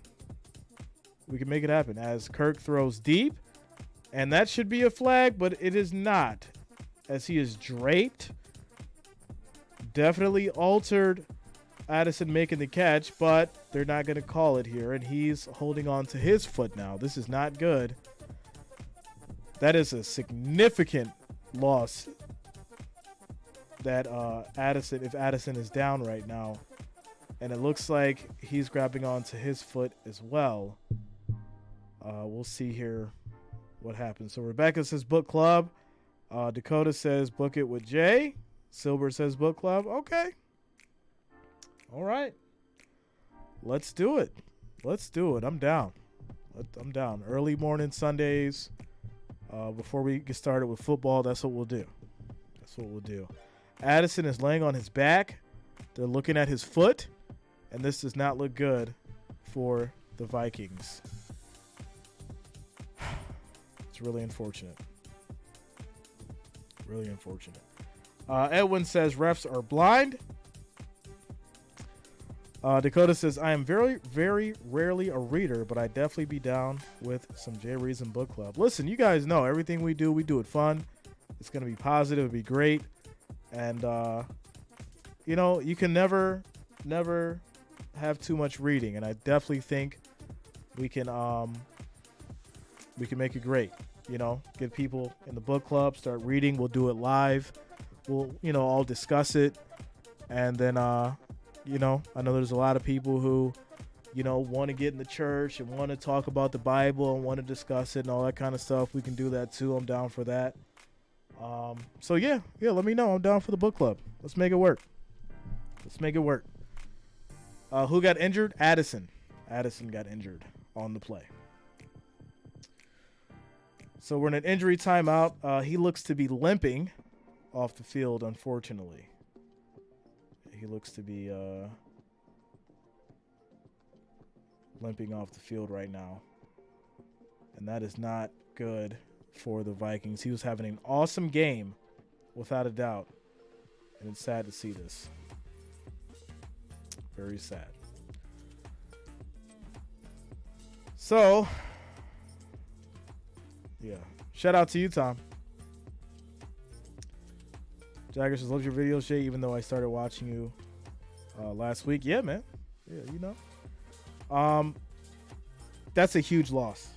[SPEAKER 1] We can make it happen. As Kirk throws deep, and that should be a flag, but it is not, as he is draped. Definitely altered Addison making the catch, but they're not going to call it here, and he's holding on to his foot now. This is not good. That is a significant loss that Addison, if Addison is down right now, and it looks like he's grabbing onto his foot as well. We'll see here what happens. So Rebecca says book club. Dakota says book it with Jay. Silver says book club. Okay. All right. Let's do it. I'm down. Early morning Sundays. Before we get started with football, that's what we'll do. Addison is laying on his back. They're looking at his foot, and this does not look good for the Vikings. It's really unfortunate. Edwin says refs are blind. Dakota says, I am very, very rarely a reader, but I'd definitely be down with some Jay Reason Book Club. Listen, you guys know everything we do it fun. It's going to be positive. It'll be great. And, you can never have too much reading. And I definitely think we can make it great. Get people in the book club, start reading. We'll do it live. We'll, all discuss it. And then, I know there's a lot of people who, want to get in the church and want to talk about the Bible and want to discuss it and all that kind of stuff. We can do that too. I'm down for that. So yeah, let me know. I'm down for the book club. Let's make it work. Who got injured? Addison got injured on the play. So we're in an injury timeout. He looks to be limping off the field, unfortunately. He looks to be limping off the field right now. And that is not good for the Vikings. He was having an awesome game, without a doubt. And it's sad to see this. Very sad. So, yeah. Shout out to you, Tom. Jagger says, love your videos, Shay, even though I started watching you last week. Yeah, man. Yeah, that's a huge loss.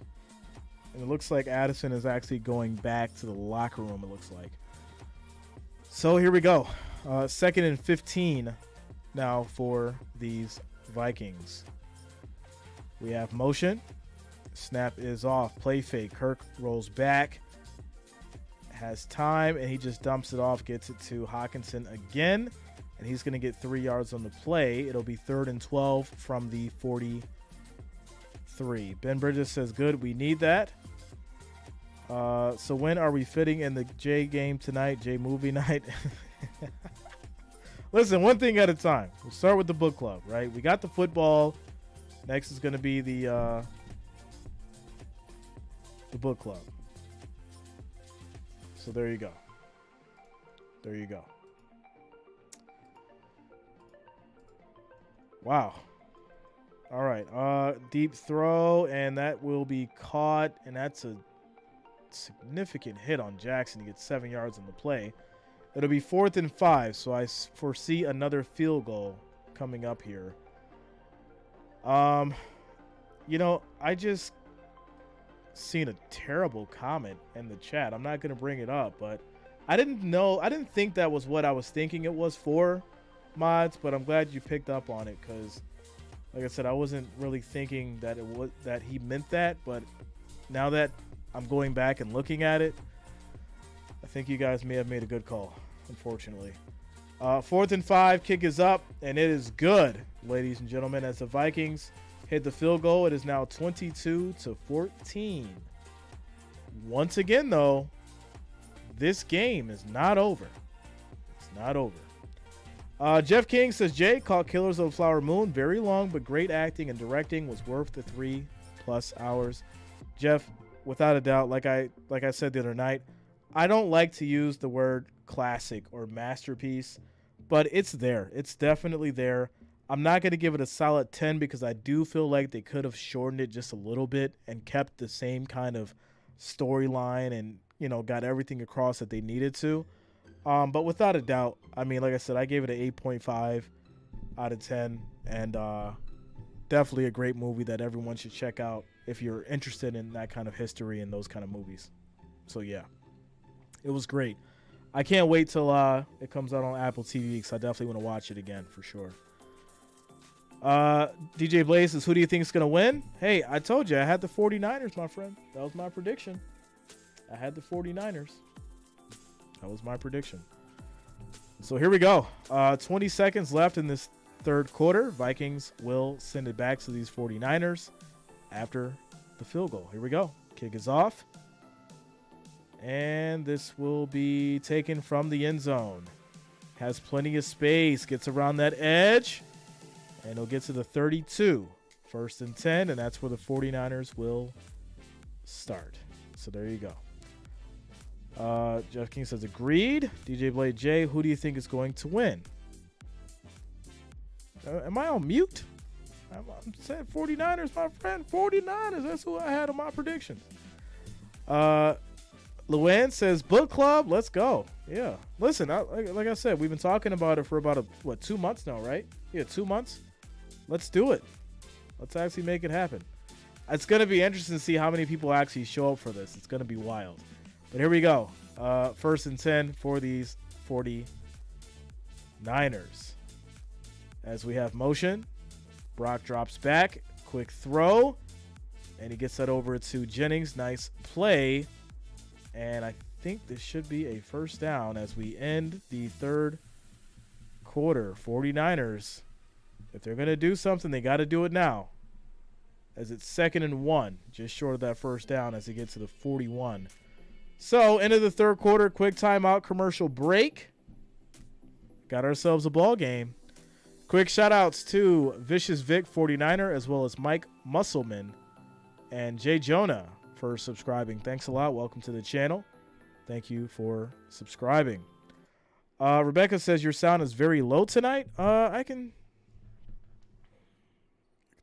[SPEAKER 1] And it looks like Addison is actually going back to the locker room, it looks like. So here we go. 2nd and 15 now for these Vikings. We have motion. Snap is off. Play fake. Kirk rolls back. Has time, and he just dumps it off, gets it to Hawkinson again, and he's going to get 3 yards on the play. It'll be 3rd and 12 from the 43. Ben Bridges says, good, we need that. So when are we fitting in the J game tonight? J movie night? Listen, one thing at a time. We'll start with the book club, right? We got the football. Next is going to be the book club. So there you go. Wow. All right. Deep throw, and that will be caught, and that's a significant hit on Jackson to get 7 yards on the play. It'll be 4th and 5, so I foresee another field goal coming up here. I just seen a terrible comment in the chat. I'm not going to bring it up, but I didn't think that was what I was thinking it was for, mods, but I'm glad you picked up on it because, like I said, I wasn't really thinking that that he meant that, but now that I'm going back and looking at it, I think you guys may have made a good call, unfortunately. 4th and 5, kick is up, and it is good, ladies and gentlemen, as the Vikings hit the field goal. It is now 22-14. Once again, though, this game is not over. It's not over. Jeff King says, Jay caught Killers of the Flower Moon. Very long, but great acting and directing was worth the 3+ hours. Jeff, without a doubt, like I said the other night, I don't like to use the word classic or masterpiece, but it's there. It's definitely there. I'm not going to give it a solid 10 because I do feel like they could have shortened it just a little bit and kept the same kind of storyline and, you know, got everything across that they needed to. But without a doubt, I mean, like I said, I gave it an 8.5 out of 10, and definitely a great movie that everyone should check out if you're interested in that kind of history and those kind of movies. So, yeah, it was great. I can't wait till it comes out on Apple TV because I definitely want to watch it again for sure. DJ Blaze says, who do you think is going to win? Hey, I told you I had the 49ers, my friend. That was my prediction. I had the 49ers. That was my prediction. So here we go. 20 seconds left in this third quarter. Vikings will send it back to these 49ers after the field goal. Here we go. Kick is off. And this will be taken from the end zone. Has plenty of space. Gets around that edge. And he'll get to the 32. 1st and 10. And that's where the 49ers will start. So there you go. Jeff King says, agreed. DJ Blade J, who do you think is going to win? Am I on mute? I'm saying 49ers, my friend. 49ers. That's who I had on my predictions. Luann says, book club, let's go. Yeah. Listen, like I said, we've been talking about it for about, 2 months now, right? Yeah, 2 months. Let's do it. Let's actually make it happen. It's going to be interesting to see how many people actually show up for this. It's going to be wild. But here we go. 1st and 10 for these 49ers. As we have motion, Brock drops back. Quick throw. And he gets that over to Jennings. Nice play. And I think this should be a first down as we end the third quarter. 49ers, if they're going to do something, they got to do it now. As it's 2nd and 1, just short of that first down as they get to the 41. So, end of the third quarter, quick timeout, commercial break. Got ourselves a ball game. Quick shout-outs to Vicious Vic 49er as well as Mike Musselman and Jay Jonah for subscribing. Thanks a lot. Welcome to the channel. Thank you for subscribing. Rebecca says your sound is very low tonight. I can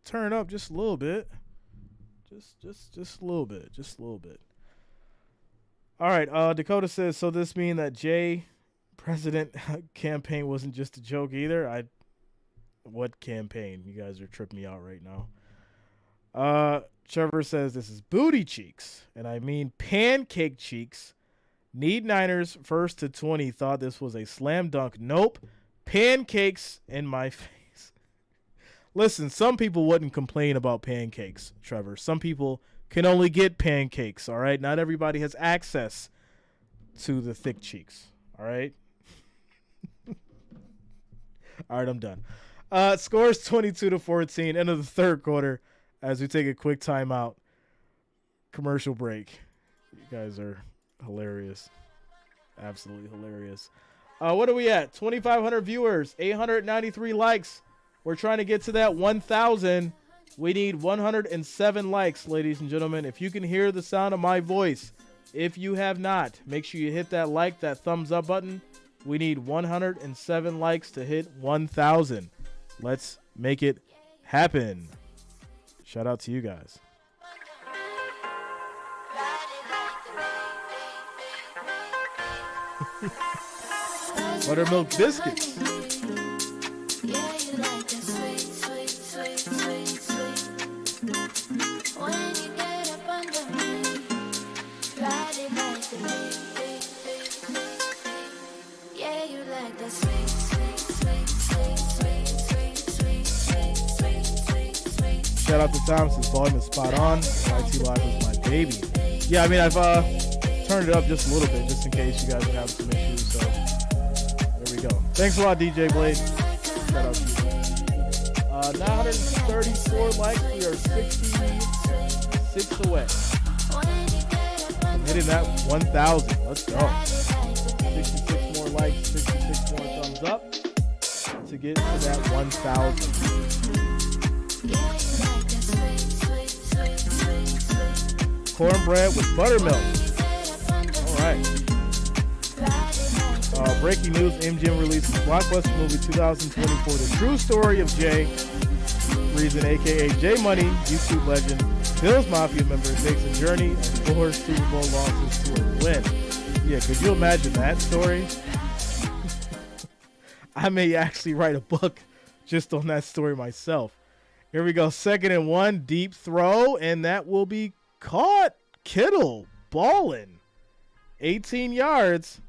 [SPEAKER 1] turn it up just a little bit. Just a little bit. Just a little bit. All right, Dakota says, so this mean that Jay president campaign wasn't just a joke either? What campaign? You guys are tripping me out right now. Trevor says this is booty cheeks, and I mean pancake cheeks. Need Niners 1st to 20 thought this was a slam dunk. Nope. Pancakes in my face. Listen, some people wouldn't complain about pancakes, Trevor. Some people can only get pancakes, all right? Not everybody has access to the thick cheeks, all right? All right, I'm done. Scores 22-14, end of the third quarter as we take a quick timeout. Commercial break. You guys are hilarious. Absolutely hilarious. What are we at? 2,500 viewers, 893 likes. We're trying to get to that 1,000. We need 107 likes, ladies and gentlemen. If you can hear the sound of my voice, if you have not, make sure you hit that like, that thumbs up button. We need 107 likes to hit 1,000. Let's make it happen. Shout out to you guys. Buttermilk biscuits. Shout out to Tom, says volume is spot on. YT Live is my baby. Yeah, I mean, I've turned it up just a little bit just in case you guys are having some issues. So there we go. Thanks a lot, DJ Blade. Shout out to you. 934 likes. We are 66 away. I'm hitting that 1,000. Let's go. 66 more likes, 66 more thumbs up to get to that 1,000. Cornbread with buttermilk. All right. Breaking news, MGM releases blockbuster movie 2024, The True Story of Jay Reason, a.k.a. J Money, YouTube legend, Bills Mafia member, takes a journey of 4 Super Bowl losses to a win. Yeah, could you imagine that story? I may actually write a book just on that story myself. Here we go. 2nd and 1, deep throw, and that will be caught. Kittle balling. 18 yards.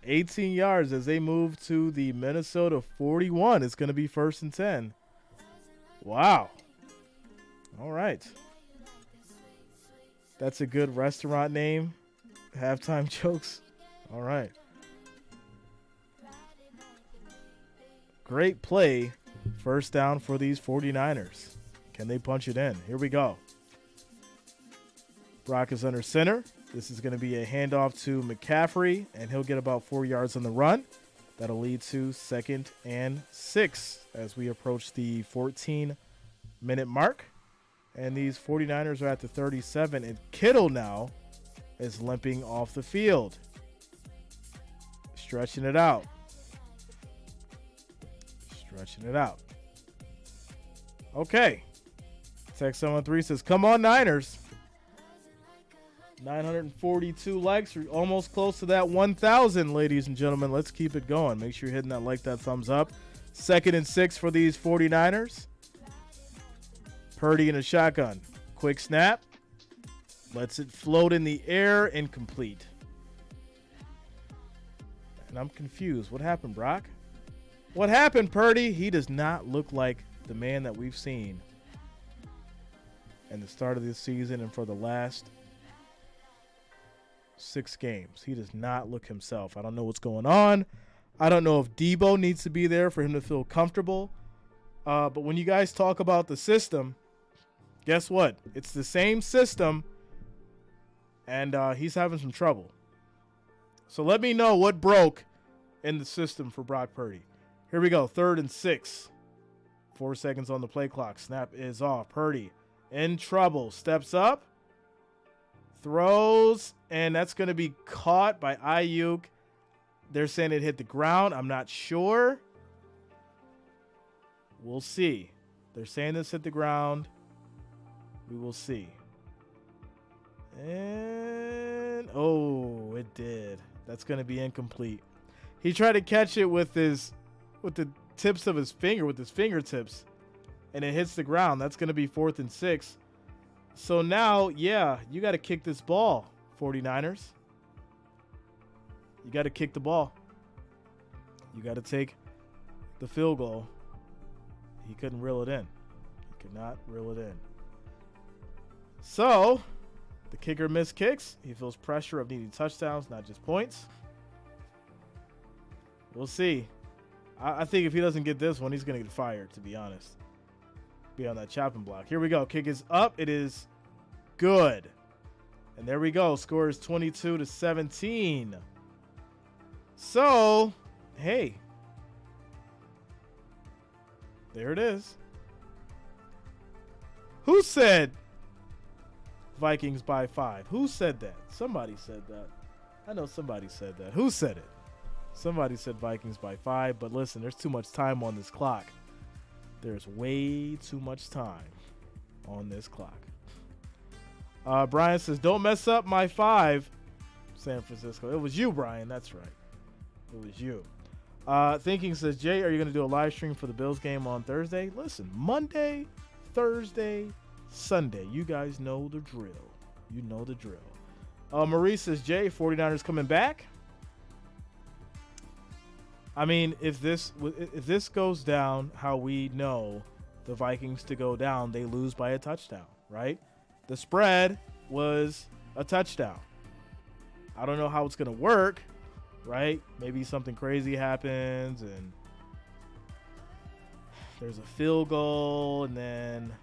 [SPEAKER 1] 18 yards as they move to the Minnesota 41. It's going to be 1st and 10. Wow. All right. That's a good restaurant name. Halftime jokes. All right. Great play. 1st down for these 49ers. Can they punch it in? Here we go. Brock is under center. This is going to be a handoff to McCaffrey, and he'll get about 4 yards on the run. That'll lead to 2nd and 6 as we approach the 14-minute mark. And these 49ers are at the 37, and Kittle now is limping off the field. Stretching it out. Stretching it out. Okay. Text 713 says, come on, Niners. 942 likes. We're almost close to that 1,000, ladies and gentlemen. Let's keep it going. Make sure you're hitting that like, that thumbs up. 2nd and 6 for these 49ers. Purdy in a shotgun. Quick snap. Lets it float in the air. Incomplete. And I'm confused. What happened, Brock? What happened, Purdy? He does not look like the man that we've seen in the start of this season and for the last 6 games. He does not look himself. I don't know what's going on. I don't know if Debo needs to be there for him to feel comfortable. But when you guys talk about the system, guess what? It's the same system, and he's having some trouble. So let me know what broke in the system for Brock Purdy. Here we go. 3rd and 6. 4 seconds on the play clock. Snap is off. Purdy in trouble. Steps up. Throws. And that's going to be caught by Ayuk. They're saying it hit the ground. I'm not sure. We'll see. They're saying this hit the ground. We will see. And, oh, it did. That's going to be incomplete. He tried to catch it with the tips of his finger, with his fingertips, and it hits the ground. That's going to be 4th and 6. So now, yeah, you got to kick this ball, 49ers. You got to kick the ball. You got to take the field goal. He couldn't reel it in. He could not reel it in. So, the kicker missed kicks. He feels pressure of needing touchdowns, not just points. We'll see. I think if he doesn't get this one, he's going to get fired, to be honest. Be on that chopping block. Here we go. Kick is up. It is good. And there we go. Score is 22-17. So, hey. There it is. Who said Vikings by 5? Who said that? Somebody said that. I know somebody said that. Who said it? Somebody said Vikings by 5, but listen, there's too much time on this clock. There's way too much time on this clock. Brian says, don't mess up my 5, San Francisco. It was you, Brian. That's right. It was you. Thinking says, Jay, are you going to do a live stream for the Bills game on Thursday? Listen, Monday, Thursday, Sunday. You guys know the drill. You know the drill. Marie says, Jay, 49ers coming back. I mean, if this goes down how we know the Vikings to go down. They lose by a touchdown, right? The spread was a touchdown. I don't know how it's going to work, right? Maybe something crazy happens and there's a field goal and then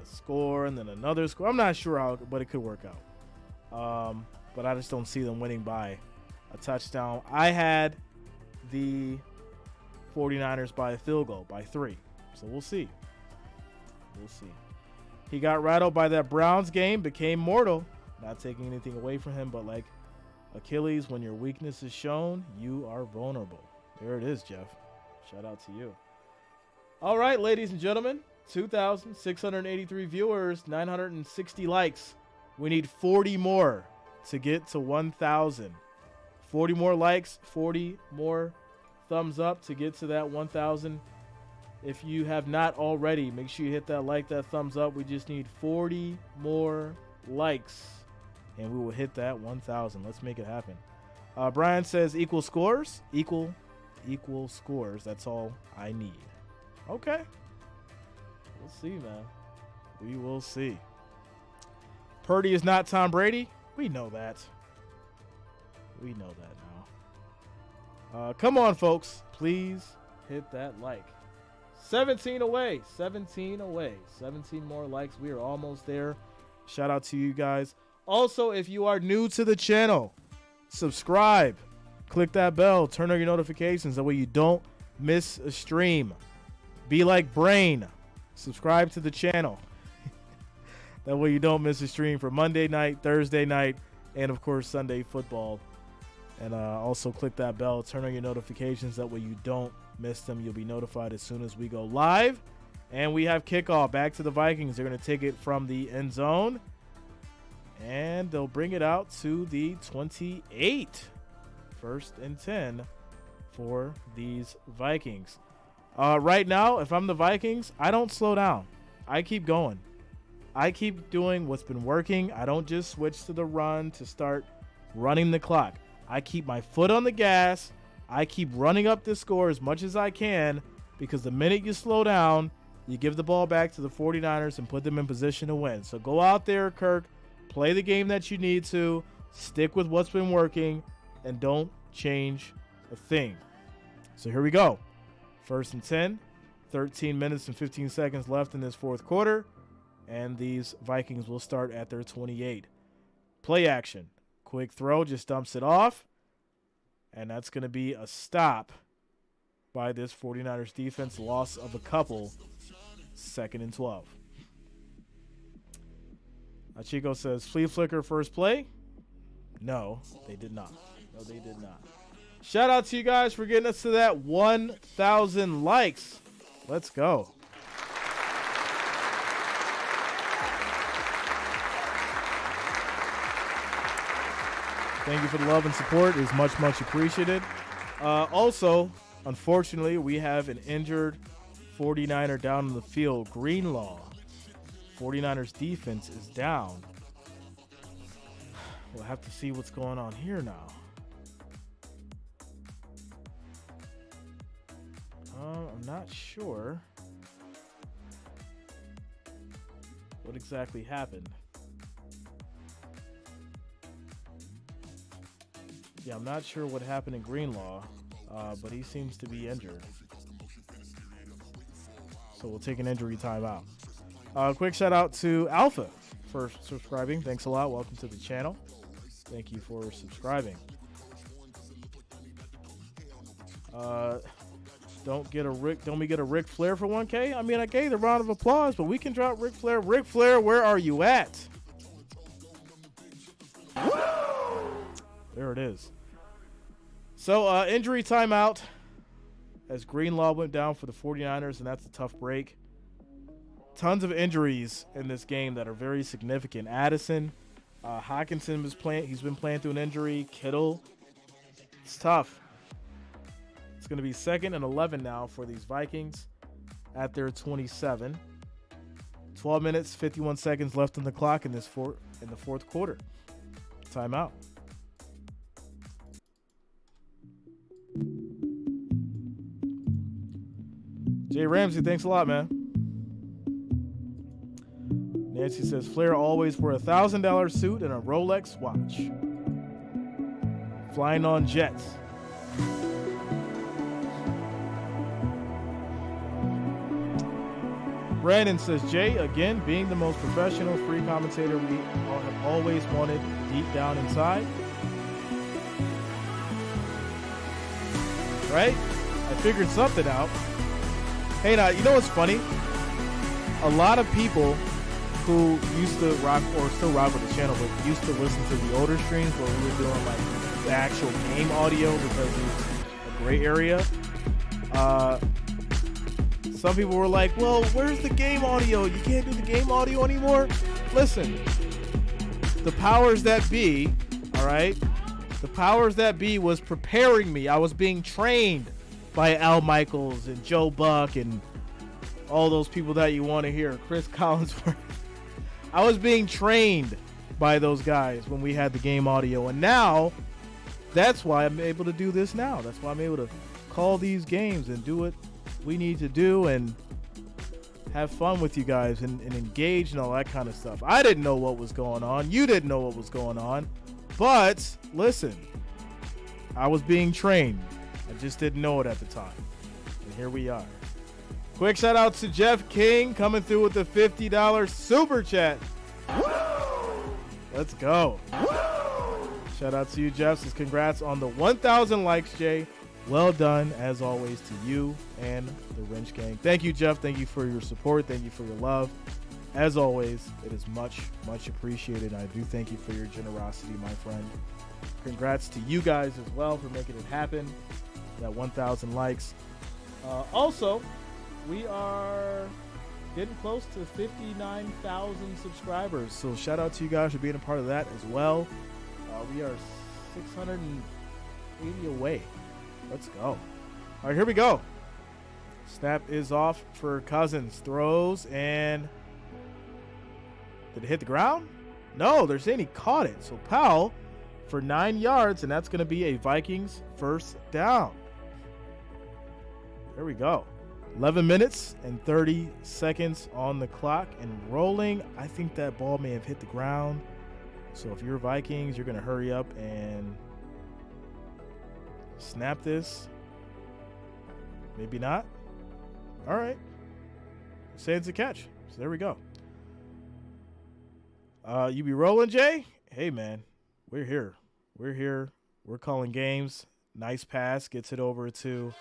[SPEAKER 1] a score and then another score. I'm not sure how, but it could work out. But I just don't see them winning by a touchdown. I had the 49ers by a field goal, by 3. So we'll see. We'll see. He got rattled by that Browns game, became mortal. Not taking anything away from him, but like Achilles, when your weakness is shown, you are vulnerable. There it is, Jeff. Shout out to you. All right, ladies and gentlemen, 2,683 viewers, 960 likes. We need 40 more to get to 1,000. 40 more likes, 40 more thumbs up to get to that 1,000. If you have not already, make sure you hit that like, that thumbs up. We just need 40 more likes, and we will hit that 1,000. Let's make it happen. Brian says equal scores. Equal scores. That's all I need. Okay. We'll see, man. We will see. Purdy is not Tom Brady. We know that. We know that now. Come on, folks. Please hit that like. 17 away. 17 away. 17 more likes. We are almost there. Shout out to you guys. Also, if you are new to the channel, subscribe. Click that bell. Turn on your notifications. That way you don't miss a stream. Be like Brain. Subscribe to the channel. That way you don't miss a stream for Monday night, Thursday night, and of course Sunday football. And also click that bell. Turn on your notifications. That way you don't miss them. You'll be notified as soon as we go live. And we have kickoff. Back to the Vikings. They're going to take it from the end zone. And they'll bring it out to the 28. 1st and 10 for these Vikings. Right now, if I'm the Vikings, I don't slow down. I keep going. I keep doing what's been working. I don't just switch to the run to start running the clock. I keep my foot on the gas. I keep running up the score as much as I can, because the minute you slow down, you give the ball back to the 49ers and put them in position to win. So go out there, Kirk, play the game that you need to, stick with what's been working, and don't change a thing. So here we go. 1st and 10, 13 minutes and 15 seconds left in this 4th quarter, and these Vikings will start at their 28. Play action. Quick throw, just dumps it off, and that's going to be a stop by this 49ers defense. Loss of a couple. 2nd and 12. Chico says, flea flicker first play. No, they did not. No, they did not. Shout out to you guys for getting us to that 1,000 likes. Let's go. Thank you for the love and support. It is much, much appreciated. Also, unfortunately, we have an injured 49er down in the field. Greenlaw. 49ers defense is down. We'll have to see what's going on here now. I'm not sure what exactly happened. Yeah, I'm not sure what happened in Greenlaw, but he seems to be injured. So we'll take an injury timeout. Quick shout out to Alpha for subscribing. Thanks a lot. Welcome to the channel. Thank you for subscribing. Don't we get a Ric Flair for 1K? I mean, I gave the round of applause, but we can drop Ric Flair. Ric Flair, where are you at? There it is. So, injury timeout as Greenlaw went down for the 49ers, and that's a tough break. Tons of injuries in this game that are very significant. Addison, Hockenson was playing. He's been playing through an injury. Kittle. It's tough. It's going to be 2nd and 11 now for these Vikings at their 27. 12 minutes, 51 seconds left on the clock in the 4th quarter. Timeout. Jay Ramsey, thanks a lot, man. Nancy says, Flair always wore a $1,000 suit and a Rolex watch. Flying on jets. Brandon says, Jay, again, being the most professional free commentator we have always wanted deep down inside. Right? I figured something out. Hey, now, you know what's funny? A lot of people who used to rock, or still rock with the channel, but used to listen to the older streams where we were doing like the actual game audio because it was a gray area. Some people were like, well, where's the game audio? You can't do the game audio anymore? Listen, the powers that be, all right? The powers that be was preparing me. I was being trained by Al Michaels and Joe Buck and all those people that you want to hear. Chris Collinsworth. I was being trained by those guys when we had the game audio. And now, that's why I'm able to do this now. That's why I'm able to call these games and do what we need to do and have fun with you guys and engage and all that kind of stuff. I didn't know what was going on. You didn't know what was going on. But listen, I was being trained. I just didn't know it at the time. And here we are. Quick shout out to Jeff King coming through with the $50 super chat. Let's go. Shout out to you, Jeff. Says congrats on the 1,000 likes, Jay. Well done, as always, to you and the Wrench Gang. Thank you, Jeff. Thank you for your support. Thank you for your love. As always, it is much, much appreciated. I do thank you for your generosity, my friend. Congrats to you guys as well for making it happen. That 1,000 likes. Also, we are getting close to 59,000 subscribers. So shout out to you guys for being a part of that as well. We are 680 away. Let's go. All right, here we go. Snap is off for Cousins. Throws and... Did it hit the ground? No, they're saying he caught it. So Powell for 9 yards, and that's going to be a Vikings first down. There we go. 11 minutes and 30 seconds on the clock and rolling. I think that ball may have hit the ground. So if you're Vikings, you're going to hurry up and snap this. Maybe not. All right. Say it's a catch. So there we go. You be rolling, Jay? Hey, man. We're here. We're here. We're calling games. Nice pass. Gets it over to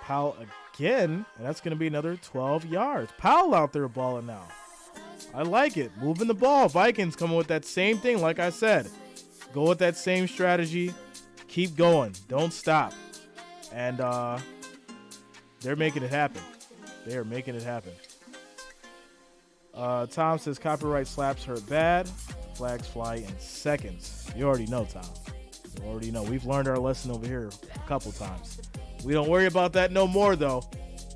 [SPEAKER 1] Powell again. And that's going to be another 12 yards. Powell out there balling now. I like it. Moving the ball. Vikings coming with that same thing. Like I said, go with that same strategy. Keep going. Don't stop. And they're making it happen. They are making it happen. Tom says copyright slaps hurt bad. Flags fly in seconds. You already know, Tom. You already know. We've learned our lesson over here a couple times. We don't worry about that no more, though,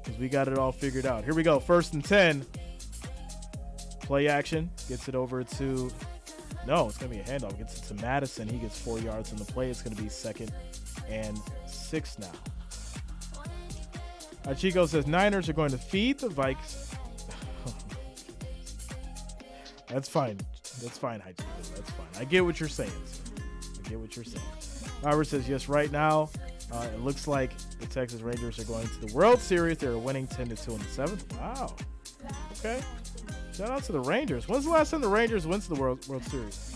[SPEAKER 1] because we got it all figured out. Here we go. 1st and 10. Play action. Gets it over to... No, it's going to be a handoff. Gets it to Madison. He gets 4 yards on the play. It's going to be 2nd and 6 now. Chico says Niners are going to feed the Vikes. That's fine. That's fine, Chico. That's fine. I get what you're saying. I get what you're saying. Robert says, yes, right now, it looks like the Texas Rangers are going to the World Series. They're winning 10-2 in the 7th. Wow. Okay. Shout out to the Rangers. When's the last time the Rangers went to the World Series?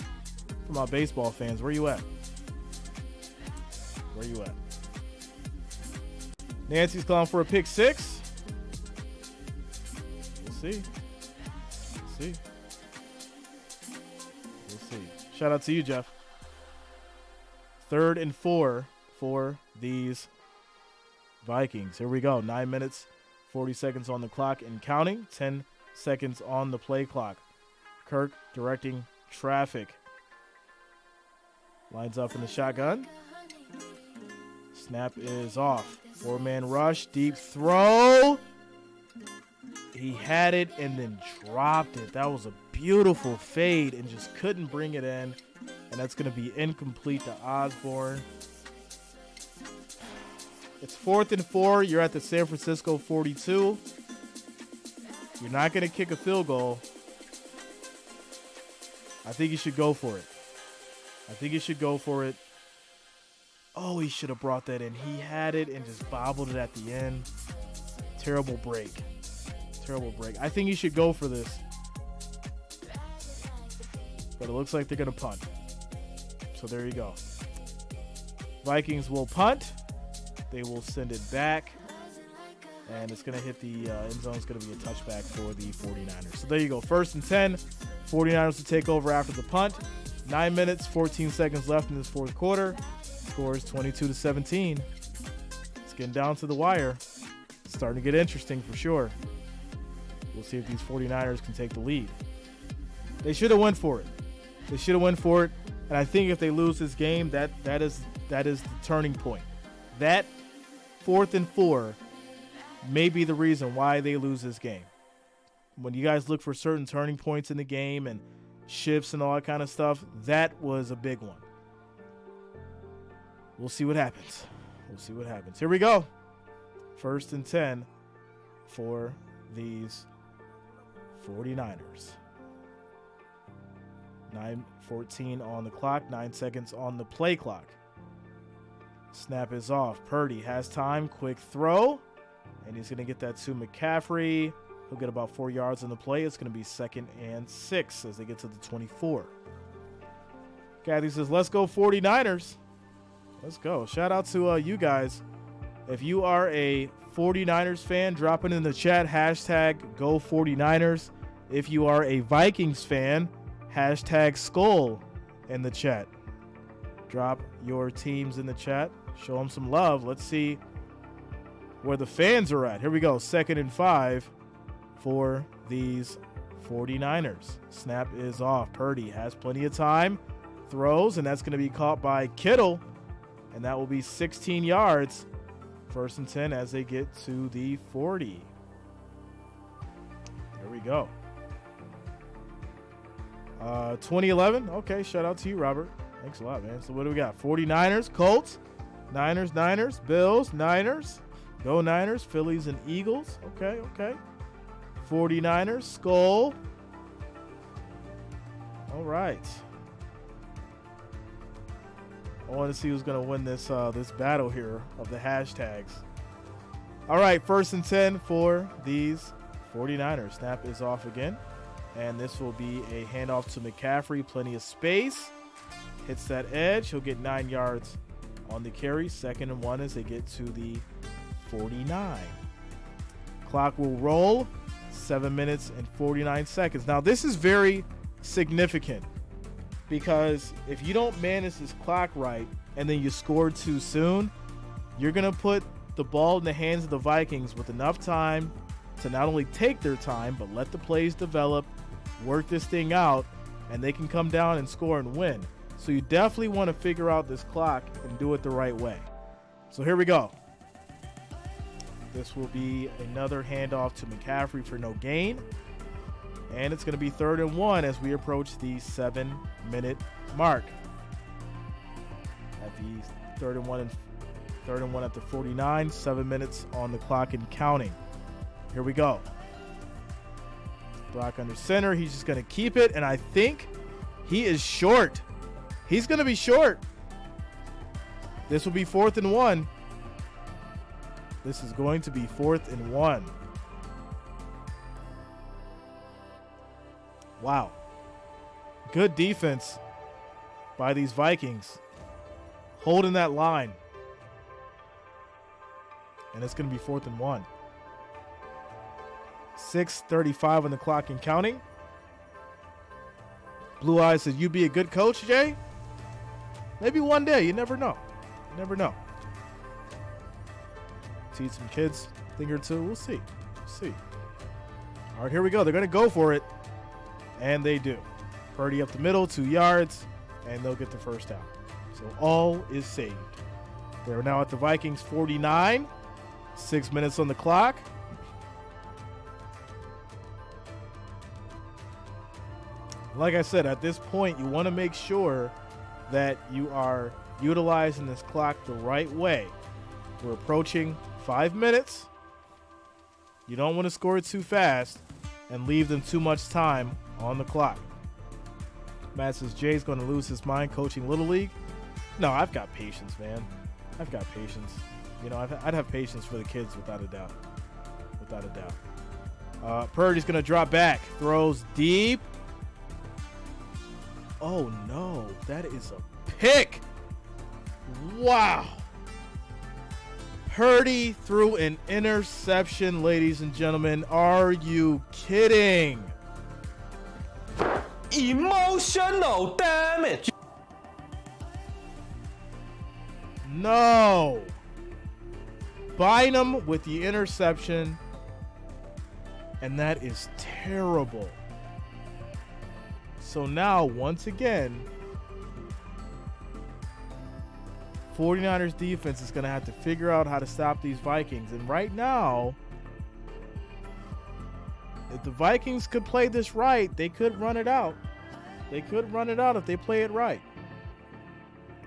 [SPEAKER 1] For my baseball fans, where you at? Where you at? Nancy's calling for a pick 6. We'll see. We'll see. We'll see. Shout out to you, Jeff. 3rd and 4 for these Vikings. Here we go. 9 minutes, 40 seconds on the clock and counting. 10 seconds on the play clock. Kirk directing traffic. Lines up in the shotgun. Snap is off. 4-man rush. Deep throw. He had it and then dropped it. That was a beautiful fade and just couldn't bring it in. And that's going to be incomplete to Osborne. It's 4th and 4. You're at the San Francisco 42. You're not going to kick a field goal. I think you should go for it. Oh, he should have brought that in. He had it and just bobbled it at the end. Terrible break. I think you should go for this. But it looks like they're going to punt. So there you go. Vikings will punt. They will send it back. And it's going to hit the end zone. It's going to be a touchback for the 49ers. So there you go. 1st and 10. 49ers to take over after the punt. 9 minutes, 14 seconds left in this fourth quarter. Scores 22-17. It's getting down to the wire. It's starting to get interesting for sure. We'll see if these 49ers can take the lead. They should have went for it. And I think if they lose this game, that is the turning point. That 4th and 4 may be the reason why they lose this game. When you guys look for certain turning points in the game and shifts and all that kind of stuff, that was a big one. We'll see what happens. Here we go. 1st and 10 for these 49ers. 9:14 on the clock, 9 seconds on the play clock. Snap is off. Purdy has time, quick throw, and he's going to get that to McCaffrey. He'll get about 4 yards on the play. It's going to be 2nd and 6 as they get to the 24. Kathy says, let's go 49ers. Let's go. Shout out to you guys. If you are a 49ers fan, drop it in the chat. Hashtag go 49ers. If you are a Vikings fan, hashtag Skull in the chat. Drop your teams in the chat. Show them some love. Let's see where the fans are at. Here we go. 2nd and 5 for these 49ers. Snap is off. Purdy has plenty of time. Throws, and that's going to be caught by Kittle. And that will be 16 yards. 1st and 10 as they get to the 40. There we go. 2011. Okay, shout out to you, Robert. Thanks a lot, man. So what do we got? 49ers, Colts, Niners, Bills, Niners. Go Niners, Phillies, and Eagles. Okay. 49ers, Skull. All right. I want to see who's going to win this this battle here of the hashtags. All right, 1st and 10 for these 49ers. Snap is off again. And this will be a handoff to McCaffrey. Plenty of space. Hits that edge. He'll get 9 yards on the carry. 2nd and 1 as they get to the 49. Clock will roll. 7 minutes and 49 seconds. Now, this is very significant because if you don't manage this clock right and then you score too soon, you're going to put the ball in the hands of the Vikings with enough time to not only take their time, but let the plays develop, work this thing out, and they can come down and score and win. So you definitely want to figure out this clock and do it the right way. So here we go. This will be another handoff to McCaffrey for no gain. And it's going to be 3rd and 1 as we approach the 7-minute mark. At the 3rd and 1 at the 49, 7 minutes on the clock and counting. Here we go. Brock under center. He's just going to keep it, and I think he is short. He's going to be short. This will be 4th and 1. This is going to be 4th and 1. Wow. Good defense by these Vikings. Holding that line. And it's going to be 4th and 1. 6:35 on the clock and counting. Blue Eyes says, you be a good coach, Jay? Maybe one day. You never know. Teach some kids a thing or two. We'll see. All right, here we go. They're going to go for it. And they do. Purdy up the middle, 2 yards, and they'll get the first down. So all is saved. They're now at the Vikings 49. 6 minutes on the clock. Like I said, at this point, you want to make sure that you are utilizing this clock the right way. We're approaching 5 minutes. You don't want to score it too fast and leave them too much time on the clock. Matt says Jay's going to lose his mind coaching Little League. No, I've got patience, man. I've got patience. You know, I'd have patience for the kids without a doubt. Without a doubt. Purdy's going to drop back. Throws deep. Oh, no. That is a pick. Wow. Purdy threw an interception, ladies and gentlemen. Are you kidding?
[SPEAKER 4] Emotional damage.
[SPEAKER 1] No. Bynum with the interception. And that is terrible. So now, once again, 49ers defense is going to have to figure out how to stop these Vikings. And right now, if the Vikings could play this right, they could run it out. They could run it out if they play it right.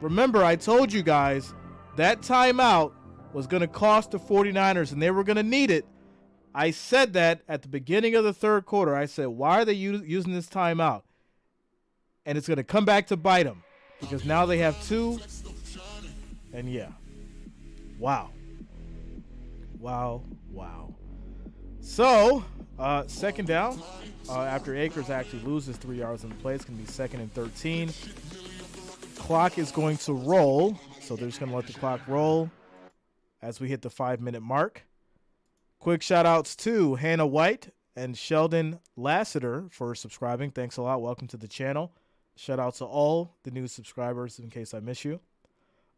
[SPEAKER 1] Remember, I told you guys that timeout was going to cost the 49ers, and they were going to need it. I said that at the beginning of the third quarter. I said, why are they using this timeout? And it's going to come back to bite them because now they have two. And yeah, wow. So, second down, after Akers actually loses 3 yards on the play, it's going to be 2nd and 13. Clock is going to roll, so they're just going to let the clock roll as we hit the 5-minute mark. Quick shout-outs to Hannah White and Sheldon Lassiter for subscribing. Thanks a lot. Welcome to the channel. Shout-outs to all the new subscribers in case I miss you.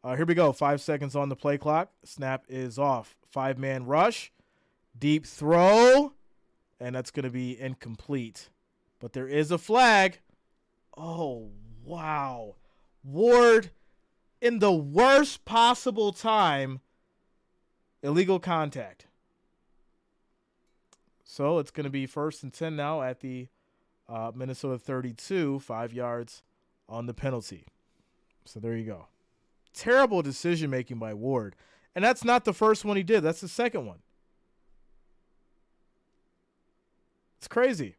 [SPEAKER 1] Here we go. 5 seconds on the play clock. Snap is off. 5-man rush. Deep throw. And that's going to be incomplete. But there is a flag. Oh, wow. Ward, in the worst possible time, illegal contact. So it's going to be 1st and 10 now at the Minnesota 32, 5 yards on the penalty. So there you go. Terrible decision-making by Ward. And that's not the first one he did. That's the second one. It's crazy.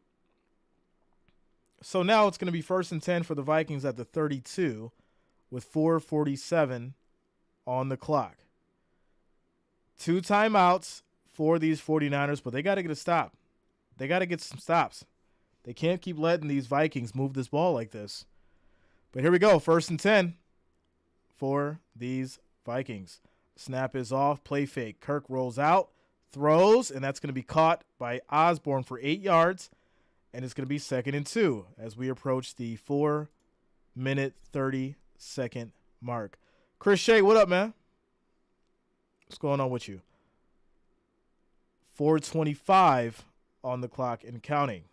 [SPEAKER 1] So now it's going to be 1st and 10 for the Vikings at the 32 with 4:47 on the clock. 2 timeouts for these 49ers, but they got to get a stop. They got to get some stops. They can't keep letting these Vikings move this ball like this. But here we go. 1st and 10 for these Vikings. Snap is off. Play fake. Kirk rolls out, throws, and that's going to be caught by Osborne for 8 yards. And it's going to be 2nd and 2 as we approach the 4-minute, 30-second mark. Chris Shea, what up, man? What's going on with you? 4:25 on the clock and counting.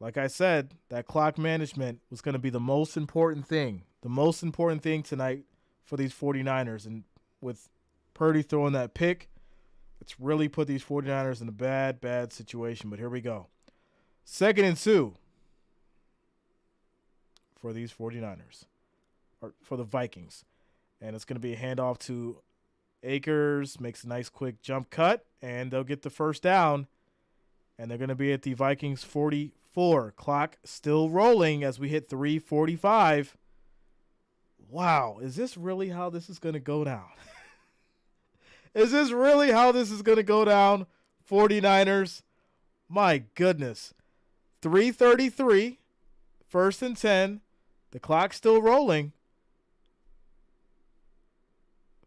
[SPEAKER 1] Like I said, that clock management was going to be the most important thing. The most important thing tonight for these 49ers. And with Purdy throwing that pick, it's really put these 49ers in a bad situation. But here we go. 2nd and 2 for these 49ers. Or for the Vikings. And it's going to be a handoff to Akers. Makes a nice quick jump cut. And they'll get the first down. And they're going to be at the Vikings 44. Clock still rolling as we hit 3:45. Wow. Is this really how this is going to go down? Is this really how this is going to go down, 49ers? My goodness. 3:33, 1st and 10. The clock's still rolling.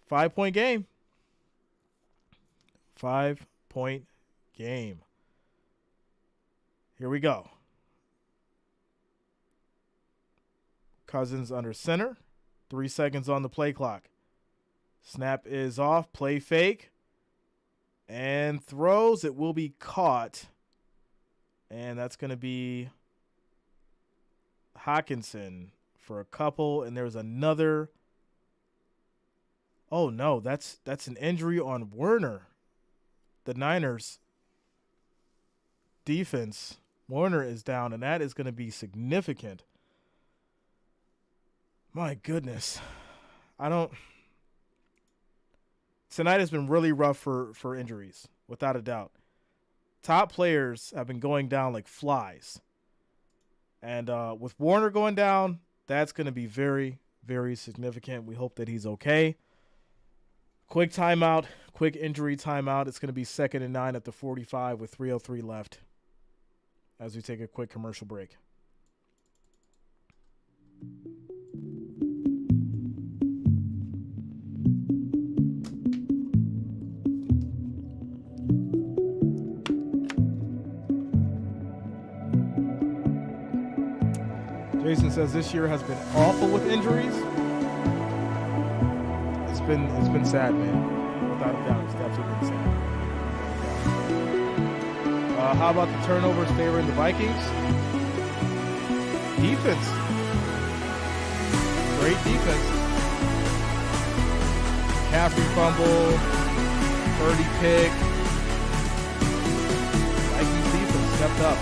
[SPEAKER 1] 5-point game. 5-point game. Here we go. Cousins under center. 3 seconds on the play clock. Snap is off. Play fake. And throws. It will be caught. And that's going to be Hawkinson for a couple. And there's another. Oh, no. That's an injury on Werner. The Niners defense. Warner is down, and that is going to be significant. My goodness. Tonight has been really rough for injuries, without a doubt. Top players have been going down like flies. And with Warner going down, that's going to be very, very significant. We hope that he's okay. Quick timeout, quick injury timeout. It's going to be 2nd and 9 at the 45 with 3:03 left as we take a quick commercial break. Jason says this year has been awful with injuries. It's been sad, man. Without a doubt, it's definitely been sad. How about the turnovers favoring the Vikings? Defense. Great defense. McCaffrey fumble, Purdy pick. Vikings defense stepped up.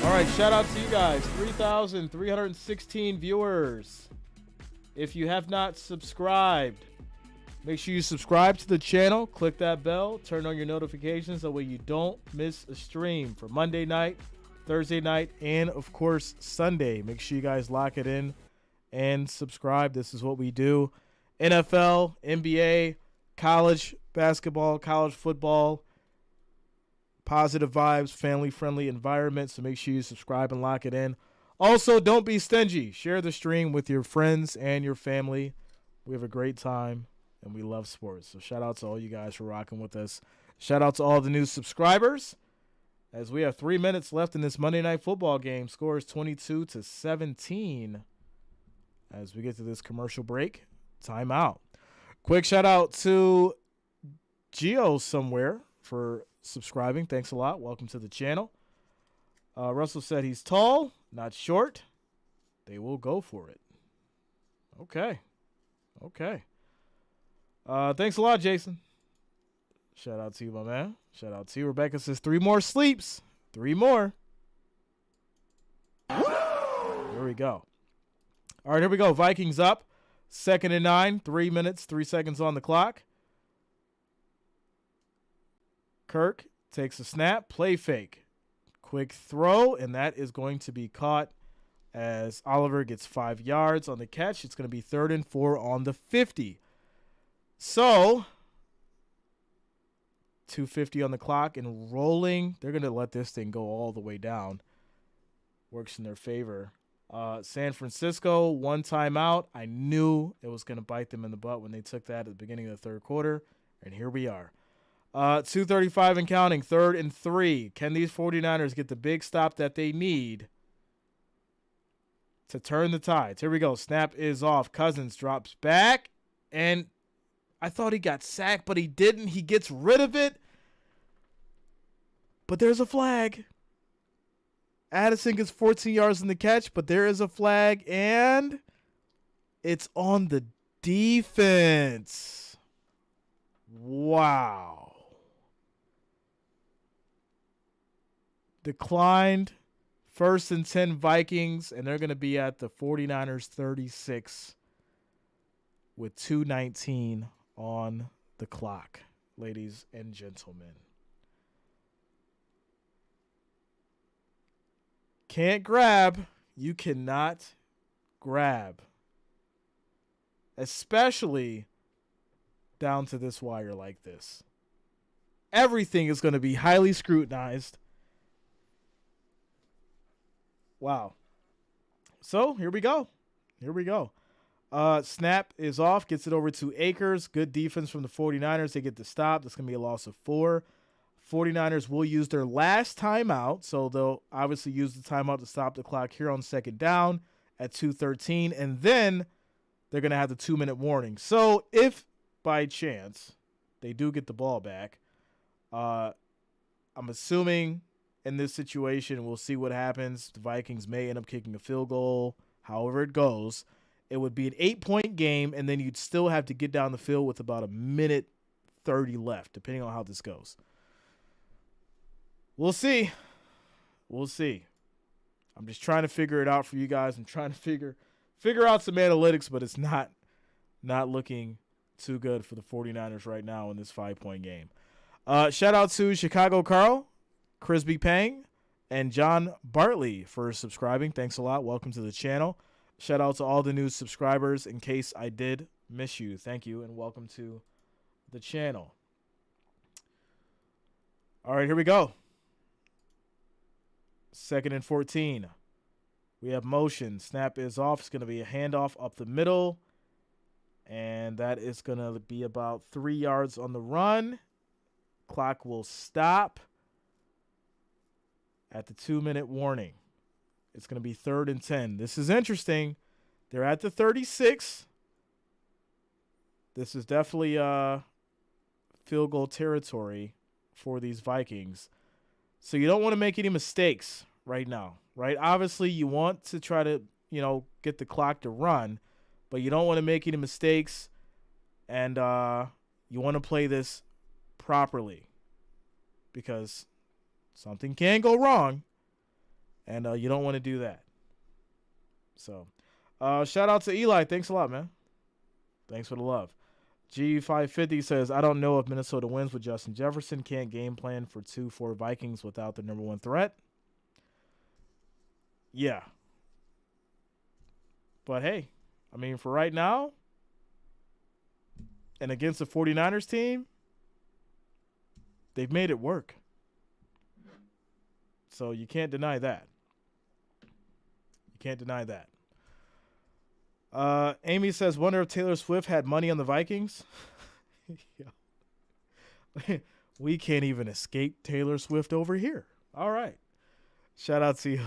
[SPEAKER 1] All right, shout out to you guys. 3,316 viewers. If you have not subscribed, make sure you subscribe to the channel. Click that bell. Turn on your notifications. That way you don't miss a stream for Monday night, Thursday night, and, of course, Sunday. Make sure you guys lock it in and subscribe. This is what we do. NFL, NBA, college basketball, college football. Positive vibes, family-friendly environment. So make sure you subscribe and lock it in. Also, don't be stingy. Share the stream with your friends and your family. We have a great time, and we love sports. So shout out to all you guys for rocking with us. Shout out to all the new subscribers. As we have 3 minutes left in this Monday Night Football game. Score is 22-17. As we get to this commercial break, timeout. Quick shout out to Geo somewhere for subscribing. Thanks a lot. Welcome to the channel. Russell said he's tall, not short. They will go for it. Okay. Thanks a lot, Jason. Shout out to you, my man. Shout out to you. Rebecca says 3 more sleeps. 3 more. Here we go. All right, here we go. Vikings up. 2nd and 9. 3 minutes, 3 seconds on the clock. Kirk takes a snap. Play fake. Quick throw, and that is going to be caught as Oliver gets 5 yards on the catch. It's going to be 3rd and 4 on the 50. So, 2:50 on the clock and rolling. They're going to let this thing go all the way down. Works in their favor. San Francisco, 1 timeout. I knew it was going to bite them in the butt when they took that at the beginning of the 3rd quarter, and here we are. 2:35 and counting, 3rd and 3. Can these 49ers get the big stop that they need to turn the tides? Here we go. Snap is off. Cousins drops back, and I thought he got sacked, but he didn't. He gets rid of it, but there's a flag. Addison gets 14 yards in the catch, but there is a flag, and it's on the defense. Wow. Declined. 1st and 10 Vikings, and they're going to be at the 49ers 36 with 2:19 on the clock, ladies and gentlemen. Can't grab. You cannot grab. Especially down to this wire like this. Everything is going to be highly scrutinized. Wow. So, here we go. Snap is off. Gets it over to Akers. Good defense from the 49ers. They get the stop. That's going to be a loss of 4. 49ers will use their last timeout. So, they'll obviously use the timeout to stop the clock here on 2nd down at 2:13. And then they're going to have the 2-minute warning. So, if by chance they do get the ball back, I'm assuming in this situation, we'll see what happens. The Vikings may end up kicking a field goal. However it goes, it would be an 8-point game, and then you'd still have to get down the field with about 1:30 left, depending on how this goes. We'll see. I'm just trying to figure it out for you guys. I'm trying to figure figure out some analytics, but it's not looking too good for the 49ers right now in this 5-point game. Shout out to Chicago Carl, Crisby Pang, and John Bartley for subscribing. Thanks a lot. Welcome to the channel. Shout out to all the new subscribers in case I did miss you. Thank you, and welcome to the channel. All right, here we go. 2nd and 14. We have motion. Snap is off. It's going to be a handoff up the middle. And that is going to be about 3 yards on the run. Clock will stop at the 2-minute warning. It's going to be 3rd and 10. This is interesting. They're at the 36. This is definitely field goal territory for these Vikings. So you don't want to make any mistakes right now, right? Obviously, you want to try to, get the clock to run, but you don't want to make any mistakes, and you want to play this properly because something can go wrong, and you don't want to do that. So shout out to Eli. Thanks a lot, man. Thanks for the love. G550 says, I don't know if Minnesota wins with Justin Jefferson. Can't game plan for 2-4 Vikings without the number one threat. Yeah. But, hey, I mean, for right now, and against the 49ers team, they've made it work. So you can't deny that. You can't deny that. Amy says, wonder if Taylor Swift had money on the Vikings. We can't even escape Taylor Swift over here. All right. Shout out to you.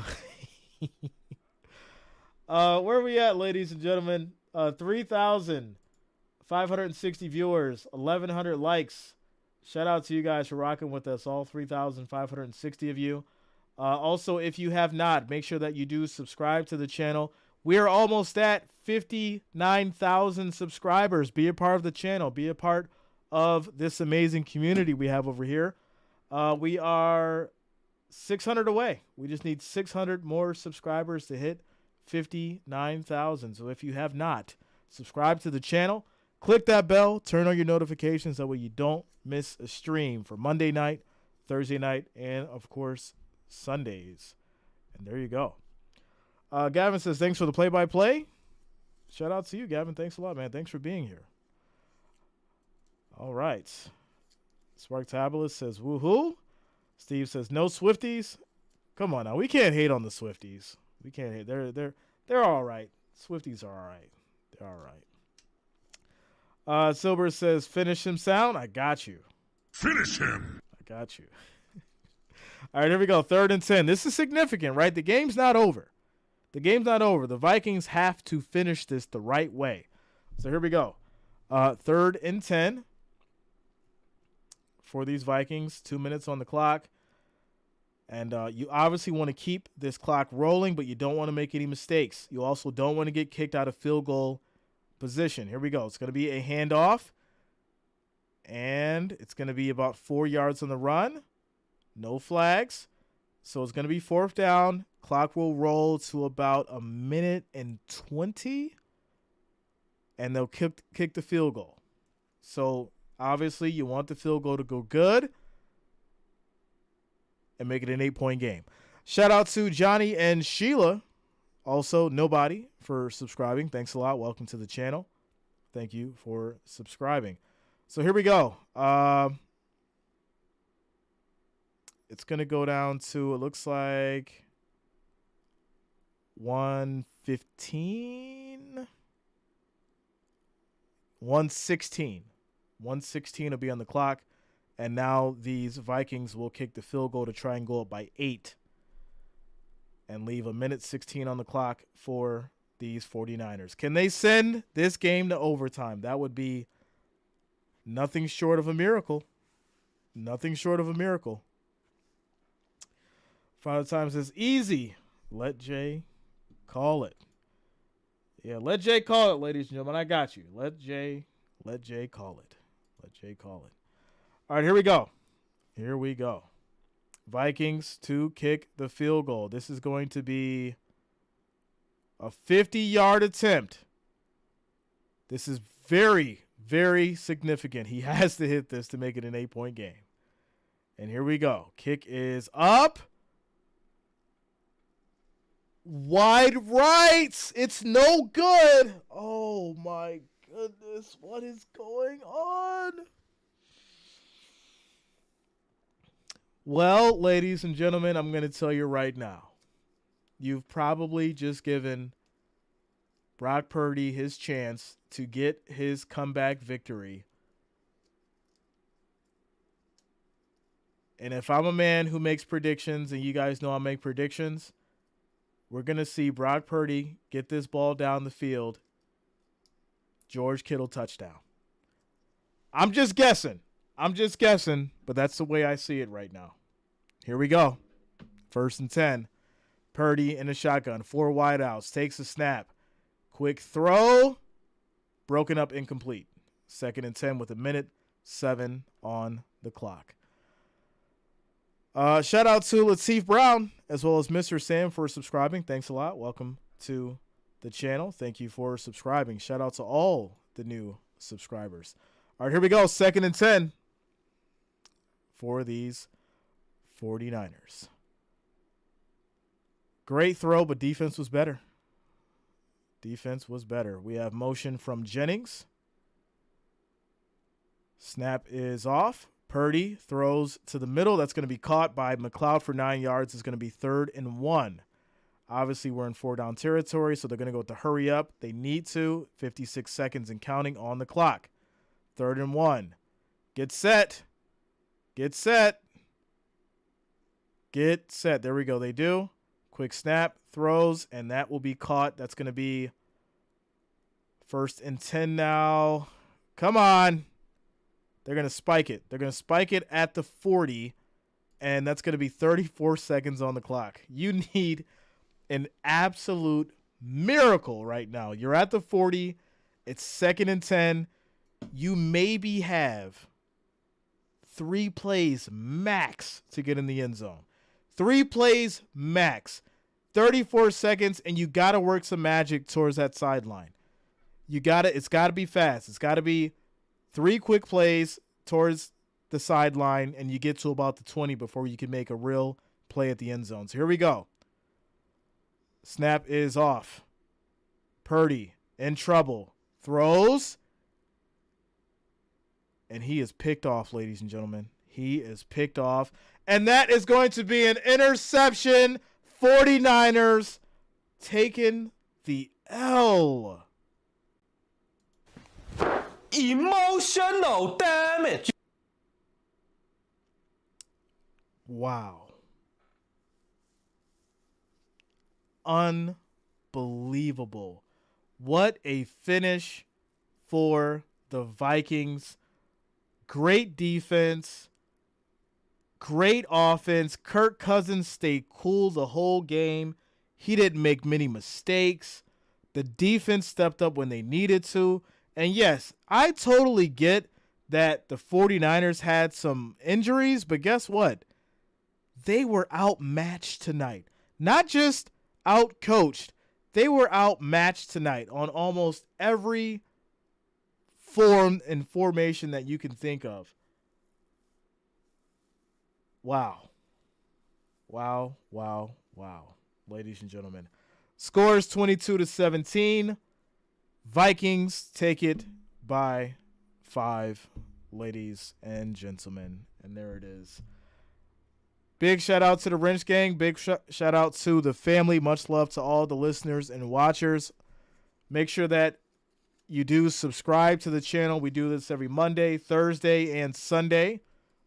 [SPEAKER 1] Where are we at, ladies and gentlemen? 3,560 viewers, 1,100 likes. Shout out to you guys for rocking with us, all 3,560 of you. Also, if you have not, make sure that you do subscribe to the channel. We are almost at 59,000 subscribers. Be a part of the channel. Be a part of this amazing community we have over here. We are 600 away. We just need 600 more subscribers to hit 59,000. So if you have not, subscribe to the channel. Click that bell. Turn on your notifications. That way you don't miss a stream for Monday night, Thursday night, and, of course, Sundays. And there you go. Gavin says, thanks for the play-by-play. Shout out to you, Gavin. Thanks a lot, man. Thanks for being here. All right. Sparktabulous says, woohoo. Steve says, no Swifties. Come on now. We can't hate on the Swifties. We can't hate. They're all right. Swifties are all right. They're all right. Silver says, finish him sound. I got you.
[SPEAKER 5] Finish him.
[SPEAKER 1] I got you. All right, here we go. 3rd and 10. This is significant, right? The game's not over. The game's not over. The Vikings have to finish this the right way. So here we go. 3rd and 10 for these Vikings. 2 minutes on the clock. And you obviously want to keep this clock rolling, but you don't want to make any mistakes. You also don't want to get kicked out of field goal position. Here we go. It's going to be a handoff. And it's going to be about 4 yards on the run. No flags. So it's going to be 4th down. Clock will roll to about 1:20. And they'll kick the field goal. So obviously you want the field goal to go good and make it an 8-point game. Shout out to Johnny and Sheila. Also, nobody for subscribing. Thanks a lot. Welcome to the channel. Thank you for subscribing. So here we go. It's going to go down to, it looks like 1:15. 1:16. 1:16 will be on the clock. And now these Vikings will kick the field goal to try and go up by 8 and leave 1:16 on the clock for these 49ers. Can they send this game to overtime? That would be nothing short of a miracle. Nothing short of a miracle. Final Time says, easy. Let Jay call it. Yeah, let Jay call it, ladies and gentlemen. I got you. Let Jay call it. Let Jay call it. All right, here we go. Here we go. Vikings to kick the field goal. This is going to be A 50-yard attempt. This is very, very significant. He has to hit this to make it an 8-point game. And here we go. Kick is up. Wide right. It's no good. Oh, my goodness. What is going on? Well, ladies and gentlemen, I'm going to tell you right now. You've probably just given Brock Purdy his chance to get his comeback victory. And if I'm a man who makes predictions, and you guys know I make predictions, we're going to see Brock Purdy get this ball down the field. George Kittle touchdown. I'm just guessing, but that's the way I see it right now. Here we go. 1st and 10. Purdy in the shotgun. 4 wideouts. Takes a snap. Quick throw. Broken up, incomplete. 2nd and 10 with 1:07 on the clock. Shout out to Lateef Brown as well as Mr. Sam for subscribing. Thanks a lot. Welcome to the channel. Thank you for subscribing. Shout out to all the new subscribers. All right, here we go. 2nd and 10 for these 49ers. Great throw, but defense was better. Defense was better. We have motion from Jennings. Snap is off. Purdy throws to the middle. That's going to be caught by McLeod for 9 yards. It's going to be 3rd and 1. Obviously, we're in 4-down territory, so they're going to go to hurry up. They need to. 56 seconds and counting on the clock. 3rd and 1. Get set. Get set. Get set. There we go. They do. Quick snap, throws, and that will be caught. That's going to be 1st and 10 now. Come on. They're going to spike it. They're going to spike it at the 40, and that's going to be 34 seconds on the clock. You need an absolute miracle right now. You're at the 40. It's 2nd and 10. You maybe have 3 plays max to get in the end zone. 3 plays max. 34 seconds, and you got to work some magic towards that sideline. It's got to be fast. It's got to be 3 quick plays towards the sideline, and you get to about the 20 before you can make a real play at the end zone. So here we go. Snap is off. Purdy in trouble. Throws. And he is picked off, ladies and gentlemen. He is picked off. And that is going to be an interception. 49ers taking the L.
[SPEAKER 4] Emotional damage.
[SPEAKER 1] Wow. Unbelievable. What a finish for the Vikings. Great defense. Great offense. Kirk Cousins stayed cool the whole game. He didn't make many mistakes. The defense stepped up when they needed to. And yes, I totally get that the 49ers had some injuries, but guess what? They were outmatched tonight. Not just outcoached. They were outmatched tonight on almost every form and formation that you can think of. Wow. Wow, wow, wow. Ladies and gentlemen. Scores 22-17. Vikings take it by 5, ladies and gentlemen. And there it is. Big shout out to the Wrench Gang. Big shout out to the family. Much love to all the listeners and watchers. Make sure that you do subscribe to the channel. We do this every Monday, Thursday, and Sunday.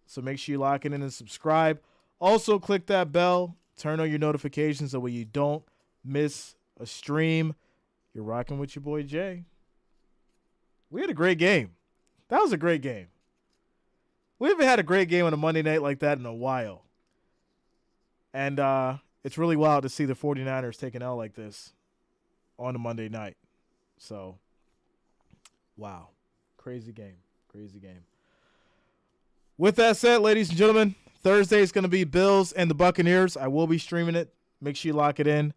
[SPEAKER 1] So make sure you lock it in and subscribe. Also, click that bell. Turn on your notifications so that way you don't miss a stream. You're rocking with your boy Jay. We had a great game. That was a great game. We haven't had a great game on a Monday night like that in a while. And it's really wild to see the 49ers take an L like this on a Monday night. So, wow. Crazy game. Crazy game. With that said, ladies and gentlemen, Thursday is going to be Bills and the Buccaneers. I will be streaming it. Make sure you lock it in.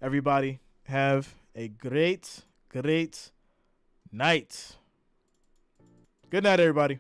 [SPEAKER 1] Everybody, have a great, great night. Good night, everybody.